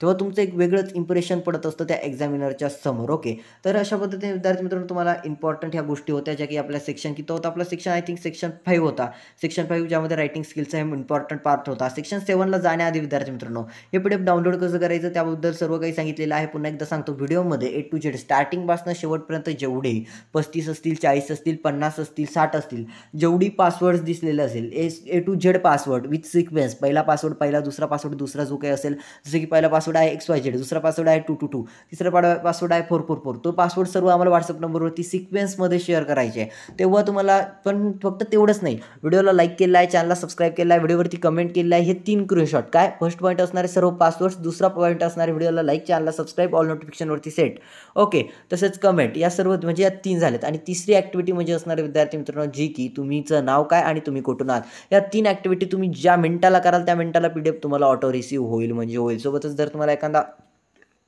तेव्हा तुमचं एक वेगळंच इम्प्रेशन पडत असतं त्या एक्झामिनरच्या समोर. ओके, तर अशा पद्धतीने विद्यार्थी मित्रांनो तुम्हाला इम्पॉर्टंट ह्या गोष्टी होत्या, ज्या की आपल्या सेक्शन किती होता, आपला सेक्शन आय थिंक सेक्शन 5 होता. सेक्शन 5 ज्यामध्ये रायटिंग स्किलचा हे इम्पॉर्टंट पार्ट होता. सेक्शन 7ला जाण्याआधी विद्यार्थी मित्रांनो हे PDF डाउनलोड कसं करायचं त्याबद्दल सर्व काही सांगितलेलं आहे. पुन्हा एकदा सांगतो व्हिडिओमध्ये A to Z स्टार्टिंगपासून शेवटपर्यंत जेवढे 35 असतील, 40 असतील, 50 असतील, 60 असतील, जेवढी पासवर्ड्स दिसलेले असेल A to Z password with sequence, पहिला पासवर्ड पहिला, दुसरा पासवर्ड दुसरा, जो काही असेल, जसं की पहिला पासवर्ड आहे XYZ, दुसरा पासवर्ड आहे 222, तिसरा पासवर्ड आहे 444, तो पासवर्ड सर्व आम्हाला व्हॉट्सअप नंबरवरती सिक्वेन्समध्ये शेअर करायचे. तेव्हा तुम्हाला पण फक्त तेवढंच नाही, व्हिडिओला लाईक केला आहे, चॅनलला सबस्क्राईब केला आहे, व्हिडिओवरती कमेंट केलं आहे, हे 3 स्क्रीनशॉट काय, फर्स्ट पॉईंट असणारे सर्व पासवर्ड्स, दुसरा पॉईंट असणारे व्हिडिओला लाईक, चॅनलला सबस्क्राईब, ऑल नोटिफिकेशनवरती सेट. ओके, तसेच कमेंट, या सर्व म्हणजे या 3 झालेत. आणि तिसरी ॲक्टिव्हिटी म्हणजे असणारे विद्यार्थी मित्रांनो जी की तुमचं नाव काय आणि तुम्ही कुठून आहात, या 3 ॲक्टिव्हिटी तुम्ही ज्या मिनिटाला कराल त्या मिनिटाला PDF तुम्हाला ऑटो रिसीव्ह होईल म्हणजे होईल. सोबतच जर तुम्हाला एखादा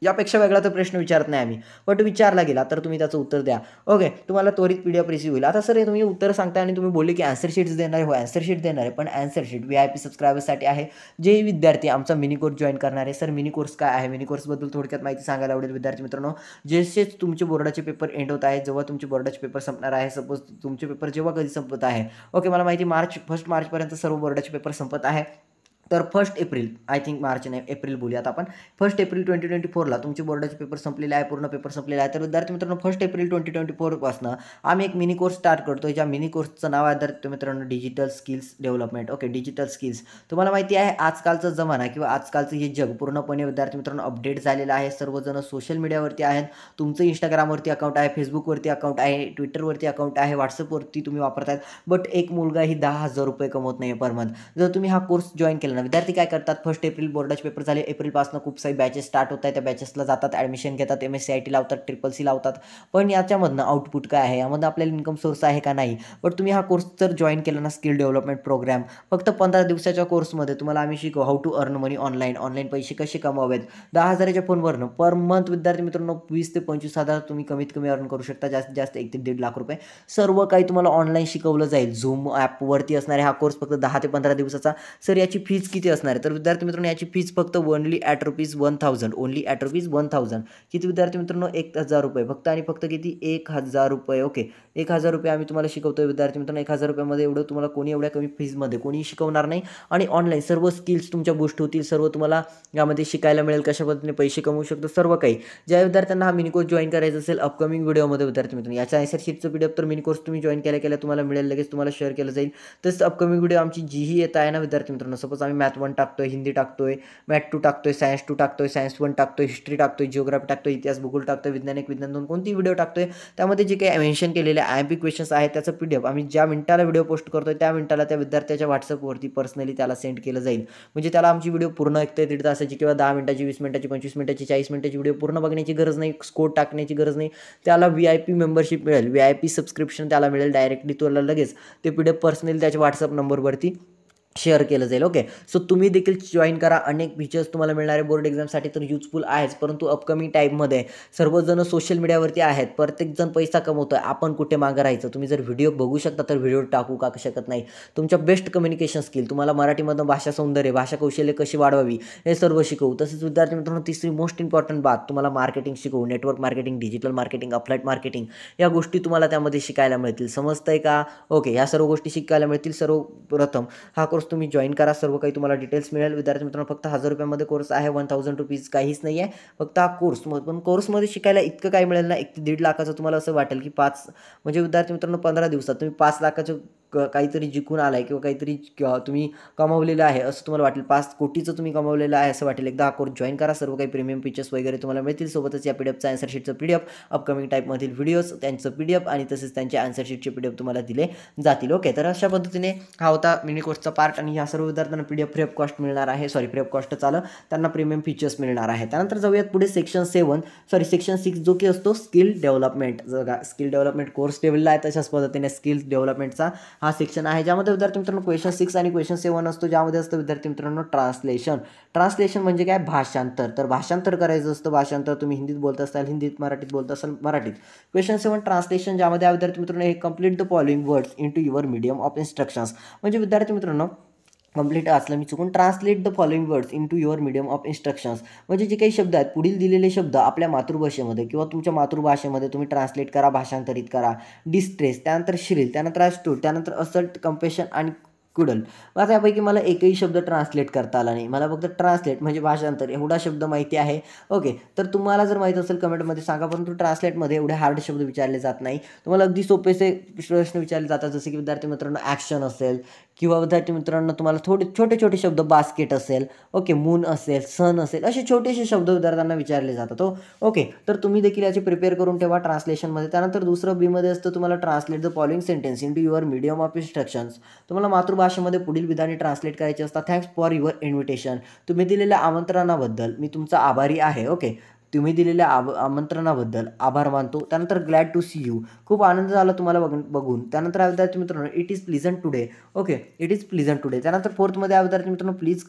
यापेक्षा वेगळा तर प्रश्न विचारत नाही आम्ही, बट विचारला गेला तर तुम्ही त्याचं उत्तर द्या. ओके, तुम्हाला त्वरित PDF रिसीव्ह होईल. आता सर हे तुम्ही उत्तर सांगता आणि तुम्ही बोलले की आन्सर शीट्स देणार आहे, हो आन्सर शीट देणार आहे, पण आन्सर शीट VIP सबस्क्रायबर्ससाठी आहे, जे विद्यार्थी आमचा मिनी कोर्स जॉईन करणार आहे. सर मिनी कोर्स काय आहे, मिनी कोर्सबद्दल थोडक्यात माहिती सांगायला आवडेल विद्यार्थी मित्रांनो. जसेच तुमचे बोर्डाचे पेपर एंड होत आहे, जेव्हा तुमचे बोर्डाचे पेपर संपणार आहे, सपोज तुमचे पेपर जेव्हा कधी संपत आहे, ओके, मला माहिती 1 मार्चपर्यंत सर्व बोर्डाचे पेपर संपत आहे. तर 1 एप्रिल, आय थिंक मार्च नाही एप्रिल बोलूयात आपण, 1 एप्रिल 2024ला तुमचे बोर्डाचे पेपर संपलेले आहे, पूर्ण पेपर संपलेला आहे. तर विद्यार्थी मित्रांनो 1 एप्रिल 2024 पासून आम्ही एक मिनी कोर्स स्टार्ट करतोय, ज्या मिनी कोर्सचं नाव आहे विद्यार्थी मित्रांनो digital skills development. Okay, digital skills, तुम्हाला माहिती आहे आजकालचा जमाना किंवा आजकालचं हे जग पूर्णपणे विद्यार्थी मित्रांनो अपडेट झालेलं आहे. सर्वजण सोशल मीडियावरती आहेत, तुमचं इंस्टाग्रामवरती अकाउंट आहे, फेसबुकवरती अकाउंट आहे, ट्विटरवरती अकाउंट आहे, व्हॉट्सअपवरती तुम्ही वापरतायत, बट एक मुलगा ही 10,000 रुपये कमवत नाही पर मंथ. जर तुम्ही हा कोर्स जॉईन केला ना, विद्यार्थी काय करतात, 1 एप्रिल बोर्डाचे पेपर झाले, एप्रिलपासून खूप सारी बॅचेस स्टार्ट होत आहेत, त्या बॅचेसला जातात, ॲडमिशन घेतात, MSc लावतात, CCC लावतात, पण याच्यामधनं आउटपुट काय आहे, यामध्ये आपल्याला इन्कम सोर्स आहे का नाही. बट तुम्ही हा कोर्स जर जॉईन केला ना, स्किल डेव्हलपमेंट प्रोग्राम, फक्त 15 दिवसाच्या कोर्समध्ये तुम्हाला आम्ही शिकवू how to earn money online पैसे कसे कमावेत 10,000च्या फोनवरनं पर मंथ. विद्यार्थी मित्रांनो 20 ते 25,000 तुम्ही कमीत कमी अर्न करू शकता, जास्तीत जास्त 1 ते 1.5 लाख रुपये. सर्व काही तुम्हाला ऑनलाईन शिकवलं जाईल. झूम ॲपवरती असणारे हा कोर्स फक्त 10 ते 15 दिवसाचा. सर याची फीज किती असणार आहे, तर विद्यार्थी मित्रांनो याची फीज फक्त ओनली ॲट ₹1,000, ओनली ॲट ₹1,000. किती विद्यार्थी मित्रांनो 1,000 रुपये फक्त आणि फक्त किती 1,000 रुपये. ओके, 1,000 रुपये आम्ही तुम्हाला शिकवतोय विद्यार्थी मित्रांनो. 1,000 रुपयामध्ये एवढं तुम्हाला कोणी एवढ्या कमी फीजमध्ये कोणी शिकवणार नाही. आणि ऑनलाईन सर्व स्किल्स तुमच्या बूस्ट होतील, सर्व तुम्हाला यामध्ये शिकायला मिळेल, कशा पद्धतीने पैसे कमवू शकतो सर्व काही. ज्या विद्यार्थ्यांना हा मिनी कोर्स जॉईन करायचा असेल अपकमिंग व्हिडिओमध्ये विद्यार्थी मित्रांनो, याच्या आन्सर शीटचं PDF तर मिनी कोर्स तुम्ही जॉईन केल्या तुम्हाला मिळेल, लगेच तुम्हाला शेअर केलं जाईल. तसंच अपकमिंग व्हिडिओ आमची जीही येत आहे ना विद्यार्थी मित्रांनो, सपोज आम्ही मॅथ 1 टाकतोय, हिंदी टाकतोय, मॅथ 2 टाकतोय, सायन्स 2 टाकतोय, सायन्स 1 टाकतोय, हिस्ट्री टाकतोय, जिओग्राफी टाकतोय, इतिहास भूगोल टाकतोय, विज्ञान 1 विज्ञान 2 कोणतीही व्हिडिओ टाकतोय, त्यामध्ये जे काही मेन्शन केलेले IMP क्वेश्चन्स आहेत त्याचं PDF आम्ही ज्या मिनिटाला व्हिडिओ पोस्ट करतोय त्या मिनिटाला त्या विद्यार्थ्याच्या WhatsAppवरती पर्सनली त्याला सेंड केलं जाईल. म्हणजे त्याला आमची व्हिडिओ पूर्ण 1 ते 1.5 तासाची किंवा 10 मिनिटाची, 20 मिनिटाची, 25 मिनिटाची, 40 मिनिटाची व्हिडिओ पूर्ण बघण्याची गरज नाही, स्कोर टाकण्याची गरज नाही. त्याला VIP मेंबरशिप मिळेल, VIP सबस्क्रिप्शन त्याला मिळेल. डायरेक्टली तुला लगेच ते PDF पर्सनली त्याच्या WhatsApp नंबरवरती शेअर केलं जाईल. ओके, सो तुम्ही देखील जॉईन करा. अनेक फीचर्स तुम्हाला मिळणारे बोर्ड एक्झामसाठी तर युजफुल आहेच, परंतु अपकमिंग टाईममध्ये सर्वजण सोशल मीडियावरती आहेत, प्रत्येकजण पैसा कमवतोय, आपण कुठे मागं राहायचं. तुम्ही जर व्हिडिओ बघू शकता तर व्हिडिओ टाकू का शकत नाही. तुमच्या बेस्ट कम्युनिकेशन स्किल, तुम्हाला मराठीमधून भाषा सौंदर्य, भाषा कौशल्य कशी वाढवावी हे सर्व शिकवू. तसेच विद्यार्थी मित्रांनो, तिसरी मोस्ट इम्पॉर्टंट बात, तुम्हाला मार्केटिंग शिकवू. Network marketing, digital marketing, applied marketing या गोष्टी तुम्हाला त्यामध्ये शिकायला मिळतील. समजतंय का? ओके, या सर्व गोष्टी शिकायला मिळतील. सर्वप्रथम हा कोर्स तुम्ही जॉईन करा. सर्व काही तुम्हाला डिटेल्स मिळेल. विद्यार्थी मित्रांनो, फक्त 1000 रुपयामध्ये कोर्स आहे. 1000 रुपीज काहीच नाही आहे. फक्त हा कोर्स, पण कोर्समध्ये शिकायला इतकं काय मिळेल ना, 1 ते 1.5 लाखाचं तुम्हाला असं वाटेल की 5 म्हणजे विद्यार्थी मित्रांनो 15 दिवसात तुम्ही 5 लाखाचं काहीतरी जिंकून आलाय किंवा काहीतरी तुम्ही कमावलेलं आहे असं तुम्हाला वाटेल. 5 कोटीचं तुम्ही कमावलेलं आहे असं वाटेल. एकदा हा कोर्स जॉईन करा. सर्व काही प्रीमियम फीचर्स वगैरे तुम्हाला मिळतील. सोबतच या PDFचं आन्सर शीटचं PDF, अपकमिंग टाईपमधील व्हिडिओज त्यांचं PDF आणि तसेच त्यांचे आन्सर शीटचे PDF तुम्हाला दिले जातील. ओके, तर अशा पद्धतीने हा होता मिनी कोर्सचा पार्ट आणि ह्या सर्व विद्यार्थ्यांना PDF फ्री ऑफ कॉस्ट मिळणार आहे. फ्री ऑफ कॉस्ट चालं, त्यांना प्रीमियम फीचर्स मिळणार आहे. त्यानंतर जाऊयात पुढे सेक्शन 6 जो की असतो स्किल डेव्हलपमेंट. जगा स्किल डेव्हलपमेंट कोर्स ठेवलेला आहे, तशाच पद्धतीने स्किल डेव्हलपमेंटचा हा सेक्शन आहे, ज्यामध्ये विद्यार्थी मित्रांनो क्वेश्चन 6 आणि क्वेश्चन 7 असतो, ज्यामध्ये असतं विद्यार्थी मित्रांनो ट्रान्सलेशन म्हणजे काय? भाषांतर. तर भाषांतर करायचं असतं. भाषांतर तुम्ही हिंदीत बोलत असाल हिंदीत, मराठीत बोलत असाल मराठीत. क्वेश्चन 7 ट्रान्सलेशन, ज्यामध्ये विद्यार्थी मित्रांनो हे complete the following words into your medium of instructions. म्हणजे विद्यार्थी मित्रांनो कंप्लीट असलं मी चुकून, translate the following words into your medium of instructions. म्हणजे जे काही शब्द आहेत, पुढील दिलेले शब्द आपल्या मातृभाषेमध्ये किंवा तुमच्या मातृभाषेमध्ये तुम्ही ट्रान्सलेट करा, भाषांतरित करा. डिस्ट्रेस, त्यानंतर श्रील, त्यानंतर ॲस्टूट, त्यानंतर असल्ट, कंपेशन आणि कुडल. आता यापैकी मला एकही शब्द ट्रान्सलेट करता आला नाही. मला फक्त ट्रान्सलेट म्हणजे भाषांतर एवढा शब्द माहिती आहे. ओके, तर तुम्हाला जर माहीत असेल कमेंटमध्ये सांगा. परंतु ट्रान्सलेटमध्ये एवढे हार्ड शब्द विचारले जात नाही. तुम्हाला अगदी सोपेसे प्रश्न विचारले जातात, जसे की विद्यार्थी मित्रांनो ॲक्शन असेल किंवा विद्यार्थी मित्रांनो तुम्हाला छोटे छोटे शब्द, बास्केट असेल, ओके, मून असेल, सन असेल, असे छोटेसे शब्द विद्यार्थ्यांना विचारले जातात. ओके, तर तुम्ही देखील याचे प्रिपेअर करून ठेवा ट्रान्सलेशनमध्ये. त्यानंतर दुसरं बीमध्ये असतं तुम्हाला translate the following sentence into your medium of instructions. तुम्हाला मातृभाषेमध्ये पुढील विधाने ट्रान्सलेट करायचे असतात. Thanks for your invitation. तुम्ही दिलेल्या आमंत्रणाबद्दल मी तुमचा आभारी आहे. ओके, तुम्ही दिलेल्या आमंत्रणाबद्दल आभार मानतो. त्यानंतर ग्लॅड टू सी यू, खूप आनंद झाला तुम्हाला बघून. त्यानंतर विद्यार्थी मित्रांनो it is pleasant today. Okay, it is pleasant today. त्यानंतर फोर्थमध्ये विद्यार्थी मित्रांनो प्लीज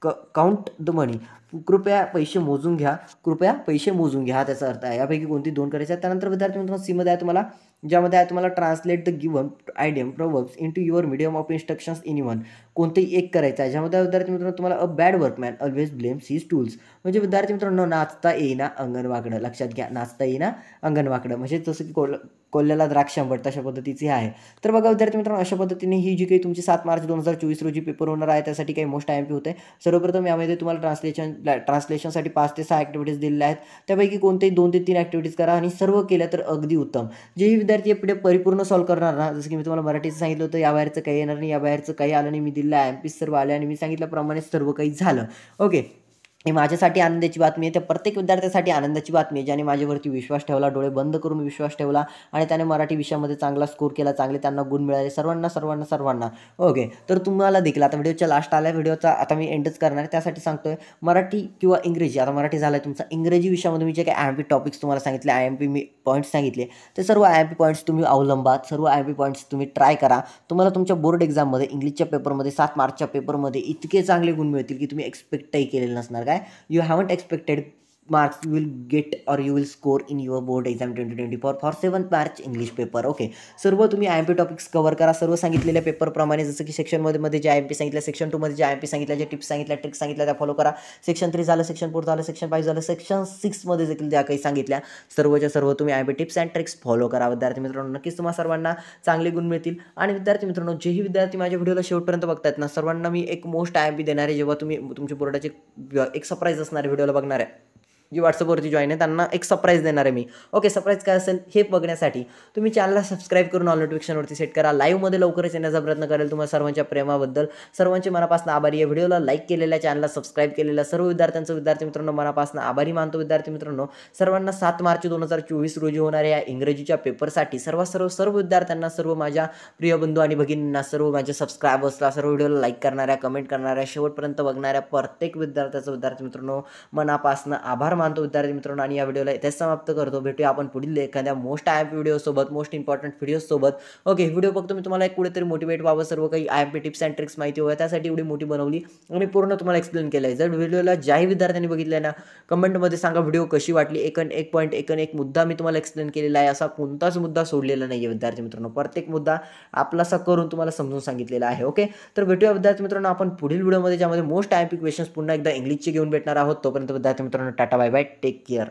काउंट द मनी, कृपया पैसे मोजून घ्या. कृपया पैसे मोजून घ्या हा त्याचा अर्थ आहे. यापैकी कोणती 2 करायचे आहेत. त्यानंतर विद्यार्थी मित्रांनो सीमध्ये आहे तुम्हाला, ज्यामध्ये आहे तुम्हाला translate the given idiom proverbs into your medium of instructions in one. कोणतेही एक करायचं आहे, ज्यामध्ये विद्यार्थी मित्रांनो तुम्हाला a bad workman always blames his tools. म्हणजे विद्यार्थी मित्रांनो नाचता येईना अंगण वाकडं. लक्षात घ्या, नाचता येईना अंगण वाकडं म्हणजे जसं की कोल्ह्याला द्राक्ष आंबट तशा पद्धतीचे आहे. तर बघा विद्यार्थी मित्रांनो, अशा पद्धतीने ही जी काही तुमची 7 मार्च 2024 रोजी पेपर होणार आहे, त्यासाठी काही मोस्ट IMP होते. सर्वप्रथम यामध्ये तुम्हाला ट्रान्सलेशनसाठी 5 ते 6 ॲक्टिव्हिटीज दिलेल्या आहेत. त्यापैकी कोणतेही 2 ते 3 ॲक्टिव्हिटीज करा आणि सर्व केल्या तर अगदी उत्तम. जेही विद्यार्थी PDF परिपूर्ण सॉल्व्ह करणार ना, जसं की मी तुम्हाला मराठीचं सांगितलं होतं, याबाहेरचं काही येणार नाही, याबाहेरचं काही आलं नाही. मी दिलेलं IMP सर्व आले आणि मी सांगितल्याप्रमाणे सर्व काही झालं. ओके, ही माझ्यासाठी आनंदाची बातमी आहे. त्या प्रत्येक विद्यार्थ्यासाठी आनंदाची बातमी आहे, ज्याने माझ्यावरती विश्वास ठेवला, डोळे बंद करून विश्वास ठेवला आणि त्याने मराठी विषयामध्ये चांगला स्कोर केला, चांगले त्यांना गुण मिळाले. सर्वांना. ओके, तर तुम्हाला देखील आता व्हिडिओच्या लास्ट आला, व्हिडिओचा आता मी एंडच करणार आहे. त्यासाठी सांगतोय मराठी किंवा इंग्रजी. आता मराठी झाला आहे तुमचा. इंग्रजी विषयामध्ये मी जे काही IMP टॉपिक्स तुम्हाला सांगितले, IMP मी पॉईंट्स सांगितले, ते सर्व IMP पॉईंट्स तुम्ही अवलंबा. सर्व IMP पॉईंट्स तुम्ही ट्राय करा. तुम्हाला तुमच्या बोर्ड एक्झाममध्ये इंग्लिशच्या पेपरमध्ये 7 मार्चच्या पेपरमध्ये इतके चांगले गुण मिळतील की तुम्ही एक्सपेक्टही केलेलं नसणार. काय you haven't expected marks you will get or you will score in your board exam 2024 for 7th March English paper. Okay, सर्व तुम्ही IMP टॉपिक्स कव्हर करा. सर्व सांगितलेल्या पेपरप्रमाणे, जसं की सेक्शनमध्ये जे IMP सांगितलं, सेक्शन 2मध्ये जे IMP सांगितलं, जे टिप्स सांगितल्या, ट्रिक्स सांगितल्या, त्या फॉलो करा. सेक्शन 3 झालं, सेक्शन 4 झालं, सेक्शन 5 झालं, सेक्शन 6मध्ये देखील ज्या काही सांगितल्या सर्वच्या सर्व तुम्ही IMP tips and tricks follow करा. विद्यार्थी मित्रांनो, नक्कीच तुम्हाला सर्वांना चांगले गुण मिळतील. आणि विद्यार्थी मित्रांनो, जेही विद्यार्थी माझ्या व्हिडिओला शेवटपर्यंत बघतायत ना, सर्वांना मी एक मोस्ट IMP देणार आहे. जेव्हा तुम्ही तुमच्या बोर्डाचे एक सरप्राईज असणारे व्हिडिओला बघणार आहे, जी व्हॉट्सअपवरती जॉईन आहे त्यांना एक सरप्राईज देणार आहे मी. ओके, सरप्राईज काय असेल हे बघण्यासाठी तुम्ही चॅनलला सबस्क्राईब करून ऑल नोटिफिकेशनवरती सेट करा. लाईव्हमध्ये लवकरच येण्याचा प्रयत्न करेल. तुम्हाला सर्वांच्या प्रेमाबद्दल सर्वांचे मनापासून आभारी आहे. व्हिडिओला लाईक केलेल्या, चॅनलला सबस्क्राईब केलेल्या सर्व विद्यार्थ्यांचं विद्यार्थी मित्रांनो मनापासून आभारी मानतो. विद्यार्थी मित्रांनो, सर्वांना 7 मार्च 2024 रोजी होणाऱ्या या इंग्रजीच्या पेपरसाठी सर्व विद्यार्थ्यांना, सर्व माझ्या प्रिय बंधू आणि भगिनींना, सर्व माझ्या सबस्क्रायबर्सला, सर्व व्हिडिओला लाईक करणाऱ्या, कमेंट करणाऱ्या, शेवटपर्यंत बघणाऱ्या प्रत्येक विद्यार्थ्याचं विद्यार्थी मित्रांनो मनापासून आभार मानतो. विद्यार्थी मित्रांनो, आणि या व्हिडिओला इथेच समाप्त करतो. भेटूया आपण पुढील एखाद्या मोस्ट IMP व्हिडिओसोबत, मोस्ट इम्पॉर्टंट व्हिडिओसोबत. ओके, व्हिडिओ बघतो मी तुम्हाला एक कुठेतरी मोटिवेट व्हावं, सर्व काही IMP टिप्स अँड ट्रिक्स माहिती हवं त्यासाठी एवढी मोठी बनवली आणि पूर्ण तुम्हाला एक्सप्लेन केलं आहे. जर व्हिडिओला ज्याही विद्यार्थ्यांनी बघितलं ना, कमेंटमध्ये सांगा व्हिडिओ कशी वाटली. एक पॉईंट एक मुद्दा मी तुम्हाला एक्सप्लेन केलेला आहे. असा कोणताच मुद्दा सोडलेला नाही आहे विद्यार्थी मित्रांनो. प्रत्येक मुद्दा आपलासा करून तुम्हाला समजून सांगितलेला आहे. ओके, तर भेटूया विद्यार्थी मित्रांनो आपण पुढील व्हिडिओमध्ये, ज्यामध्ये मोस्ट IMP क्वेश्चन्स पुन्हा एकदा इंग्लिशचे घेऊन भेटणार आहोत. तोपर्यंत विद्यार्थी मित्रांनो tata, bye bye, take care.